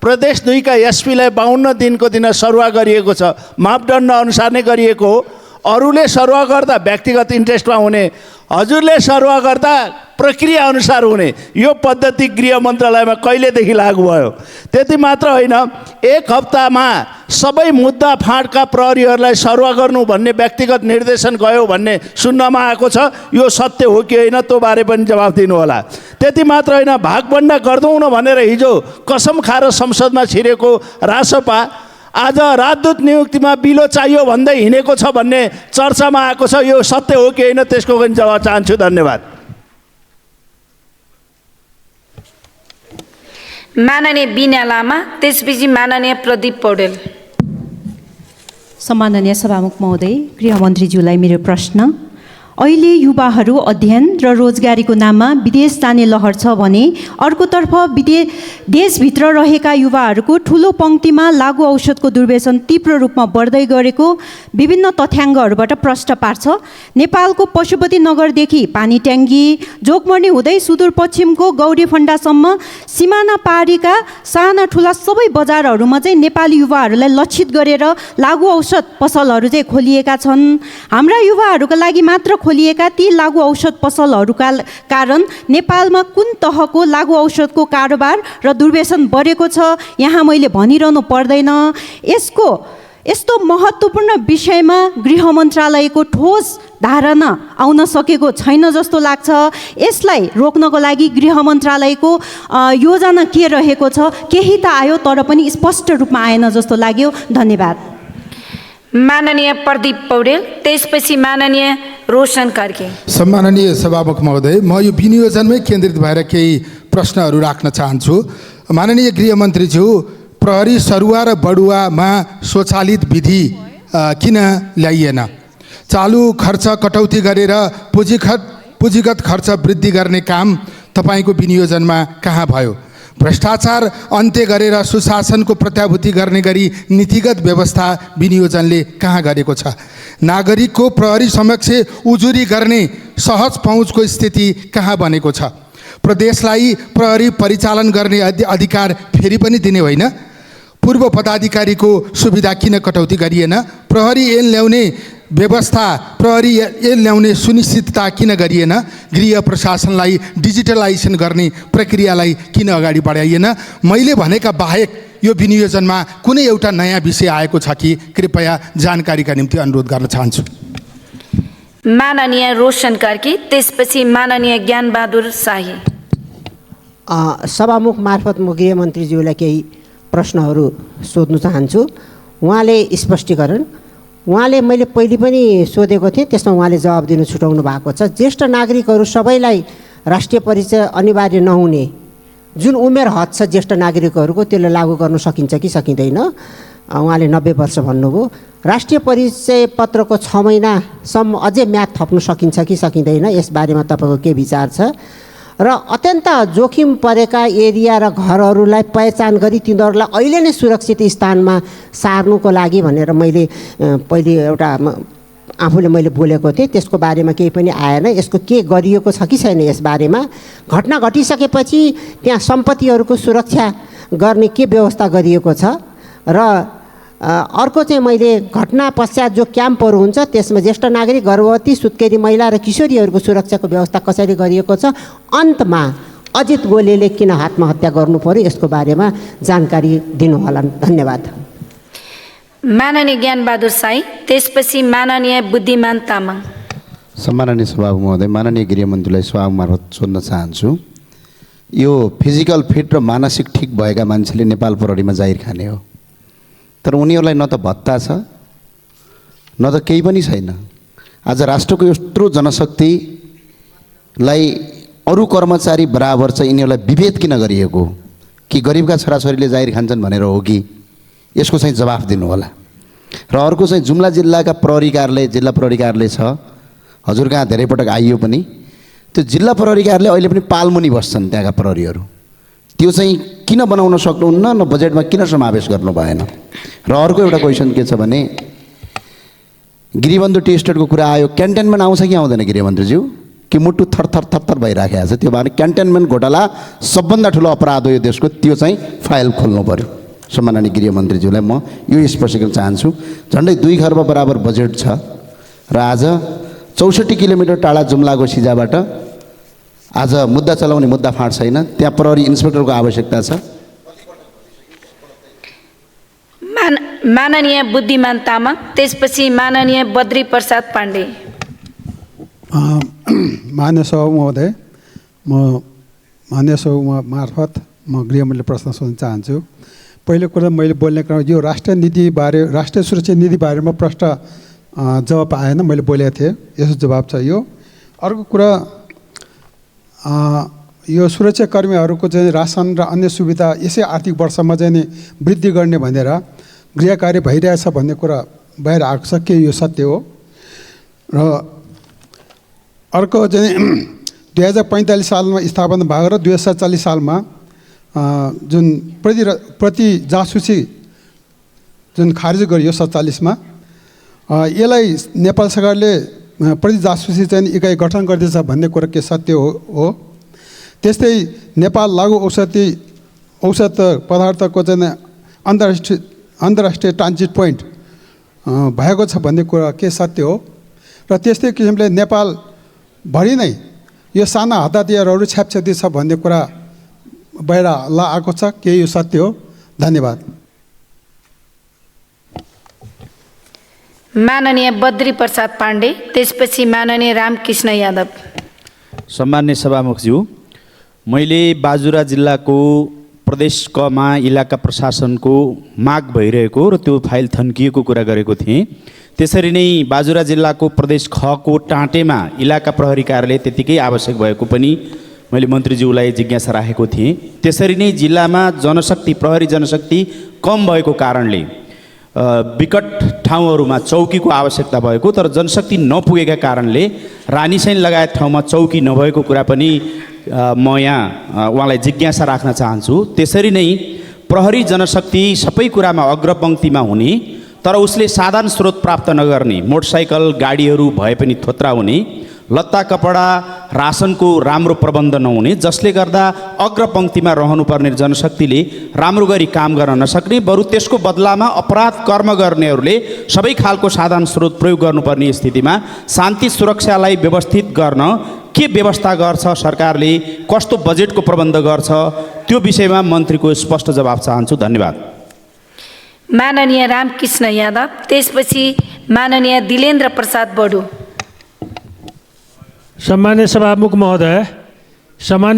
प्रदेश 2 का एसपीलाई 52 दिनको दिन सरुवा गरिएको छ, मापदण्ड अनुसार नै गरिएको हो। अरूले सरुवा गर्दा व्यक्तिगत इन्ट्रेस्टमा हुने, हजुरले सरुवा गर्दा प्रक्रिया अनुसार हुने, यो पद्धति गृह मन्त्रालयमा कहिलेदेखि लागू भयो? त्यति मात्र होइन, 1 हप्तामा सबै मुद्दा फाँडका प्रहरीहरूलाई सरुवा गर्नु भन्ने व्यक्तिगत निर्देशन गयो भन्ने सुन्नमा आएको छ। यो सत्य हो कि होइन त्यो बारे पनि जवाफ दिनुहोला। त्यति मात्र होइन, भागभण्डा गर्दैनौँ भनेर हिजो कसम खाएर संसदमा छिरेको रासपा आज राजदूत नियुक्तिमा बिलो चाहियो भन्दै हिँडेको छ भन्ने चर्चामा आएको छ। यो सत्य हो कि होइन त्यसको पनि जवाब चाहन्छु। धन्यवाद। माननीय बिना लामा, त्यसपछि माननीय प्रदीप पौडेल। सम्माननीय सभामुख महोदय, गृहमन्त्रीज्यूलाई मेरो प्रश्न। अहिले युवाहरू अध्ययन र रोजगारीको नाममा विदेश जाने लहर छ भने अर्कोतर्फ देशभित्र रहेका युवाहरूको ठुलो पङ्क्तिमा लागु औषधको दुर्व्यसन तीव्र रूपमा बढ्दै गरेको विभिन्न तथ्याङ्गहरूबाट प्रश्न पार्छ। नेपालको पशुपति नगरदेखि पानीट्याङ्गी, जोगमर्नी हुँदै सुदूरपश्चिमको गौरीफन्डासम्म सिमाना पारीका साना ठुला सबै बजारहरूमा चाहिँ नेपाली युवाहरूलाई लक्षित गरेर लागु औषध पसलहरू चाहिँ खोलिएका छन्। हाम्रा युवाहरूका लागि मात्र खोलिएका ती लागु औषध पसलहरूका कारण नेपालमा कुन तहको लागु औषधको कारोबार र दुर्व्यसन बढेको छ यहाँ मैले भनिरहनु पर्दैन। यस्तो महत्त्वपूर्ण विषयमा गृह मन्त्रालयको ठोस धारणा आउन सकेको छैन जस्तो लाग्छ। यसलाई रोक्नको लागि गृह मन्त्रालयको योजना के रहेको छ? केही त आयो तर पनि स्पष्ट रूपमा आएन जस्तो लाग्यो। धन्यवाद। माननीय प्रदीप पौडेल, त्यसपछि माननीय रोशन कार्की। सम्माननीय सभामुख महोदय, म यो विनियोजनमै केन्द्रित भएर केही प्रश्नहरू राख्न चाहन्छु। माननीय गृहमन्त्रीज्यू, प्रहरी सरुवा र बडुवामा स्वचालित विधि किन ल्याइएन? चालु खर्च कटौती गरेर पुँजीगत खर्च वृद्धि गर्ने काम तपाईँको विनियोजनमा कहाँ भयो? भ्रष्टाचार अन्त्य गरेर सुशासनको प्रत्याभूति गर्ने गरी नीतिगत व्यवस्था विनियोजनले कहाँ गरेको छ? नागरिकको प्रहरी समक्ष उजुरी गर्ने सहज पहुँचको स्थिति कहाँ बनेको छ? प्रदेशलाई प्रहरी परिचालन गर्ने अधिकार फेरि पनि दिने होइन? पूर्व पदाधिकारीको सुविधा किन कटौती गरिएन? प्रहरी ऐन ल्याउने व्यवस्था, प्रहरी ऐन ल्याउने सुनिश्चितता किन गरिएन? गृह प्रशासनलाई डिजिटलाइजेसन गर्ने प्रक्रियालाई किन अगाडि बढाइएन? मैले भनेका बाहेक यो विनियोजनमा कुनै एउटा नयाँ विषय आएको छ कि कृपया जानकारीका निम्ति अनुरोध गर्न चाहन्छु। माननीय रोशन कार्की, त्यसपछि माननीय ज्ञानबहादुर शाही। सभामुख मार्फत म गृहमन्त्रीज्यूलाई केही प्रश्नहरू सोध्न चाहन्छु। उहाँले स्पष्टीकरण, उहाँले मैले पहिले पनि सोधेको थिएँ, त्यसमा उहाँले जवाब दिनु छुटाउनु भएको छ। ज्येष्ठ नागरिकहरू सबैलाई राष्ट्रिय परिचय अनिवार्य नहुने जुन उमेर हद छ ज्येष्ठ नागरिकहरूको, त्यसलाई लागू गर्न सकिन्छ कि सकिँदैन? उहाँले 90 वर्ष भन्नुभयो। राष्ट्रिय परिचय पत्रको 6 महिनासम्म अझै म्याद थप्नु सकिन्छ कि सकिँदैन? यसबारेमा तपाईँको के विचार छ? र अत्यन्त जोखिम परेका एरिया र घरहरूलाई पहिचान गरी तिनीहरूलाई अहिले नै सुरक्षित स्थानमा सार्नुको लागि भनेर मैले पहिले एउटा आफूले मैले बोलेको थिएँ, त्यसको बारेमा केही पनि आएन। यसको के गरिएको छ कि छैन यसबारेमा? घटना घटिसकेपछि त्यहाँ सम्पत्तिहरूको सुरक्षा गर्ने के व्यवस्था गरिएको छ? र अर्को चाहिँ मैले घटना पश्चात जो क्याम्पहरू हुन्छ त्यसमा ज्येष्ठ नागरिक, गर्भवती, सुत्केरी महिला र किशोरीहरूको सुरक्षाको व्यवस्था कसरी गरिएको छ? अन्तमा अजित गोलेले किन आत्महत्या गर्नु पर्यो यसको बारेमा जानकारी दिनुहोला। धन्यवाद। माननीय ज्ञानबहादुर शाही, त्यसपछि माननीय बुद्धिमान तामाङ। सम्माननीय सभामुख महोदय, माननीय गृहमन्त्रीलाई सभामुख मार्फत सोध्न चाहन्छु। यो फिजिकल फिट र मानसिक ठिक भएका मान्छेले नेपाल प्रहरीमा जाहिर खाने हो, तर उनीहरूलाई न त भत्ता छ न त केही पनि छैन। आज राष्ट्रको यत्रो जनशक्तिलाई अरू कर्मचारी बराबर चाहिँ यिनीहरूलाई विभेद किन गरिएको, कि गरिबका छोराछोरीले जाहिर खान्छन् भनेर हो कि, यसको चाहिँ जवाफ दिनु होला। र अर्को चाहिँ जुम्ला जिल्लाका प्रहरी कार्यालय, जिल्ला प्रहरी कार्यालय छ, हजुर कहाँ धेरै पटक आइयो पनि, त्यो जिल्ला प्रहरी कार्यालय अहिले पनि पालमुनि बस्छन् त्यहाँका प्रहरीहरू। त्यो चाहिँ किन बनाउन सक्नुहुन्न, न बजेटमा किन समावेश गर्नु भएन। र अर्को एउटा क्वेसन के छ भने गृहबन्धु टी स्टेटको कुरा आयो, क्यान्टेनमेन्ट आउँछ कि आउँदैन गृहमन्त्रीज्यू, कि मुटु थरथर थरथर भइराखेको छ। त्यो भएर क्यान्टेनमेन्ट घोटाला सबभन्दा ठुलो अपराध हो यो देशको, त्यो चाहिँ फाइल खोल्नु पर्यो। सम्माननीय गृहमन्त्रीज्यूलाई म यो स्पष्ट गर्न चाहन्छु। झन्डै 2 खर्ब बराबर बजेट छ र आज 64 किलोमिटर टाढा जुम्लाको सिजाबाट आज मुद्दा चलाउने मुद्दा फाँट छैन, त्यहाँ प्रहरी इन्सपेक्टरको आवश्यकता छ। माननीय बुद्धिमान तामाङ, त्यसपछि माननीय बद्री प्रसाद पाण्डे। मान्य सभामुख महोदय, म मान्य सभामुख मार्फत म गृहमन्त्रीले प्रश्न सोध्न चाहन्छु। पहिलो कुरा मैले बोल्ने क्रम यो राष्ट्रिय नीतिबारे, राष्ट्रिय सुरक्षा नीतिबारेमा प्रश्न जवाब आएन, मैले बोलेको थिएँ, यसो जवाब छ यो। अर्को कुरा यो सुरक्षाकर्मीहरूको चाहिँ रासन र अन्य सुविधा यसै आर्थिक वर्षमा चाहिँ नि वृद्धि गर्ने भनेर गृह कार्य भइरहेछ भन्ने कुरा बाहिर आएको छ, के यो सत्य हो? र अर्को चाहिँ 2045 सालमा स्थापना भएको र 2040 सालमा जुन प्रति जासुसी जुन खारिज गरियो 47मा, यसलाई नेपाल सरकारले प्रति जासुसी चाहिँ इकाइ गठन गर्दैछ भन्ने कुरा के सत्य हो? त्यस्तै नेपाल लागु औषध पदार्थको चाहिँ अन्तर्राष्ट्रिय ट्रान्जिट पोइन्ट भएको छ भन्ने कुरा के सत्य हो? र त्यस्तै किसिमले नेपालभरि नै यो साना हताहतियारहरू छ्यापछ्यापी छ भन्ने कुरा बाहिर आएको छ, के यो सत्य हो? धन्यवाद। माननीय बद्री प्रसाद पाण्डे, त्यसपछि माननीय रामकृष्ण यादव। सम्मान्य सभामुखज्यू, मैले बाजुरा जिल्लाको प्रदेश कमा इलाका प्रशासनको माग भइरहेको र त्यो फाइल थन्किएको कुरा गरेको थिएँ। त्यसरी नै बाजुरा जिल्लाको प्रदेश खको टाँटेमा इलाका प्रहरी कार्यालय त्यतिकै आवश्यक भएको पनि मैले मन्त्रीज्यूलाई जिज्ञासा राखेको थिएँ। त्यसरी नै जिल्लामा जनशक्ति, प्रहरी जनशक्ति कम भएको कारणले विकट ठाउँहरूमा चौकीको आवश्यकता भएको, तर जनशक्ति नपुगेका कारणले रानीसैन लगायत ठाउँमा चौकी नभएको कुरा पनि म यहाँ उहाँलाई जिज्ञासा राख्न चाहन्छु। त्यसरी नै प्रहरी जनशक्ति सबै कुरामा अग्रपङ्क्तिमा हुने, तर उसले साधन स्रोत प्राप्त नगर्ने, मोटरसाइकल गाडीहरू भए पनि थोत्रा हुने, लत्ता कपडा रासनको राम्रो प्रबन्ध नहुने, जसले गर्दा अग्रपङ्क्तिमा रहनुपर्ने जनशक्तिले राम्रो गरी काम गर्न नसक्ने, बरु त्यसको बदलामा अपराध कर्म गर्नेहरूले सबै खालको साधन स्रोत प्रयोग गर्नुपर्ने स्थितिमा शान्ति सुरक्षालाई व्यवस्थित गर्न के व्यवस्था गर्छ सरकारले, कस्तो बजेटको प्रबन्ध गर्छ, त्यो विषयमा मन्त्रीको स्पष्ट जवाब चाहन्छु। धन्यवाद। माननीय रामकृष्ण यादव, त्यसपछि माननीय दिलेन्द्र प्रसाद बडु। सम्मान्य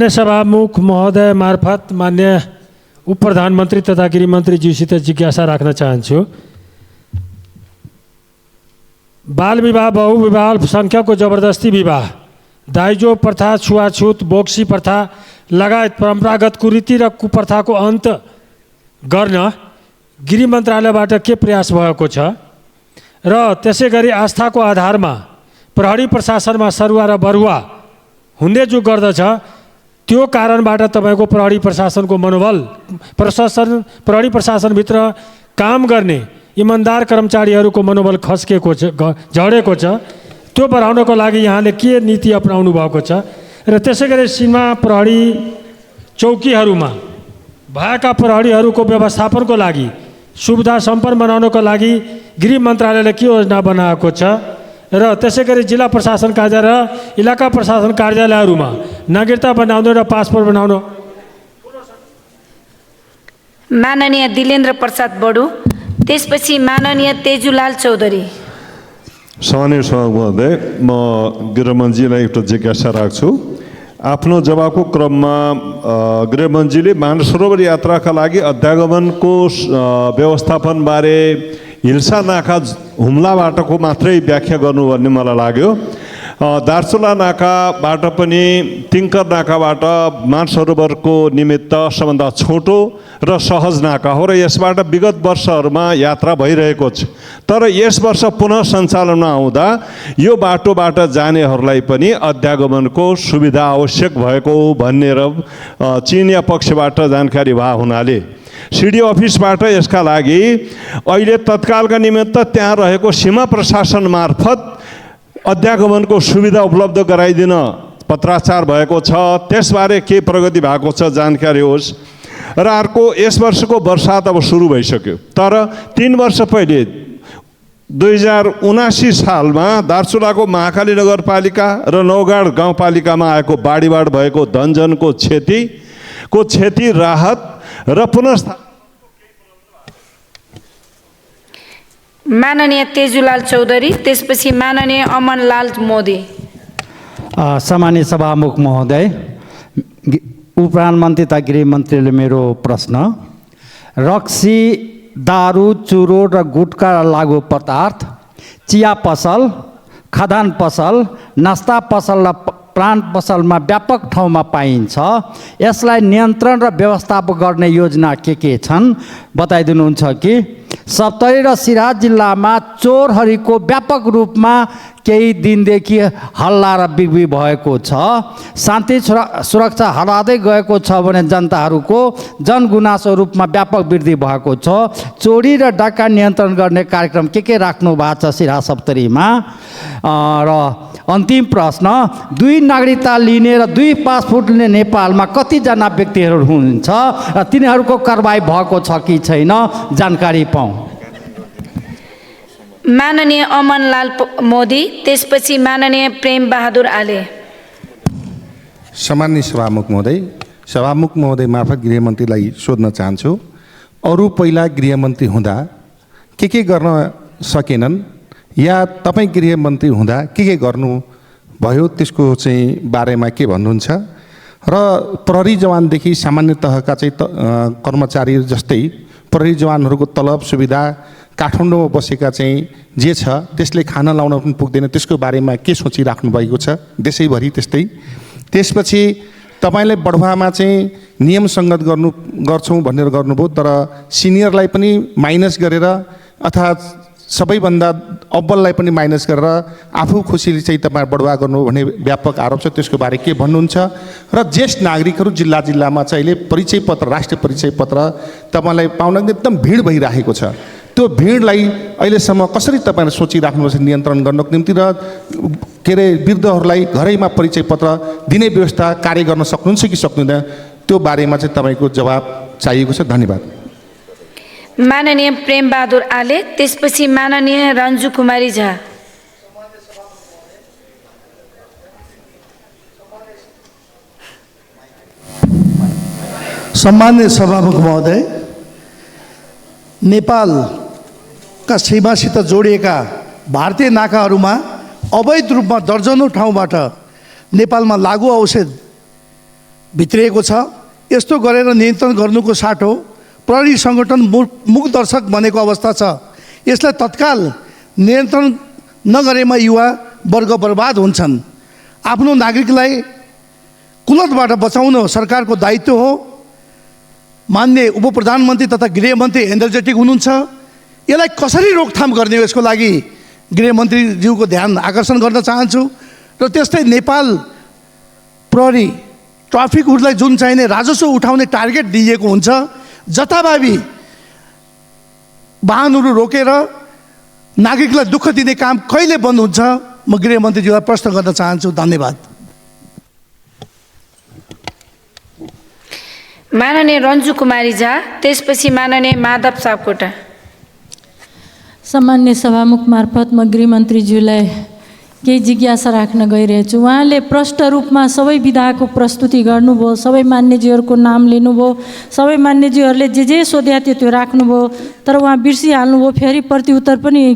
सभामुख महोदय मार्फत मान्य उप प्रधानमन्त्री तथा गृहमन्त्रीज्यूसित जिज्ञासा राख्न चाहन्छु। बाल विवाह, बहुविवाह, अल्पसङ्ख्यकको जबरजस्ती विवाह, दाइजो प्रथा, छुवाछुत, बोक्सी प्रथा लगायत परम्परागत कुरीति र कुप्रथाको अन्त गर्न गृह मन्त्रालयबाट के प्रयास भएको छ? र त्यसै गरी आस्थाको आधारमा प्रहरी प्रशासनमा सरुवा र बरुवा हुँदै जो गर्दछ, त्यो कारणबाट तपाईँको प्रहरी प्रशासनको मनोबल, प्रहरी प्रशासनभित्र काम गर्ने इमान्दार कर्मचारीहरूको मनोबल खस्केको छ, झरेको छ, त्यो बढाउनको लागि यहाँले के नीति अपनाउनु भएको छ? र त्यसै गरी सीमा प्रहरी चौकीहरूमा भएका प्रहरीहरूको व्यवस्थापनको लागि सुविधा सम्पन्न बनाउनको लागि गृह मन्त्रालयले के योजना बनाएको छ? र त्यसै गरी जिल्ला प्रशासन कार्यालय र इलाका प्रशासन कार्यालयहरूमा नागरिकता बनाउनु र पासपोर्ट बनाउनु। माननीय दिलेन्द्र प्रसाद बडु, त्यसपछि माननीय तेजुलाल चौधरी। सम्माननीय सभामुख महोदय, म गृहमन्त्रीलाई एउटा जिज्ञासा राख्छु। आफ्नो जवाबको क्रममा गृहमन्त्रीले मानस सरोवर यात्राका लागि अध्यागमनको व्यवस्थापनबारे हिल्सा नाका हुम्लाबाटको मात्रै व्याख्या गर्नु भन्ने मलाई लाग्यो। दार्चुला नाकाबाट पनि तिङ्कर नाकाबाट मानसरोवरको निमित्त सबभन्दा छोटो र सहज नाका हो र यसबाट विगत वर्षहरूमा यात्रा भइरहेको छ। तर यस वर्ष पुनः सञ्चालनमा आउँदा यो बाटोबाट जानेहरूलाई पनि अध्यागमनको सुविधा आवश्यक भएको भनेर चिनिया पक्षबाट जानकारी भए हुनाले सिडिओ अफिसबाट यसका लागि अहिले तत्कालका निमित्त त्यहाँ रहेको सीमा प्रशासन मार्फत अध्यागमनको सुविधा उपलब्ध गराइदिन पत्राचार भएको छ। त्यसबारे के प्रगति भएको छ जानकारी होस्। र अर्को, यस वर्षको वर्षात अब सुरु भइसक्यो, तर 3 वर्ष पहिले 2079 सालमा दार्चुलाको महाकाली नगरपालिका र नौगाड गाउँपालिकामा आएको बाढीबाट भएको धनजनको क्षति राहत र पुनर्स्थापना माननीय तेजुलाल चौधरी, त्यसपछि माननीय अमनलाल मोदी। सामान्य सभामुख महोदय, उपप्रधानमन्त्री तथा गृहमन्त्रीले मेरो प्रश्न, रक्सी, दारू, चुरोट र गुटखा लागु पदार्थ, चिया पसल, खदान पसल, नास्ता पसल र प्राण पसलमा व्यापक ठाउँमा पाइन्छ। यसलाई नियन्त्रण र व्यवस्थापन गर्ने योजना के छन् बताइदिनुहुन्छ कि? सप्तरी र सिराहा जिल्लामा चोरहरूको व्यापक रूपमा केही दिनदेखि हल्ला र बिक्री भएको छ। शान्ति सुरक्षा हराउँदै गएको छ भने जनताहरूको जनगुनासो रूपमा व्यापक वृद्धि भएको छ। चोरी र डाका नियन्त्रण गर्ने कार्यक्रम के राख्नु भएको छ सिराहा सप्तरीमा? र अन्तिम प्रश्न, 2 नागरिकता लिने र 2 पासपोर्ट लिने नेपालमा कतिजना व्यक्तिहरू हुनुहुन्छ र तिनीहरूको कारबाही भएको छ कि छैन जानकारी पाऊँ। माननीय अमनलाल मोदी, त्यसपछि माननीय प्रेम बहादुर आले। सामान्य सभामुख महोदय मार्फत गृहमन्त्रीलाई सोध्न चाहन्छु, अरू पहिला गृहमन्त्री हुँदा के गर्न सकेनन् या तपाईँ गृहमन्त्री हुँदा के गर्नु भयो त्यसको चाहिँ बारेमा के भन्नुहुन्छ? र प्रहरी जवानदेखि सामान्य तहका चाहिँ कर्मचारी जस्तै प्रहरी जवानहरूको तलब सुविधा काठमाडौँमा बसेका चाहिँ जे छ त्यसले खाना लाउन पनि पुग्दैन, त्यसको बारेमा के सोचिराख्नु भएको छ देशैभरि? त्यसपछि तपाईँले बढुवामा चाहिँ नियम सङ्गत गर्छौँ भनेर गर्नुभयो, तर सिनियरलाई पनि माइनस गरेर अथवा सबैभन्दा अब्बललाई पनि माइनस गरेर आफू खुसीले चाहिँ तपाईँ बढुवा गर्नुभयो भन्ने व्यापक आरोप छ। त्यसको बारे के भन्नुहुन्छ? र ज्येष्ठ नागरिकहरू जिल्ला चाहिँ अहिले परिचय पत्र, राष्ट्रिय परिचय पत्र तपाईँलाई पाउन एकदम भिड भइरहेको छ। त्यो भिडलाई अहिलेसम्म कसरी तपाईँले सोचिराख्नुपर्छ नियन्त्रण गर्नको निम्ति, र के अरे वृद्धहरूलाई घरैमा परिचय पत्र दिने व्यवस्था कार्य गर्न सक्नुहुन्छ कि सक्नुहुँदैन, त्यो बारेमा चाहिँ तपाईँको जवाब चाहिएको छ। धन्यवाद। माननीय प्रेम बहादुर आले, त्यसपछि माननीय रन्जु कुमारी झा। सम्मान्य सभामुख महोदय, नेपालका सीमासित जोडिएका भारतीय नाकाहरूमा अवैध रूपमा दर्जनौँ ठाउँबाट नेपालमा लागु औषध भित्रिएको छ। यस्तो गरेर नियन्त्रण गर्नुको साटो प्रहरी सङ्गठन मुखदर्शक बनेको अवस्था छ। यसलाई तत्काल नियन्त्रण नगरेमा युवा वर्ग बर्बाद हुन्छन्। आफ्नो नागरिकलाई कुलतबाट बचाउन सरकारको दायित्व हो। मान्य उपप्रधानमन्त्री तथा गृहमन्त्री एनर्जेटिक हुनुहुन्छ, यसलाई कसरी रोकथाम गर्ने हो यसको लागि गृहमन्त्रीज्यूको ध्यान आकर्षण गर्न चाहन्छु। र त्यस्तै नेपाल प्रहरी ट्राफिकहरूलाई जुन चाहिने राजस्व उठाउने टार्गेट दिइएको हुन्छ, जताभावी वाहनहरू रोकेर नागरिकलाई दुःख दिने काम कहिले बन्द हुन्छ, म गृहमन्त्रीज्यूलाई प्रश्न गर्न चाहन्छु। धन्यवाद। माननीय रन्जु कुमारी झा, त्यसपछि माननीय माधव सापकोटा। सामान्य सभामुख मार्फत म गृहमन्त्रीज्यूलाई केही जिज्ञासा राख्न गइरहेको छु। उहाँले प्रष्ट रूपमा सबै विधाको प्रस्तुति गर्नुभयो, सबै मान्यजीहरूको नाम लिनुभयो, सबै मान्यजीहरूले जे सोध्या थियो त्यो राख्नुभयो, तर उहाँ बिर्सिहाल्नुभयो। फेरि प्रतिउत्तर पनि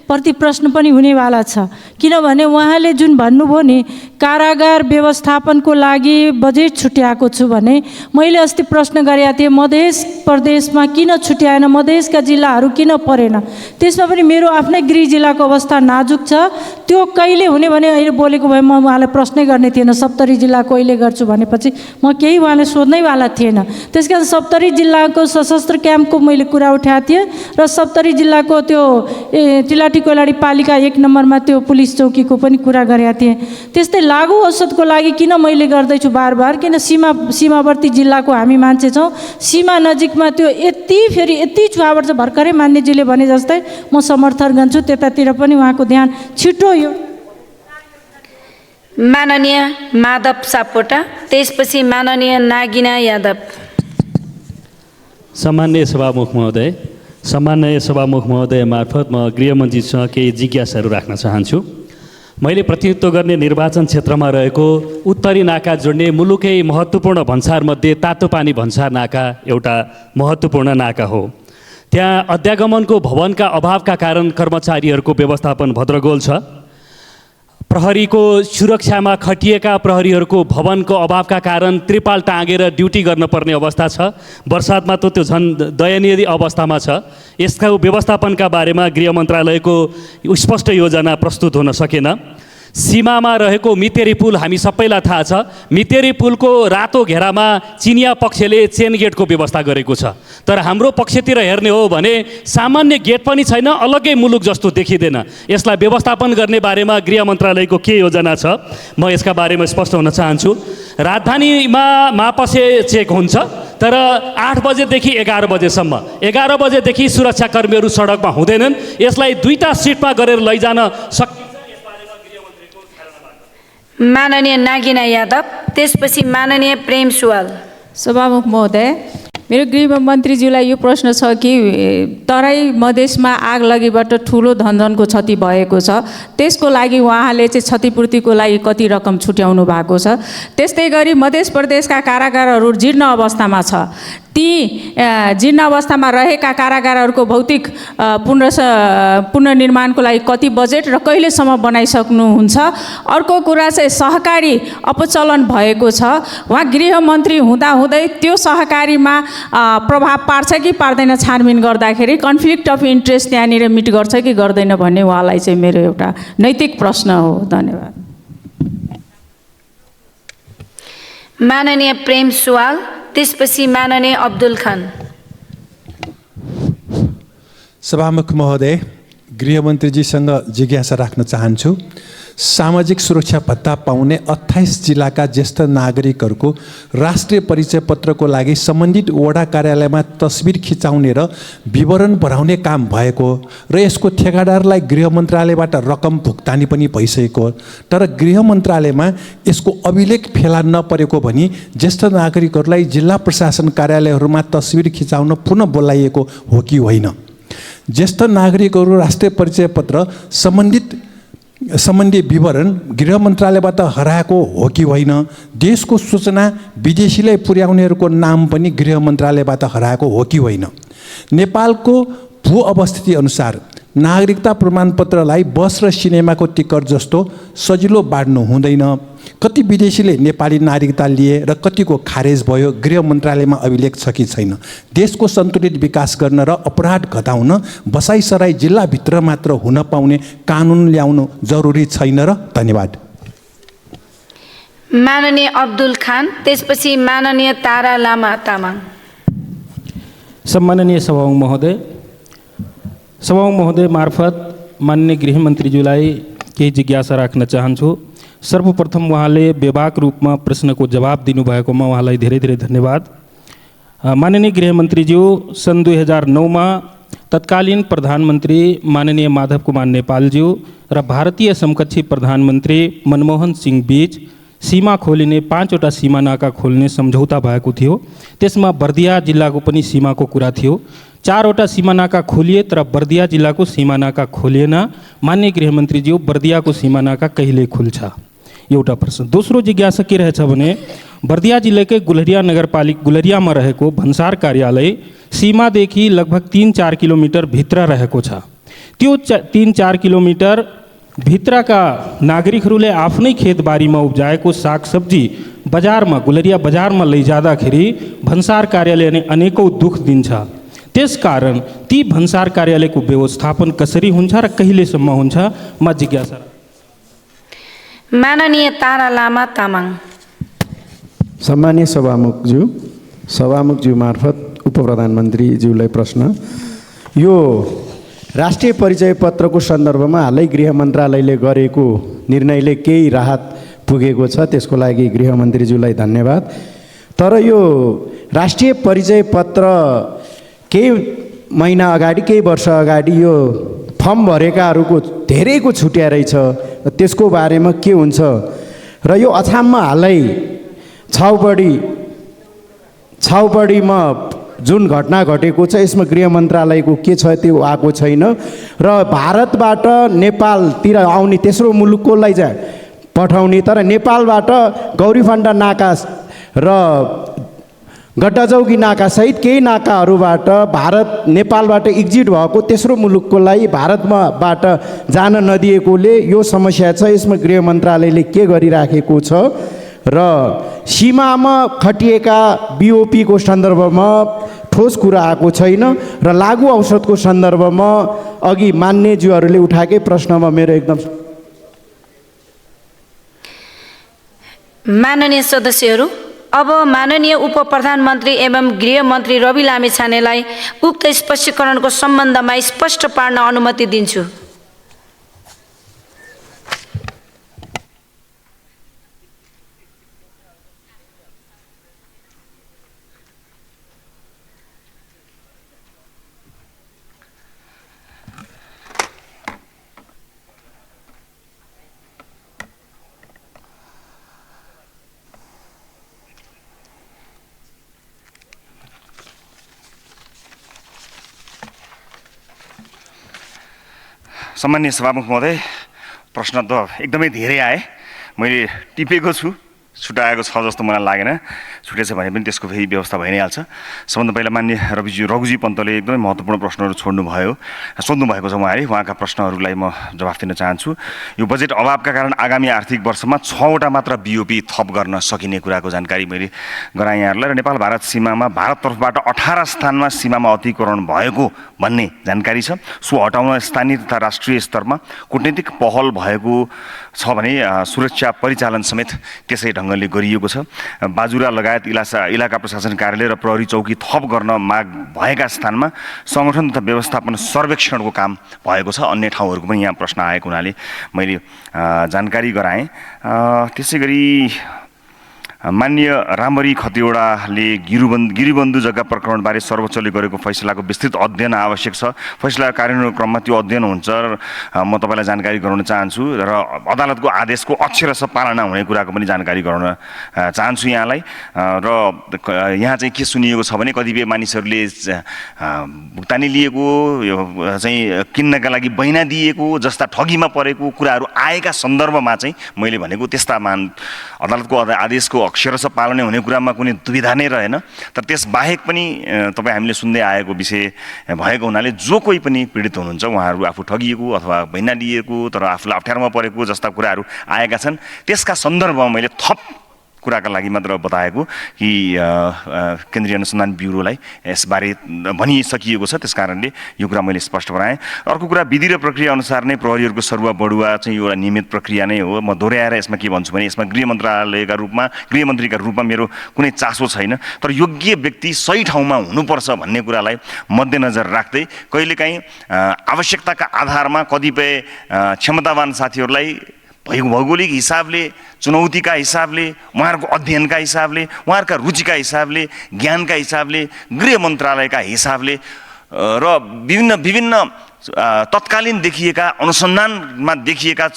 प्रति प्रश्न पनि हुनेवाला छ, किनभने उहाँले जुन भन्नुभयो नि कारागार व्यवस्थापनको लागि बजेट छुट्याएको छु भने, मैले अस्ति प्रश्न गरेका थिएँ मधेस प्रदेशमा किन छुट्याएन, मधेसका जिल्लाहरू किन परेन। त्यसमा पनि मेरो आफ्नै गृह जिल्लाको अवस्था नाजुक छ। त्यो कहिले हुने भने अहिले बोलेको भए म उहाँलाई प्रश्नै गर्ने थिएन। सप्तरी जिल्ला कहिले गर्छु भनेपछि म केही उहाँले सोध्नैवाला थिएन। त्यस कारण सप्तरी जिल्लाको सशस्त्र क्याम्पको मैले कुरा उठाएको थिएँ र सप्तरी जिल्लाको त्यो तिलाटी कोइलाडी पालिका 1 नम्बरमा त्यो पुलिस चौकीको पनि कुरा गरेका थिएँ। त्यस्तै लागु औषधको लागि किन मैले गर्दैछु बार किन सीमावर्ती जिल्लाको हामी मान्छे छौँ, सीमा नजिकमा त्यो यति छुवाबाट छ। भर्खरै मान्यजीले भने जस्तै म समर्थन गर्छु, त्यतातिर पनि उहाँको ध्यान छिटो यो। माननीय माधव सापकोटा, त्यसपछि माननीय नागिना यादव। सम्माननीय सभामुख महोदय मार्फत म गृहमन्त्रीसँग केही जिज्ञासाहरू राख्न चाहन्छु। मैले प्रतिनिधित्व गर्ने निर्वाचन क्षेत्रमा रहेको उत्तरी नाका जोड्ने मुलुकै महत्त्वपूर्ण भन्सारमध्ये तातोपानी भन्सार नाका एउटा महत्त्वपूर्ण नाका हो। त्यहाँ अध्यागमनको भवनका अभावका कारण कर्मचारीहरूको व्यवस्थापन भद्रगोल छ। प्रहरीको सुरक्षामा खटिएका प्रहरीहरूको भवनको अभावका कारण त्रिपाल टाँगेर ड्युटी गर्नुपर्ने अवस्था छ। बर्सातमा त त्यो झन् दयनीय अवस्थामा छ। यसको व्यवस्थापनका बारेमा गृह मन्त्रालयको स्पष्ट योजना प्रस्तुत हुन सकेन। सीमामा रहेको मितेरी पुल हामी सबैलाई थाहा छ। मितेरी पुलको रातो घेरामा चिनिया पक्षले चेन गेटको व्यवस्था गरेको छ, तर हाम्रो पक्षतिर हेर्ने हो भने सामान्य गेट पनि छैन, अलग्गै मुलुक जस्तो देखिँदैन। यसलाई व्यवस्थापन गर्ने बारेमा गृह मन्त्रालयको के योजना छ, म यसका बारेमा स्पष्ट हुन चाहन्छु। राजधानीमा मापसे चेक हुन्छ, तर 8 बजेदेखि 11 बजेसम्म, 11 बजेदेखि सुरक्षाकर्मीहरू सडकमा हुँदैनन्। यसलाई 2टा सिटमा गरेर लैजान सकिन्छ। माननीय नागिना यादव, त्यसपछि माननीय प्रेम सुवाल। सभामुख महोदय, मेरो गृहमन्त्रीज्यूलाई यो प्रश्न छ कि तराई मधेसमा आग लगीबाट ठुलो धनजनको क्षति भएको छ, त्यसको लागि उहाँले चाहिँ क्षतिपूर्तिको लागि कति रकम छुट्याउनु भएको छ। त्यस्तै गरी मध्य प्रदेशका कारागारहरू जीर्ण अवस्थामा छ, ती जीर्ण अवस्थामा रहेका कारागारहरूको भौतिक पुनर्निर्माणको लागि कति बजेट र कहिलेसम्म बनाइसक्नुहुन्छ। अर्को कुरा चाहिँ सहकारी अपचलन भएको छ, उहाँ गृहमन्त्री हुँदाहुँदै त्यो सहकारीमा प्रभाव पार्छ कि पार्दैन, छानबिन गर्दाखेरि कन्फ्लिक्ट अफ इन्ट्रेस्ट त्यहाँनिर मिट गर्छ कि गर्दैन भन्ने उहाँलाई चाहिँ मेरो एउटा नैतिक प्रश्न हो। धन्यवाद। माननीय प्रेम सुवाल, त्यसपछि माननीय अब्दुल खान। सभामुख महोदय, गृहमन्त्रीजीसँग जिज्ञासा राख्न चाहन्छु। सामाजिक सुरक्षा भत्ता पाउने 28 जिल्लाका ज्येष्ठ नागरिकहरूको राष्ट्रिय परिचय पत्रको लागि सम्बन्धित वडा कार्यालयमा तस्बिर खिचाउने र विवरण भराउने काम भएको र यसको ठेकादारलाई गृह मन्त्रालयबाट रकम भुक्तानी पनि भइसकेको, तर गृह मन्त्रालयमा यसको अभिलेख फेला नपरेको भनी ज्येष्ठ नागरिकहरूलाई जिल्ला प्रशासन कार्यालयहरूमा तस्बिर खिचाउन पुनः बोलाइएको हो कि होइन। ज्येष्ठ नागरिकहरू राष्ट्रिय परिचय पत्र सम्बन्धी विवरण गृह मन्त्रालयबाट हराएको हो कि होइन। देशको सूचना विदेशीलाई पुर्याउनेहरूको नाम पनि गृह मन्त्रालयबाट हराएको हो कि होइन। नेपालको भू अवस्थिति अनुसार नागरिकता प्रमाणपत्रलाई बस र सिनेमाको टिकट जस्तो सजिलो बाँड्नु हुँदैन। कति विदेशीले नेपाली नागरिकता लिए र कतिको खारेज भयो, गृह मन्त्रालयमा अभिलेख छ कि छैन। देशको सन्तुलित विकास गर्न र अपराध घटाउन बसाइसराई जिल्लाभित्र मात्र हुन पाउने कानुन ल्याउनु जरुरी छैन र? धन्यवाद। माननीय अब्दुल खान, त्यसपछि माननीय तारा लामा तामाङ। सम्माननीय सभामुख महोदय मार्फत माननीय गृहमन्त्रीज्यूलाई केही जिज्ञासा राख्न चाहन्छु। सर्वप्रथम उहाँले व्यापक रूपमा प्रश्नको जवाब दिनुभएकोमा उहाँलाई धेरै धेरै धन्यवाद। माननीय गृहमन्त्रीज्यू, सन् 2009मा तत्कालीन प्रधानमन्त्री माननीय माधव कुमार नेपालज्यू र भारतीय समकक्षी प्रधानमन्त्री मनमोहन सिंह बीच सीमा खोलिने 5वटा सीमा नाका खोल्ने सम्झौता भएको थियो। त्यसमा बर्दिया जिल्लाको पनि सीमाको कुरा थियो। 4वटा सीमा नाका खोलिए तर बर्दिया जिल्लाको सीमा नाका खोलिएन। माननीय गृहमन्त्रीज्यू, बर्दियाको सीमा नाका कहिले खुल्छ? एउटा प्रश्न। दोस्रो जिज्ञासा के रहेछ भने बर्दिया जिल्लाकै गुलरियामा रहेको भन्सार कार्यालय सीमादेखि लगभग 3-4 किलोमिटर भित्र रहेको छ। त्यो 3-4 किलोमिटर भित्रका नागरिकहरूले आफ्नै खेतबारीमा उब्जाएको सागसब्जी बजारमा, गुलरिया बजारमा लैजाँदाखेरि भन्सार कार्यालयले अनेकौँ दुख दिन्छ। त्यसकारण ती भन्सार कार्यालयको व्यवस्थापन कसरी हुन्छ र कहिलेसम्म हुन्छ? म जिज्ञासा। माननीय तारा लामा तामाङ। सम्मानीय सभामुखज्यू मार्फत उपप्रधानमन्त्रीज्यूलाई प्रश्न। यो राष्ट्रिय परिचय पत्रको सन्दर्भमा हालै गृह मन्त्रालयले गरेको निर्णयले केही राहत पुगेको छ, त्यसको लागि गृहमन्त्रीज्यूलाई धन्यवाद। तर यो राष्ट्रिय परिचय पत्र केही महिना अगाडि, केही वर्ष अगाडि यो फर्म भरेकाहरूको धेरैको छुट्या रहेछ, त्यसको बारेमा के हुन्छ? र यो अछाममा हालै छाउबडीमा जुन घटना घटेको छ यसमा गृह मन्त्रालयको के छ त्यो आएको छैन। र भारतबाट नेपालतिर आउने तेस्रो मुलुककोलाई चाहिँ पठाउने, तर नेपालबाट गौरीफन्टा नाका र गड्डाचौकी नाका सहित केही नाकाहरूबाट नेपालबाट एक्जिट भएको तेस्रो मुलुककोलाई भारतबाट जान नदिएकोले यो समस्या छ। यसमा गृह मन्त्रालयले के गरिराखेको छ? र सीमामा खटिएका बिओपीको सन्दर्भमा ठोस कुरा आएको छैन र लागु औषधको सन्दर्भमा अघि मान्यज्यूहरूले उठाएकै प्रश्नमा मेरो एकदम। माननीय सदस्यहरू, अब माननीय उप प्रधानमन्त्री एवं गृहमन्त्री रवि लामिछानेलाई उक्त स्पष्टीकरणको सम्बन्धमा स्पष्ट पार्न अनुमति दिन्छु। सम्मानीय सभामुख महोदय, प्रश्न त एकदमै धेरै आए। मैले टिपेको छु, छुट्याएको छ जस्तो मलाई लागेन। छुटेछ भने पनि त्यसको फेरि व्यवस्था भइ नै हाल्छ। सबभन्दा पहिला माननीय रघुजी पन्तले एकदमै महत्त्वपूर्ण प्रश्नहरू सोध्नु भएको छ उहाँले। उहाँका प्रश्नहरूलाई म जवाफ दिन चाहन्छु। यो बजेट अभावका कारण आगामी आर्थिक वर्षमा 6वटा मात्र बिओपी थप गर्न सकिने कुराको जानकारी मैले गराएँ यहाँहरूलाई। र नेपाल भारत सीमामा भारततर्फबाट 18 स्थानमा सीमामा अतिक्रमण भएको भन्ने जानकारी छ। सो हटाउन स्थानीय तथा राष्ट्रिय स्तरमा कूटनीतिक पहल भएको छ भने सुरक्षा परिचालन समेत त्यसै ढङ्गले गरिएको छ। बाजुरा लगायत इलाका प्रशासन कार्यालय र प्रहरी चौकी थप गर्न माग भएका स्थानमा सङ्गठन तथा व्यवस्थापन सर्वेक्षणको काम भएको छ। अन्य ठाउँहरूको पनि यहाँ प्रश्न आएको हुनाले मैले जानकारी गराएँ। त्यसै गरी माननीय रामरी खतिवडाले गिरिबन्धु जग्गा प्रकरणबारे सर्वोच्चले गरेको फैसलाको विस्तृत अध्ययन आवश्यक छ। फैसला कार्यान्वयन क्रममा त्यो अध्ययन हुन्छ र म तपाईँलाई जानकारी गराउन चाहन्छु र अदालतको आदेशको अक्षरशः पालना हुने कुराको पनि जानकारी गराउन चाहन्छु यहाँलाई। र यहाँ चाहिँ के सुनिएको छ भने कतिपय मानिसहरूले भुक्तानी लिएको, यो चाहिँ किन्नका लागि बैना दिएको जस्ता ठगीमा परेको कुराहरू आएका सन्दर्भमा चाहिँ मैले भनेको त्यस्ता अदालतको आदेशको अक्षरशः पालना हुने कुरामा कुनै दुविधा नै रहेन। तर त्यसबाहेक पनि तपाईँ हामीले सुन्दै आएको विषय भएको हुनाले जो कोही पनि पीडित हुनुहुन्छ उहाँहरू आफू ठगिएको अथवा भैना लिएको तर आफूलाई अप्ठ्यारोमा परेको जस्ता कुराहरू आएका छन्, त्यसका सन्दर्भमा मैले थप कुराका लागि मात्र बताएको कि केन्द्रीय अनुसन्धान ब्युरोलाई यसबारे भनिसकिएको छ। त्यस कारणले यो कुरा मैले स्पष्ट बनाएँ। अर्को कुरा, विधि र प्रक्रिया अनुसार नै प्रहरीहरूको सरुवा बढुवा चाहिँ एउटा नियमित प्रक्रिया नै हो। म दोहोऱ्याएर यसमा के भन्छु भने यसमा गृहमन्त्रीका रूपमा मेरो कुनै चासो छैन, तर योग्य व्यक्ति सही ठाउँमा हुनुपर्छ भन्ने कुरालाई मध्यनजर राख्दै कहिलेकाहीँ आवश्यकताका आधारमा कतिपय क्षमतावान साथीहरूलाई भौगोलिक हिसाबले, चुनौतीका हिसाबले, उहाँहरूको अध्ययनका हिसाबले, उहाँहरूका रुचिका हिसाबले, ज्ञानका हिसाबले, गृह मन्त्रालयका हिसाबले र विभिन्न तत्कालीन देखिएका अनुसन्धानमा देखिएका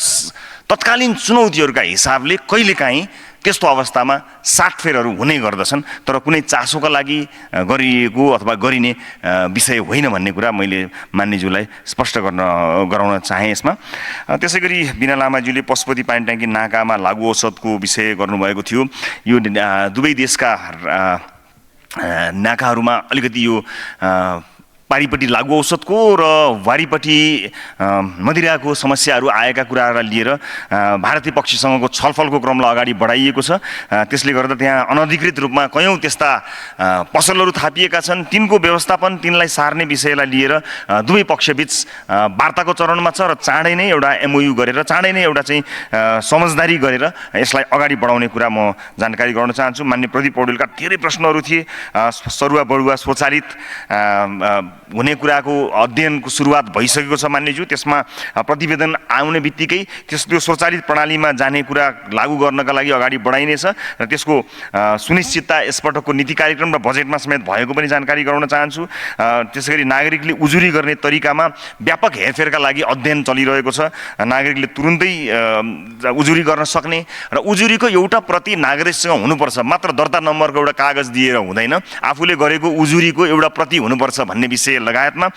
तत्कालीन चुनौतीहरूका हिसाबले कहिलेकाहीँ त्यस्तो अवस्थामा साटफेरहरू हुने गर्दछन्, तर कुनै चासोका लागि गरिएको अथवा गरिने विषय होइन भन्ने कुरा मैले मान्यज्यूलाई स्पष्ट गराउन चाहेँ यसमा। त्यसै गरी बिना लामाज्यूले पशुपति पानी ट्याङ्की नाकामा लागु औषधको विषय गर्नुभएको थियो। यो दुवै देशका नाकाहरूमा अलिकति यो पारिपट्टि लागु औषधको र वारिपट्टि मदिराको समस्याहरू आएका कुराहरूलाई लिएर भारतीय पक्षसँगको छलफलको क्रमलाई अगाडि बढाइएको छ। त्यसले गर्दा त्यहाँ अनधिकृत रूपमा कयौँ त्यस्ता पसलहरू थापिएका छन्, तिनको व्यवस्थापन, तिनलाई सार्ने विषयलाई लिएर दुवै पक्षबीच वार्ताको चरणमा छ र चाँडै नै एउटा MOU गरेर, चाँडै नै एउटा चाहिँ समझदारी गरेर यसलाई अगाडि बढाउने कुरा म जानकारी गराउन चाहन्छु। मान्य प्रदीप पौडेलका धेरै प्रश्नहरू थिए। सरुवा बढुवा स्वचालित हुने कुराको अध्ययनको सुरुवात भइसकेको छ मान्यज्यू। त्यसमा प्रतिवेदन आउने बित्तिकै त्यो स्वचालित प्रणालीमा जाने कुरा लागू गर्नका लागि अगाडि बढाइनेछ र त्यसको सुनिश्चितता यसपटकको नीति कार्यक्रम र बजेटमा समेत भएको पनि जानकारी गराउन चाहन्छु। त्यसै गरी नागरिकले उजुरी गर्ने तरिकामा व्यापक हेरफेरका लागि अध्ययन चलिरहेको छ। नागरिकले तुरुन्तै उजुरी गर्न सक्ने र उजुरीको एउटा प्रति नागरिकसँग हुनुपर्छ, मात्र दर्ता नम्बरको एउटा कागज दिएर हुँदैन, आफूले गरेको उजुरीको एउटा प्रति हुनुपर्छ भन्ने विषय लगायतमा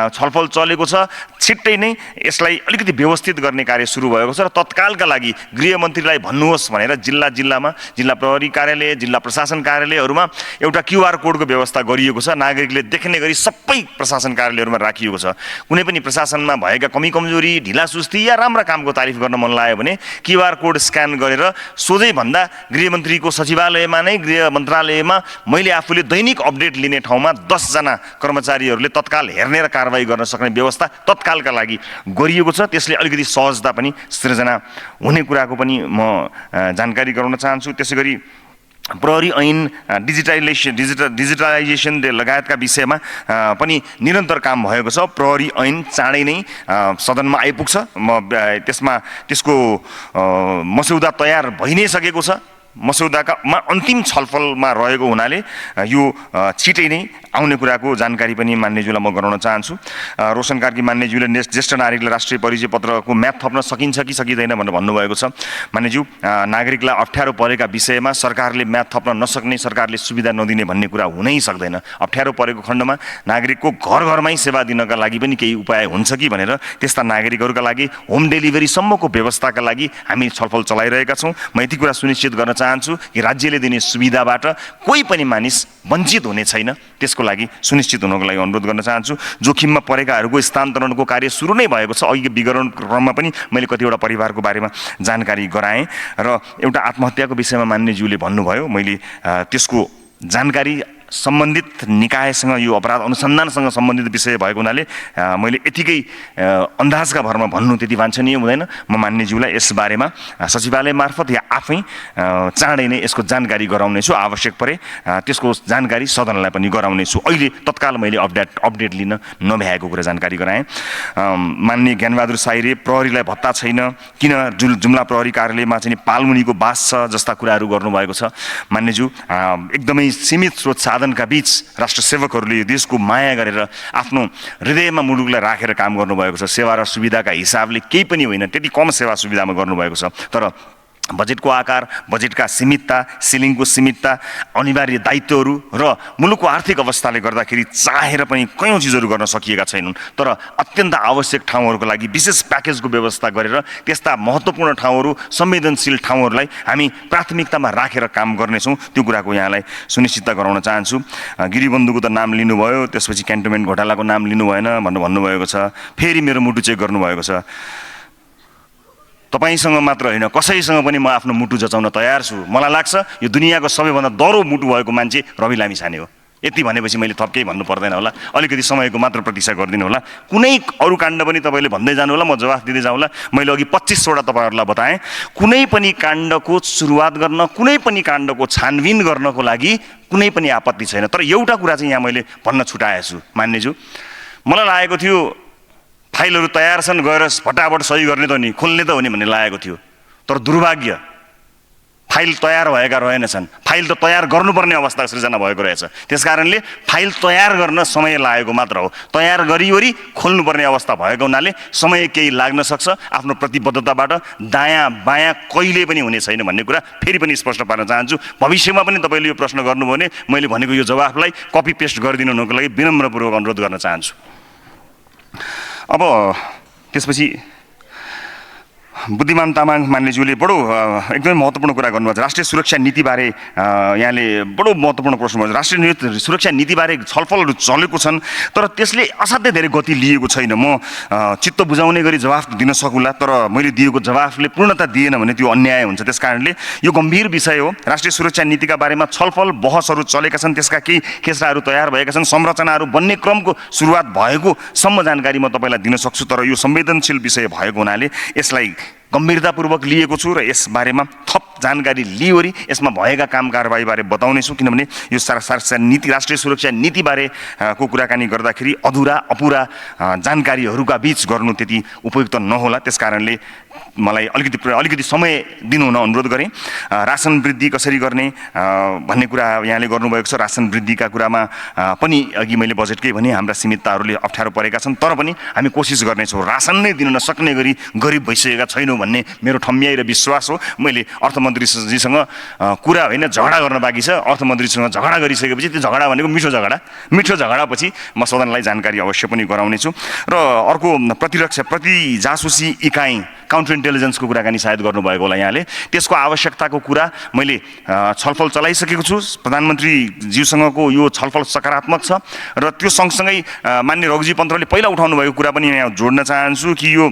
छलफल चलेको छ। छिट्टै नै यसलाई अलिकति व्यवस्थित गर्ने कार्य सुरु भएको छ र तत्कालका लागि गृहमन्त्रीलाई भन्नुहोस् भनेर जिल्लामा जिल्ला प्रहरी कार्यालय, जिल्ला प्रशासन कार्यालयहरूमा एउटा QR कोडको व्यवस्था गरिएको छ। नागरिकले देख्ने गरी सबै प्रशासन कार्यालयहरूमा राखिएको छ। कुनै पनि प्रशासनमा भएका कमी कमजोरी, ढिलासुस्ती या राम्रा कामको तारिफ गर्न मन लाग्यो भने QR कोड स्क्यान गरेर सोझै भन्दा गृहमन्त्रीको सचिवालयमा नै, गृह मन्त्रालयमा मैले आफूले दैनिक अपडेट लिने ठाउँमा 10 जना कर्मचारीहरूले तत्काल हेर्ने र कारबाही गर्न सक्ने व्यवस्था तत्कालका लागि गरिएको छ। त्यसले अलिकति सहजता पनि सृजना हुने कुराको पनि म जानकारी गराउन चाहन्छु। त्यसै गरी प्रहरी ऐन डिजिटलाइजेसन लगायतका विषयमा पनि निरन्तर काम भएको छ। प्रहरी ऐन चाँडै नै सदनमा आइपुग्छ। त्यसको मस्यौदा तयार भइ नै सकेको छ। मस्यौदामा अन्तिम छलफलमा रहेको हुनाले यो छिटै नै आउने कुराको जानकारी पनि मान्यज्यूलाई म गराउन चाहन्छु। रोशन कार्की मान्यज्यूले ज्येष्ठ नागरिकलाई राष्ट्रिय परिचय पत्रको म्याद थप्न सकिन्छ कि सकिँदैन भनेर भन्नुभएको छ। मान्यज्यू, नागरिकलाई अप्ठ्यारो परेका विषयमा सरकारले म्याद थप्न नसक्ने, सरकारले सुविधा नदिने भन्ने कुरा हुनै सक्दैन। अप्ठ्यारो परेको खण्डमा नागरिकको घर घरमै सेवा दिनका लागि पनि केही उपाय हुन्छ कि भनेर त्यस्ता नागरिकहरूका लागि होम डेलिभरीसम्मको व्यवस्थाका लागि हामी छलफल चलाइरहेका छौँ। म यति कुरा सुनिश्चित गर्न चाहन्छु कि राज्यले दिने सुविधाबाट कोही पनि मानिस वञ्चित हुने छैन। त्यसको लागि सुनिश्चित हुनको लागि अनुरोध गर्न चाहन्छु। जोखिममा परेकाहरूको स्थानान्तरणको कार्य सुरु नै भएको छ। अघि विवरण क्रममा पनि मैले कतिवटा परिवारको बारेमा जानकारी गराएँ र एउटा आत्महत्याको विषयमा मान्यज्यूले भन्नुभयो, मैले त्यसको जानकारी सम्बन्धित निकायसँग, यो अपराध अनुसन्धानसँग सम्बन्धित विषय भएको हुनाले मैले यतिकै अन्दाजका भरमा भन्नु त्यति वाञ्छनीय हुँदैन। म मान्यज्यूलाई यसबारेमा सचिवालय मार्फत या आफै चाँडै नै यसको जानकारी गराउनेछु। आवश्यक परे त्यसको जानकारी सदनलाई पनि गराउनेछु। अहिले तत्काल मैले अपडेट लिन नभ्याएको कुरा जानकारी गराएँ। मान्य ज्ञानबहादुर साईले प्रहरीलाई भत्ता छैन, किन जुम्ला प्रहरी कार्यालयमा चाहिँ पालमुनिको बास छ जस्ता कुराहरू गर्नुभएको छ। मान्यज्यू, एकदमै सीमित स्रोत साधनका बीच राष्ट्र सेवकहरूले यो देशको माया गरेर आफ्नो हृदयमा मुलुकलाई राखेर काम गर्नुभएको छ। सेवा र सुविधाका हिसाबले केही पनि होइन, त्यति कम सेवा सुविधामा गर्नुभएको छ। तर बजेटको आकार, बजेटका सीमितता, सिलिङको सीमितता, अनिवार्य दायित्वहरू र मुलुकको आर्थिक अवस्थाले गर्दाखेरि चाहेर पनि कयौँ चिजहरू गर्न सकिएका छैनन्। तर अत्यन्त आवश्यक ठाउँहरूको लागि विशेष प्याकेजको व्यवस्था गरेर त्यस्ता महत्त्वपूर्ण ठाउँहरू, संवेदनशील ठाउँहरूलाई हामी प्राथमिकतामा राखेर काम गर्नेछौँ। त्यो कुराको यहाँलाई सुनिश्चितता गराउन चाहन्छु। गिरिबन्धुको त नाम लिनुभयो, त्यसपछि क्यान्टोनमेन्ट घोटालाको नाम लिनु भएन भनेर भन्नुभएको छ। फेरि मेरो मुटु चेक गर्नुभएको छ। तपाईसँग मात्र होइन, कसैसँग पनि म आफ्नो मुटु जचाउन तयार छु। मलाई लाग्छ यो दुनियाँको सबैभन्दा दह्रो मुटु भएको मान्छे रवि लामिछाने हो। यति भनेपछि मैले थप केही भन्नु पर्दैन होला, अलिकति समयको मात्र प्रतीक्षा गरिदिनु होला। कुनै अरू काण्ड पनि तपाईँले भन्दै जानु होला, म जवाफ दिँदै जाउँला। मैले अघि 25 वटा तपाईँहरूलाई बताएँ। कुनै पनि काण्डको सुरुवात गर्न, कुनै पनि काण्डको छानबिन गर्नको लागि कुनै पनि आपत्ति छैन। तर एउटा कुरा चाहिँ यहाँ मैले भन्न छुटाएको छु मान्यज्यू, मलाई लागेको थियो फाइलहरू तयार छन्, गएर फटाफट सही गर्ने त हो नि, खोल्ने त हो नि भन्ने लागेको थियो। तर दुर्भाग्य फाइल तयार भएका रहेनछन्। फाइल त तयार गर्नुपर्ने अवस्था सृजना भएको रहेछ। त्यसकारणले फाइल तयार गर्न समय लागेको मात्र हो। तयार गरिवरी खोल्नुपर्ने अवस्था भएको हुनाले समय केही लाग्न सक्छ। आफ्नो प्रतिबद्धताबाट दायाँ बायाँ कहिले पनि हुने छैन भन्ने कुरा फेरि पनि स्पष्ट पार्न चाहन्छु। भविष्यमा पनि तपाईँले यो प्रश्न गर्नुभयो भने मैले भनेको यो जवाफलाई कपी पेस्ट गरिदिनु हुनुको लागि विनम्रपूर्वक अनुरोध गर्न चाहन्छु। अब त्यसपछि बुद्धिमान तामाङ मान्यज्यूले बडो एकदमै महत्त्वपूर्ण कुरा गर्नुभएको छ। राष्ट्रिय सुरक्षा नीतिबारे यहाँले बडो महत्त्वपूर्ण प्रश्न गर्नु। राष्ट्रिय सुरक्षा नीतिबारे छलफलहरू चलेको छन् तर त्यसले असाध्यै धेरै गति लिएको छैन। म चित्त बुझाउने गरी जवाफ दिन सकुला तर मैले दिएको जवाफले पूर्णता दिएन भने त्यो अन्याय हुन्छ। त्यसकारणले यो गम्भीर विषय हो। राष्ट्रिय सुरक्षा नीतिका बारेमा छलफल बहसहरू चलेका छन्। त्यसका केही खेसराहरू तयार भएका छन्। संरचनाहरू बन्ने क्रमको सुरुवात भएको सम्म जानकारी म तपाईँलाई दिन सक्छु। तर यो संवेदनशील विषय भएको हुनाले यसलाई गम्भीरतापूर्वक लिएको छु र यस बारेमा थप जानकारी लिइवरी यसमा भएका काम कारबाहीबारे बताउनेछु। किनभने यो नीति राष्ट्रिय सुरक्षा नीतिबारे को कुराकानी गर्दाखेरि अधुरा अपुरा जानकारीहरूका बीच गर्नु त्यति उपयुक्त नहोला। त्यसकारणले मलाई अलिकति समय दिनुहुन अनुरोध गरेँ। राशन वृद्धि कसरी गर्ने भन्ने कुरा यहाँले गर्नुभएको छ। राशन वृद्धिका कुरामा पनि अघि मैले बजेटकै भने हाम्रा सीमितताहरूले अप्ठ्यारो परेका छन् तर पनि हामी कोसिस गर्नेछौँ। रासन नै दिन नसक्ने गरी गरिब भइसकेका छैनौँ भन्ने मेरो ठम्याइ र विश्वास हो। मैले अर्थमन्त्रीजीसँग कुरा होइन झगडा गर्न बाँकी छ। अर्थमन्त्रीसँग झगडा गरिसकेपछि त्यो झगडा भनेको मिठो झगडापछि म सदनलाई जानकारी अवश्य पनि गराउनेछु। र अर्को प्रति जासुसी इकाइ काउन्टर इन्टेलिजेन्सको कुराकानी सायद गर्नुभएको होला यहाँले। त्यसको आवश्यकताको कुरा मैले छलफल चलाइसकेको छु। प्रधानमन्त्रीज्यूसँगको यो छलफल सकारात्मक छ र त्यो सँगसँगै माननीय रघुजी पन्तले पहिला उठाउनु भएको कुरा पनि यहाँ जोड्न चाहन्छु कि यो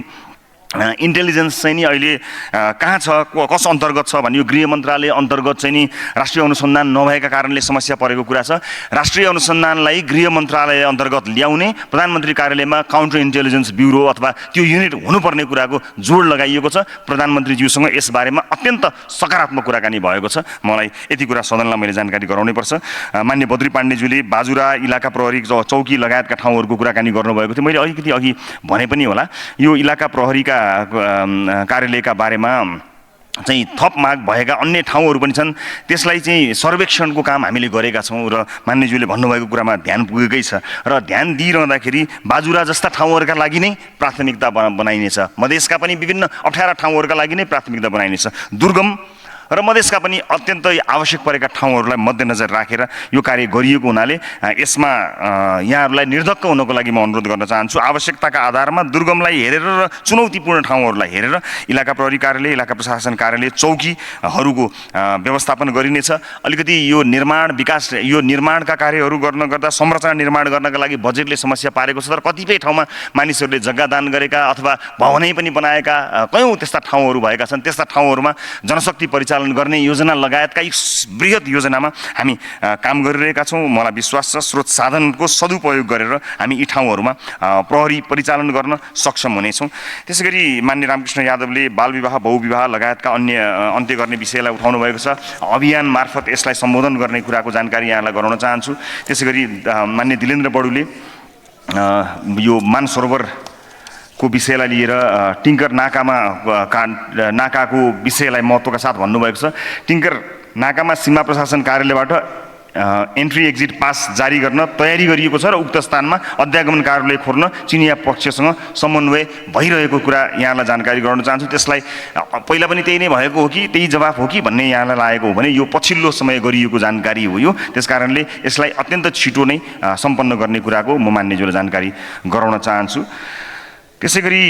इन्टेलिजेन्स चाहिँ नि अहिले कहाँ छ कस अन्तर्गत छ भने यो गृह मन्त्रालय अन्तर्गत चाहिँ नि राष्ट्रिय अनुसन्धान नभएका कारणले समस्या परेको कुरा छ। राष्ट्रिय अनुसन्धानलाई गृह मन्त्रालय अन्तर्गत ल्याउने प्रधानमन्त्री कार्यालयमा काउन्टर इन्टेलिजेन्स ब्युरो अथवा त्यो युनिट हुनुपर्ने कुराको जोड लगाइएको छ। प्रधानमन्त्रीज्यूसँग यसबारेमा अत्यन्त सकारात्मक कुराकानी भएको छ। मलाई यति कुरा सदनलाई मैले जानकारी गराउनै पर्छ। मान्य बद्री पाण्डेज्यूले बाजुरा इलाका प्रहरी चौकी लगायतका ठाउँहरूको कुराकानी गर्नुभएको थियो। मैले अलिकति अघि भने पनि होला यो इलाका प्रहरीका कार्यालयका बारेमा चाहिँ थप माग भएका अन्य ठाउँहरू पनि छन्। त्यसलाई चाहिँ सर्वेक्षणको काम हामीले गरेका छौँ र मान्यज्यूले भन्नुभएको कुरामा ध्यान पुगेकै छ र ध्यान दिइरहँदाखेरि बाजुरा जस्ता ठाउँहरूका लागि नै प्राथमिकता बनाइनेछ। मधेसका पनि विभिन्न अप्ठ्यारा ठाउँहरूका लागि नै प्राथमिकता बनाइनेछ। दुर्गम र मधेसका पनि अत्यन्तै आवश्यक परेका ठाउँहरूलाई मध्यनजर राखेर यो कार्य गरिएको हुनाले यसमा यहाँहरूलाई निर्धक्क हुनको लागि म अनुरोध गर्न चाहन्छु। आवश्यकताका आधारमा दुर्गमलाई हेरेर र चुनौतीपूर्ण ठाउँहरूलाई हेरेर इलाका प्रहरी कार्यालय इलाका प्रशासन कार्यालय चौकीहरूको व्यवस्थापन गरिनेछ। अलिकति यो निर्माण विकास यो निर्माणका कार्यहरू गर्न गर्दा संरचना निर्माण गर्नका लागि बजेटले समस्या पारेको छ। तर कतिपय ठाउँमा मानिसहरूले जग्गा दान गरेका अथवा भवनै पनि बनाएका कयौँ त्यस्ता ठाउँहरू भएका छन्। त्यस्ता ठाउँहरूमा जनशक्ति परिचालन गर्ने योजना लगायतका एक बृहत योजनामा हामी काम गरिरहेका छौँ। मलाई विश्वास छ स्रोत साधनको सदुपयोग गरेर हामी यी ठाउँहरूमा प्रहरी परिचालन गर्न सक्षम हुनेछौँ। त्यसै गरी मान्य रामकृष्ण यादवले बालविवाह बहुविवाह लगायतका अन्त्य गर्ने विषयलाई उठाउनु भएको छ। अभियान मार्फत यसलाई सम्बोधन गर्ने कुराको जानकारी यहाँलाई गराउन चाहन्छु। त्यसै गरी मान्य दिलेन्द्र बडुले यो मानसरोवर को विषयलाई लिएर टिङ्कर नाकाको विषयलाई महत्त्वका साथ भन्नुभएको छ। टिङ्कर नाकामा सीमा प्रशासन कार्यालयबाट एन्ट्री एक्जिट पास जारी गर्न तयारी गरिएको छ र उक्त स्थानमा अध्यागमन कार्यालय खोल्न चिनिया पक्षसँग समन्वय भइरहेको कुरा यहाँलाई जानकारी गराउन चाहन्छु। त्यसलाई पहिला पनि त्यही नै भएको हो कि त्यही जवाफ हो कि भन्ने यहाँलाई लागेको हो भने यो पछिल्लो समय गरिएको जानकारी हो यो। त्यसकारणले यसलाई अत्यन्त छिटो नै सम्पन्न गर्ने कुराको म मान्यज्यूलाई जानकारी गराउन चाहन्छु। त्यसै गरी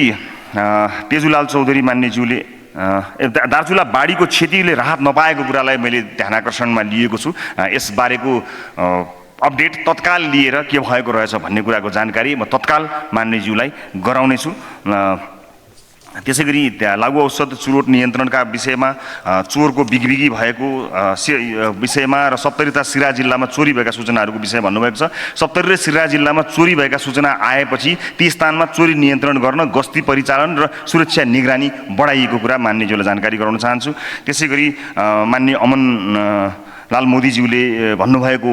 तेजुलाल चौधरी मान्यज्यूले दार्चुला बाढीको क्षतिले राहत नपाएको कुरालाई मैले ध्यानाकर्षणमा लिएको छु। यसबारेको अपडेट तत्काल लिएर के भएको रहेछ भन्ने कुराको जानकारी म तत्काल मान्यज्यूलाई गराउनेछु। त्यसै गरी लागु औषध चुरोट नियन्त्रणका विषयमा चोरको बिगबिगी भएको विषयमा र सप्तरी तथा सिराहा जिल्लामा चोरी भएका सूचनाहरूको विषय भन्नुभएको छ। सप्तरी र सिराहा जिल्लामा चोरी भएका सूचना आएपछि ती स्थानमा चोरी नियन्त्रण गर्न गस्ती परिचालन र सुरक्षा निगरानी बढाइएको कुरा मान्यज्यूलाई जानकारी गराउन चाहन्छु। त्यसै गरी मान्य अमन लाल मोदीज्यूले भन्नुभएको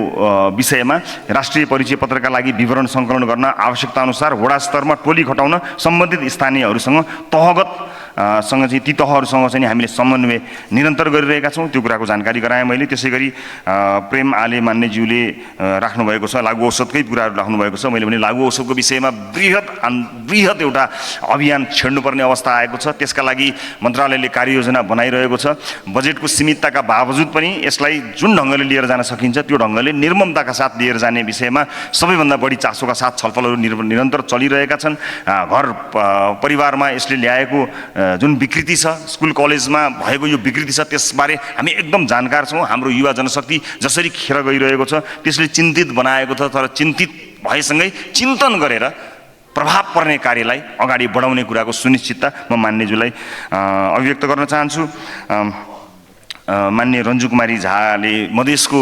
विषयमा राष्ट्रिय परिचय पत्रका लागि विवरण सङ्कलन गर्न आवश्यकता अनुसार वडा स्तरमा टोली खटाउन सम्बन्धित स्थानीयहरूसँग तहगत सँग चाहिँ ती तहहरूसँग चाहिँ हामीले समन्वय निरन्तर गरिरहेका छौँ। त्यो कुराको जानकारी गराएँ मैले। त्यसै गरी प्रेम आले मान्यज्यूले राख्नुभएको छ, लागु औषधकै कुराहरू राख्नुभएको छ। मैले भने लागु औषधको विषयमा बृहत एउटा अभियान छेड्नुपर्ने अवस्था आएको छ। त्यसका लागि मन्त्रालयले कार्ययोजना बनाइरहेको छ। बजेटको सीमितताका बावजुद पनि यसलाई जुन ढङ्गले लिएर जान सकिन्छ त्यो ढङ्गले निर्ममताका साथ लिएर जाने विषयमा सबैभन्दा बढी चासोका साथ छलफलहरू निरन्तर चलिरहेका छन्। घर परिवारमा यसले ल्याएको जुन विकृति छ, स्कुल कलेजमा भएको यो विकृति छ, त्यसबारे हामी एकदम जानकार छौँ। हाम्रो युवा जनशक्ति जसरी खेर गइरहेको छ त्यसले चिन्तित बनाएको छ। तर चिन्तित भएसँगै चिन्तन गरेर प्रभाव पर्ने कार्यलाई अगाडि बढाउने कुराको सुनिश्चितता म मान्यज्यूलाई अभिव्यक्त गर्न चाहन्छु। मान्य रन्जु कुमारी झाले मधेसको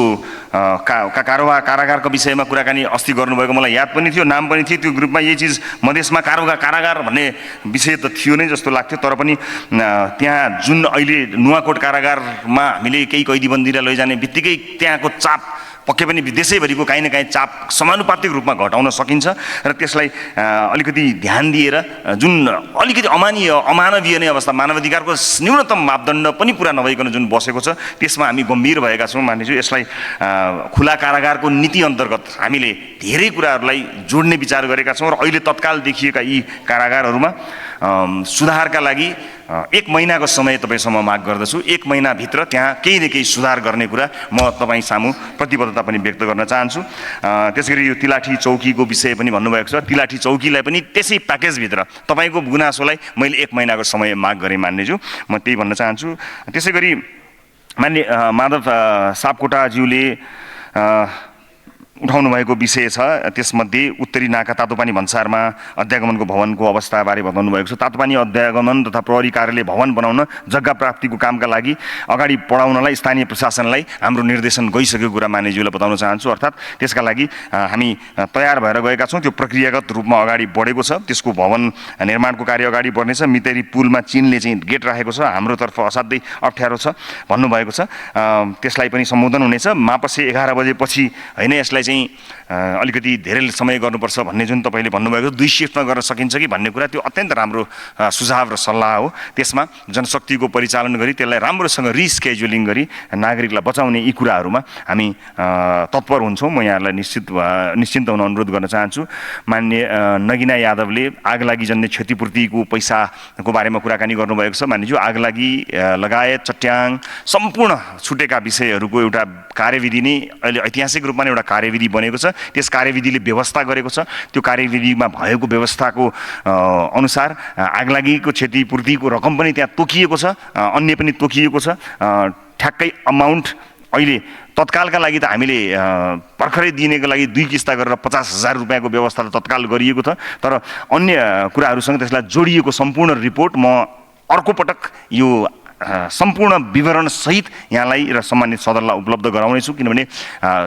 कारागारको विषयमा कुराकानी अस्ति गर्नुभएको मलाई याद पनि थियो, नाम पनि थियो। त्यो ग्रुपमा यही चिज मधेसमा कारागार भन्ने विषय त थियो नै जस्तो लाग्थ्यो। तर पनि त्यहाँ जुन अहिले नुवाकोट कारागारमा हामीले केही कैदीबन्दीलाई लैजाने बित्तिकै त्यहाँको चाप पक्कै पनि देशैभरिको काहीँ न काहीँ चाप समानुपातिक रूपमा घटाउन सकिन्छ र त्यसलाई अलिकति ध्यान दिएर जुन अलिकति अमानवीय नै अवस्था, मानवाधिकारको न्यूनतम मापदण्ड पनि पुरा नभइकन जुन बसेको छ त्यसमा हामी गम्भीर भएका छौँ। मान्यज्यू, यसलाई खुला कारागारको नीति अन्तर्गत हामीले धेरै कुराहरूलाई जोड्ने विचार गरेका छौँ र अहिले तत्काल देखिएका यी कारागारहरूमा सुधारका लागि 1 महिनाको समय तपाईँसम्म माग गर्दछु। 1 महिनाभित्र त्यहाँ केही न केही सुधार गर्ने कुरा म तपाईँ सामु प्रतिबद्धता पनि व्यक्त गर्न चाहन्छु। त्यसैगरी यो तिलाठी चौकीको विषय पनि भन्नुभएको छ। तिलाठी चौकीलाई पनि त्यसै प्याकेजभित्र तपाईँको गुनासोलाई मैले 1 महिनाको समय माग गरेँ मान्यज्यू, म त्यही भन्न चाहन्छु। त्यसै गरी मान्य माधव सापकोटाज्यूले उठाउनु भएको विषय छ, त्यसमध्ये उत्तरी नाका तातोपानी भन्सारमा अध्यागमनको भवनको अवस्थाबारे बताउनु भएको छ। तातोपानी अध्यागमन तथा प्रहरी कार्यालय भवन बनाउन जग्गा प्राप्तिको कामका लागि अगाडि बढाउनलाई स्थानीय प्रशासनलाई हाम्रो निर्देशन गइसकेको कुरा मान्यज्यूलाई बताउन चाहन्छु। अर्थात् त्यसका लागि हामी तयार भएर गएका छौँ। त्यो प्रक्रियागत रूपमा अगाडि बढेको छ। त्यसको भवन निर्माणको कार्य अगाडि बढ्नेछ। मितेरी पुलमा चीनले चाहिँ गेट राखेको छ, हाम्रोतर्फ असाध्यै अप्ठ्यारो छ भन्नुभएको छ। त्यसलाई पनि सम्बोधन हुनेछ। मापसे 11 बजेपछि होइन, यसलाई अलिकति धेरै समय गर्नुपर्छ भन्ने जुन तपाईँले भन्नुभएको 2 शिफ्टमा गर्न सकिन्छ कि भन्ने कुरा, त्यो अत्यन्त राम्रो सुझाव र सल्लाह हो। त्यसमा जनशक्तिको परिचालन गरी त्यसलाई राम्रोसँग रिस्केड्युलिङ गरी नागरिकलाई बचाउने यी कुराहरूमा हामी तत्पर हुन्छौँ। म यहाँहरूलाई निश्चिन्त हुन अनुरोध गर्न चाहन्छु। मान्य नगिना यादवले आगलागी जन्य क्षतिपूर्तिको पैसाको बारेमा कुराकानी गर्नुभएको छ। मान्यज्यू, आगलागी लगायत चट्याङ सम्पूर्ण छुटेका विषयहरूको एउटा कार्यविधि नै अहिले ऐतिहासिक रूपमा नै एउटा कार्यविधि बनेको छ। त्यस कार्यविधिले व्यवस्था गरेको छ। त्यो कार्यविधिमा भएको व्यवस्थाको अनुसार आगलागीको क्षतिपूर्तिको रकम पनि त्यहाँ तोकिएको छ, अन्य पनि तोकिएको छ। ठ्याक्कै अमाउन्ट अहिले तत्कालका लागि त हामीले भर्खरै दिनेको लागि 2 किस्ता गरेर 50,000 रुपियाँको व्यवस्था तत्काल गरिएको छ। तर अन्य कुराहरूसँग त्यसलाई जोडिएको सम्पूर्ण रिपोर्ट म अर्को पटक यो सम्पूर्ण विवरण सहित यहाँलाई र सम्मानित सदनलाई उपलब्ध गराउनेछु। किनभने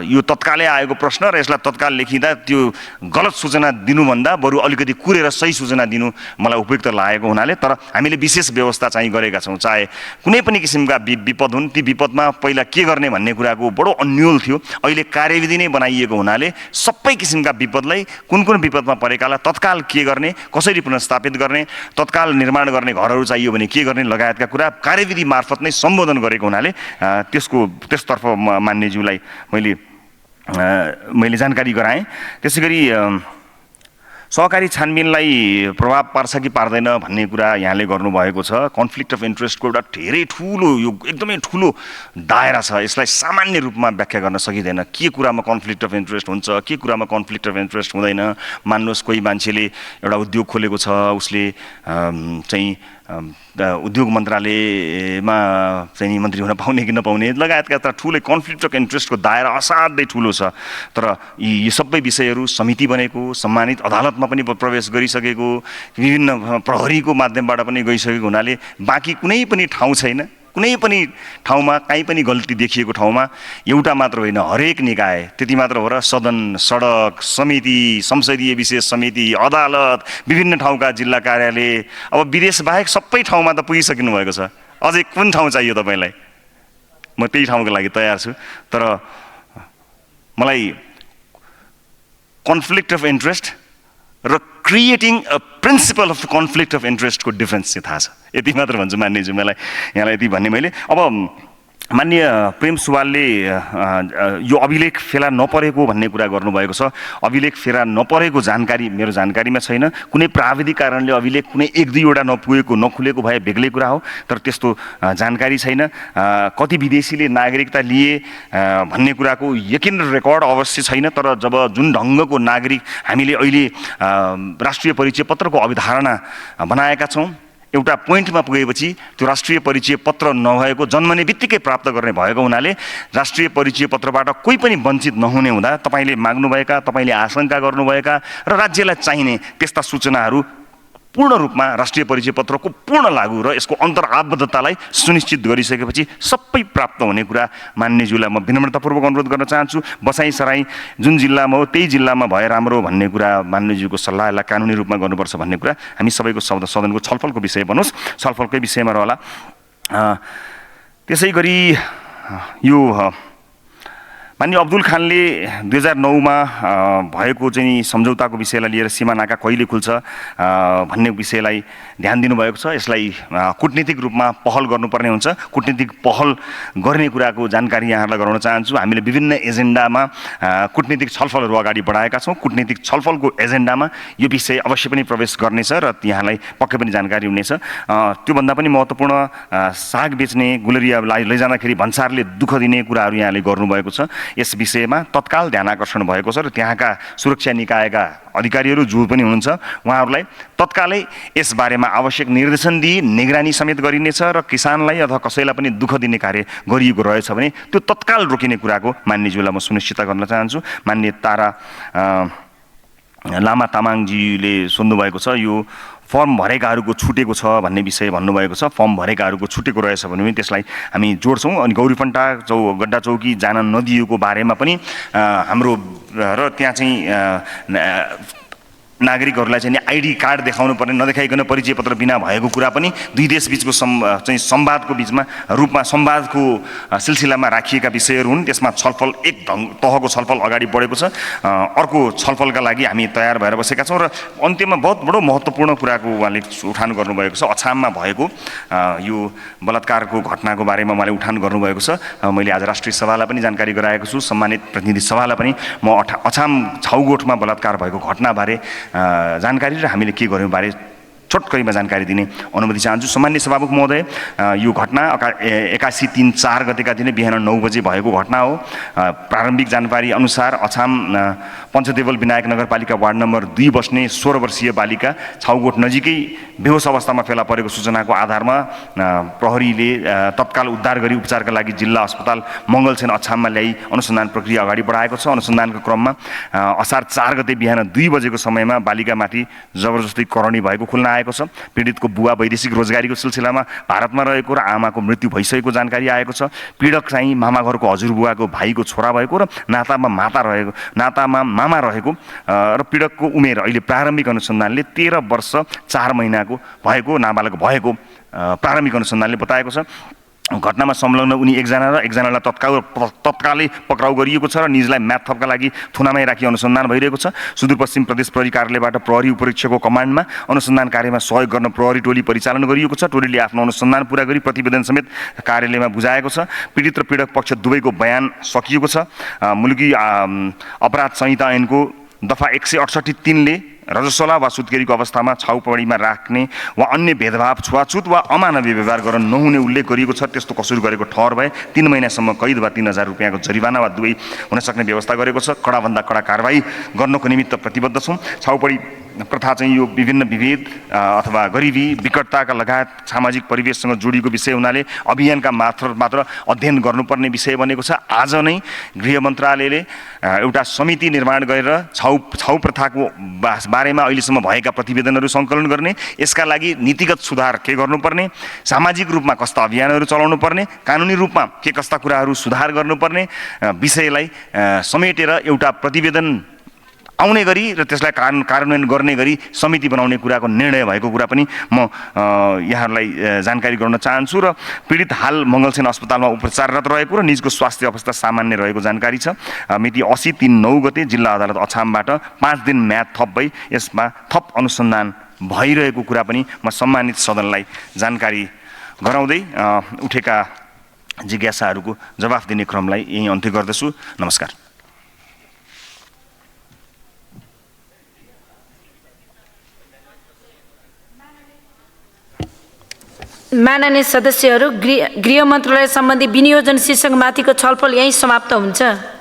यो तत्कालै आएको प्रश्न र यसलाई तत्काल लेखिँदा त्यो गलत सूचना दिनुभन्दा बरु अलिकति कुरेर सही सूचना दिनु मलाई उपयुक्त लागेको हुनाले, तर हामीले विशेष व्यवस्था चाहिँ गरेका छौँ। चाहे कुनै पनि किसिमका विपद हुन्, ती विपदमा पहिला के गर्ने भन्ने कुराको बडो अन्यल थियो। अहिले कार्यविधि नै बनाइएको हुनाले सबै किसिमका विपदलाई कुन विपदमा परेकालाई तत्काल के गर्ने, कसरी पुनर्स्थापित गर्ने, तत्काल निर्माण गर्ने घरहरू चाहियो भने के गर्ने लगायतका कुरा कार्यविधि मार्फत नै सम्बोधन गरेको हुनाले त्यसतर्फ मान्यज्यूलाई मैले जानकारी गराएँ। त्यसै गरी सहकारी छानबिनलाई प्रभाव पार्छ कि पार्दैन भन्ने कुरा यहाँले गर्नुभएको छ। कन्फ्लिक्ट अफ इन्ट्रेस्टको एउटा धेरै ठुलो, यो एकदमै ठुलो दायरा छ। यसलाई सामान्य रूपमा व्याख्या गर्न सकिँदैन। के कुरामा कन्फ्लिक्ट अफ इन्ट्रेस्ट हुन्छ, के कुरामा कन्फ्लिक्ट अफ इन्ट्रेस्ट हुँदैन। मान्नुहोस् कोही मान्छेले एउटा उद्योग खोलेको छ, उसले चाहिँ उद्योग मन्त्रालयमा चाहिँ मन्त्री हुन पाउने कि नपाउने लगायतका एउटा ठुलो कन्फ्लिक्ट अफ इन्ट्रेस्टको दायरा असाध्यै ठुलो छ। तर यी सबै विषयहरू समिति बनेको, सम्मानित अदालतमा पनि प्रवेश गरिसकेको, विभिन्न प्रहरीको माध्यमबाट पनि गइसकेको हुनाले बाँकी कुनै पनि ठाउँ छैन। कुनै पनि ठाउँमा कहीँ पनि गल्ती देखिएको ठाउँमा एउटा मात्र होइन, हरेक निकाय, त्यति मात्र हो र सदन, सडक, समिति, संसदीय विशेष समिति, अदालत, विभिन्न ठाउँका जिल्ला कार्यालय, अब विदेश बाहेक सबै ठाउँमा त पुगिसक्नु भएको छ। अझै कुन ठाउँ चाहियो तपाईँलाई? म त्यही ठाउँको लागि तयार छु। तर मलाई कन्फ्लिक्ट अफ इन्ट्रेस्ट र creating a principle of conflict of इन्ट्रेस्टको डिफ्रेन्स चाहिँ थाहा छ। यति मात्र भन्छु मान्यज्यू, मलाई यहाँलाई यति भन्ने मैले। अब माननीय प्रेम सुवालले यो अभिलेख फेला नपरेको भन्ने कुरा गर्नुभएको छ। अभिलेख फेला नपरेको जानकारी मेरो जानकारीमा छैन। कुनै प्राविधिक कारणले अभिलेख कुनै 1-2वटा नपुगेको नखुलेको भए बेग्लै कुरा हो, तर त्यस्तो जानकारी छैन। कति विदेशीले नागरिकता लिए भन्ने कुराको यकिन रेकर्ड अवश्य छैन, तर जब जुन ढङ्गको नागरिक हामीले अहिले राष्ट्रिय परिचय पत्रको अवधारणा बनाएका छौँ, एउटा पोइन्टमा पुगेपछि त्यो राष्ट्रिय परिचय पत्र नभएको जन्मने बित्तिकै प्राप्त गर्ने भएको हुनाले राष्ट्रिय परिचय पत्रबाट कोही पनि वञ्चित नहुने हुँदा तपाईँले माग्नुभएका, तपाईँले आशंका गर्नुभएका र राज्यलाई चाहिने त्यस्ता सूचनाहरू पूर्ण रूपमा राष्ट्रिय परिचय पत्रको पूर्ण लागू र यसको अन्तर्आबद्धतालाई सुनिश्चित गरिसकेपछि सबै प्राप्त हुने कुरा मान्यज्यूलाई म विनम्रतापूर्वक अनुरोध गर्न चाहन्छु। बसाइसराई जुन जिल्लामा हो त्यही जिल्लामा भए राम्रो भन्ने कुरा मान्यज्यूको सल्लाहलाई कानुनी रूपमा गर्नुपर्छ भन्ने कुरा हामी सबैको सदनको छलफलको विषय बनोस्, छलफलकै विषयमा रहला। त्यसै गरी यो माननीय अब्दुल खानले 2009मा भएको चाहिँ सम्झौताको विषयलाई लिएर सीमा नाका कहिले खुल्छ भन्ने विषयलाई ध्यान दिनुभएको छ। यसलाई कूटनीतिक रूपमा पहल गर्नुपर्ने हुन्छ। कूटनीतिक पहल गर्ने कुराको जानकारी यहाँहरूलाई गराउन चाहन्छु। हामीले विभिन्न एजेन्डामा कूटनीतिक छलफलहरू अगाडि बढाएका छौँ। कूटनीतिक छलफलको एजेन्डामा यो विषय अवश्य पनि प्रवेश गर्नेछ र यहाँलाई पक्कै पनि जानकारी हुनेछ। त्योभन्दा पनि महत्त्वपूर्ण साग बेच्ने गुलरियालाई लैजाँदाखेरि भन्सारले दुःख दिने कुराहरू यहाँले गर्नुभएको छ। यस विषयमा तत्काल ध्यान आकर्षण भएको छ र त्यहाँका सुरक्षा निकायका अधिकारीहरू जो पनि हुनुहुन्छ उहाँहरूलाई तत्कालै यस बारेमा आवश्यक निर्देशन दिई निगरानी समेत गरिनेछ र किसानलाई अथवा कसैलाई पनि दुःख दिने कार्य गरिएको रहेछ भने त्यो तत्काल रोकिने कुराको मान्यज्यूलाई म सुनिश्चित गर्न चाहन्छु। मान्य तारा लामा तामाङजीले सोध्नुभएको छ यो फर्म भरेकाहरूको छुटेको छ भन्ने विषय भन्नुभएको छ। फर्म भरेकाहरूको छुटेको रहेछ भने पनि त्यसलाई हामी जोड्छौँ। अनि गौरीफन्टा गड्डा चौकी जान नदिएको बारेमा पनि हाम्रो र त्यहाँ चाहिँ नागरिकहरूलाई चाहिँ आइडी कार्ड देखाउनु पर्ने नदेखाइकन परिचय पत्र बिना भएको कुरा पनि दुई देश बिचको चाहिँ संवादको बिचमा रूपमा संवादको सिलसिलामा राखिएका विषयहरू हुन्। त्यसमा छलफल एक तहको छलफल अगाडि बढेको छ। अर्को छलफलका लागि हामी तयार भएर बसेका छौँ र अन्त्यमा बहुत बडो महत्त्वपूर्ण कुराको उहाँले उठान गर्नुभएको छ। अछाममा भएको यो बलात्कारको घटनाको बारेमा उहाँले उठान गर्नुभएको छ। मैले आज राष्ट्रिय सभालाई पनि जानकारी गराएको छु। सम्मानित प्रतिनिधि सभालाई पनि म अछाम छाउगोठमा बलात्कार भएको घटनाबारे जानकारी र हामीले के गर्यौँ बारे छोटकरीमा जानकारी दिने अनुमति चाहन्छु। सम्मान्य सभामुख महोदय, यो घटना 81/3/4 गतेका दिन बिहान 9 बजे भएको घटना हो। प्रारम्भिक जानकारी अनुसार अछाम पञ्चदेवल विनायक नगरपालिका वार्ड नम्बर 2 बस्ने 16 वर्षीय बालिका छाउगोठ नजिकै बेहोस अवस्थामा फेला परेको सूचनाको आधारमा प्रहरीले तत्काल उद्धार गरी उपचारका लागि जिल्ला अस्पताल मङ्गलसेन अछाममा ल्याई अनुसन्धान प्रक्रिया अगाडि बढाएको छ। अनुसन्धानको क्रममा असार 4 गते बिहान 2 बजेको समयमा बालिकामाथि जबरजस्ती करणी भएको खुल्न आएको छ। पीडितको बुवा वैदेशिक रोजगारीको सिलसिलामा भारतमा रहेको र आमाको मृत्यु भइसकेको जानकारी आएको छ। पीडक चाहिँ मामा घरको हजुरबुवाको भाइको छोरा भएको र नातामा मामा रहेको र पीडकको उमेर अहिले प्रारम्भिक अनुसन्धानले 13 वर्ष 4 महिनाको भएको नाबालक भएको प्रारम्भिक अनुसन्धानले बताएको छ। घटनामा संलग्न उनी एकजना र एकजनालाई तत्कालै पक्राउ गरिएको छ र निजलाई म्याथ थपका लागि थुनामै राखी अनुसन्धान भइरहेको छ। सुदूरपश्चिम प्रदेश प्रहरी कार्यालयबाट प्रहरी उपरीक्षकको कमान्डमा अनुसन्धान कार्यमा सहयोग गर्न प्रहरी टोली परिचालन गरिएको छ। टोलीले आफ्नो अनुसन्धान पुरा गरी प्रतिवेदन समेत कार्यालयमा बुझाएको छ। पीडित र पीडक पक्ष दुवैको बयान सकिएको छ। मुलुकी अपराध संहिता ऐनको दफा 168(3) ले रजस्वला वा सुत्केरीको अवस्थामा छाउपडीमा राख्ने वा अन्य भेदभाव छुवाछुत वा अमानवीय व्यवहार गर्न नहुने उल्लेख गरिएको छ। त्यस्तो कसुर गरेको ठहर भए 3 महिनासम्म कैद वा 3000 रुपियाँको जरिवाना वा दुवै हुन सक्ने व्यवस्था गरेको छ। कडाभन्दा कडा कारबाही गर्नको निमित्त प्रतिबद्ध छौँ। छाउपडी प्रथा चाहिँ यो विभिन्न विभेद अथवा गरिबी विकटताका लगायत सामाजिक परिवेशसँग जोडिएको विषय हुनाले अभियानका मात्र अध्ययन गर्नुपर्ने विषय बनेको छ। आज नै गृह मन्त्रालयले एउटा समिति निर्माण गरेर छाउ प्रथाको बारेमा अहिलेसम्म भएका प्रतिवेदनहरू सङ्कलन गर्ने, यसका लागि नीतिगत सुधार के गर्नुपर्ने, सामाजिक रूपमा कस्ता अभियानहरू चलाउनु पर्ने, कानुनी रूपमा के कस्ता कुराहरू सुधार गर्नुपर्ने विषयलाई समेटेर एउटा प्रतिवेदन आउने गरी र त्यसलाई कार्यान्वयन गर्ने गरी समिति बनाउने कुराको निर्णय भएको कुरा पनि म यहाँहरूलाई जानकारी गराउन चाहन्छु। र पीडित हाल मङ्गलसेन अस्पतालमा उपचाररत रहेको र निजको स्वास्थ्य अवस्था सामान्य रहेको जानकारी छ। मिति 80/3/9 गते जिल्ला अदालत अछामबाट 5 दिन म्याद थप भई यसमा थप अनुसन्धान भइरहेको कुरा पनि म सम्मानित सदनलाई जानकारी गराउँदै उठेका जिज्ञासाहरूको जवाफ दिने क्रमलाई यही अन्त्य गर्दछु। नमस्कार। माननीय सदस्यहरू, गृह मन्त्रालय सम्बन्धी विनियोजन शीर्षक माथिको छलफल यही समाप्त हुन्छ।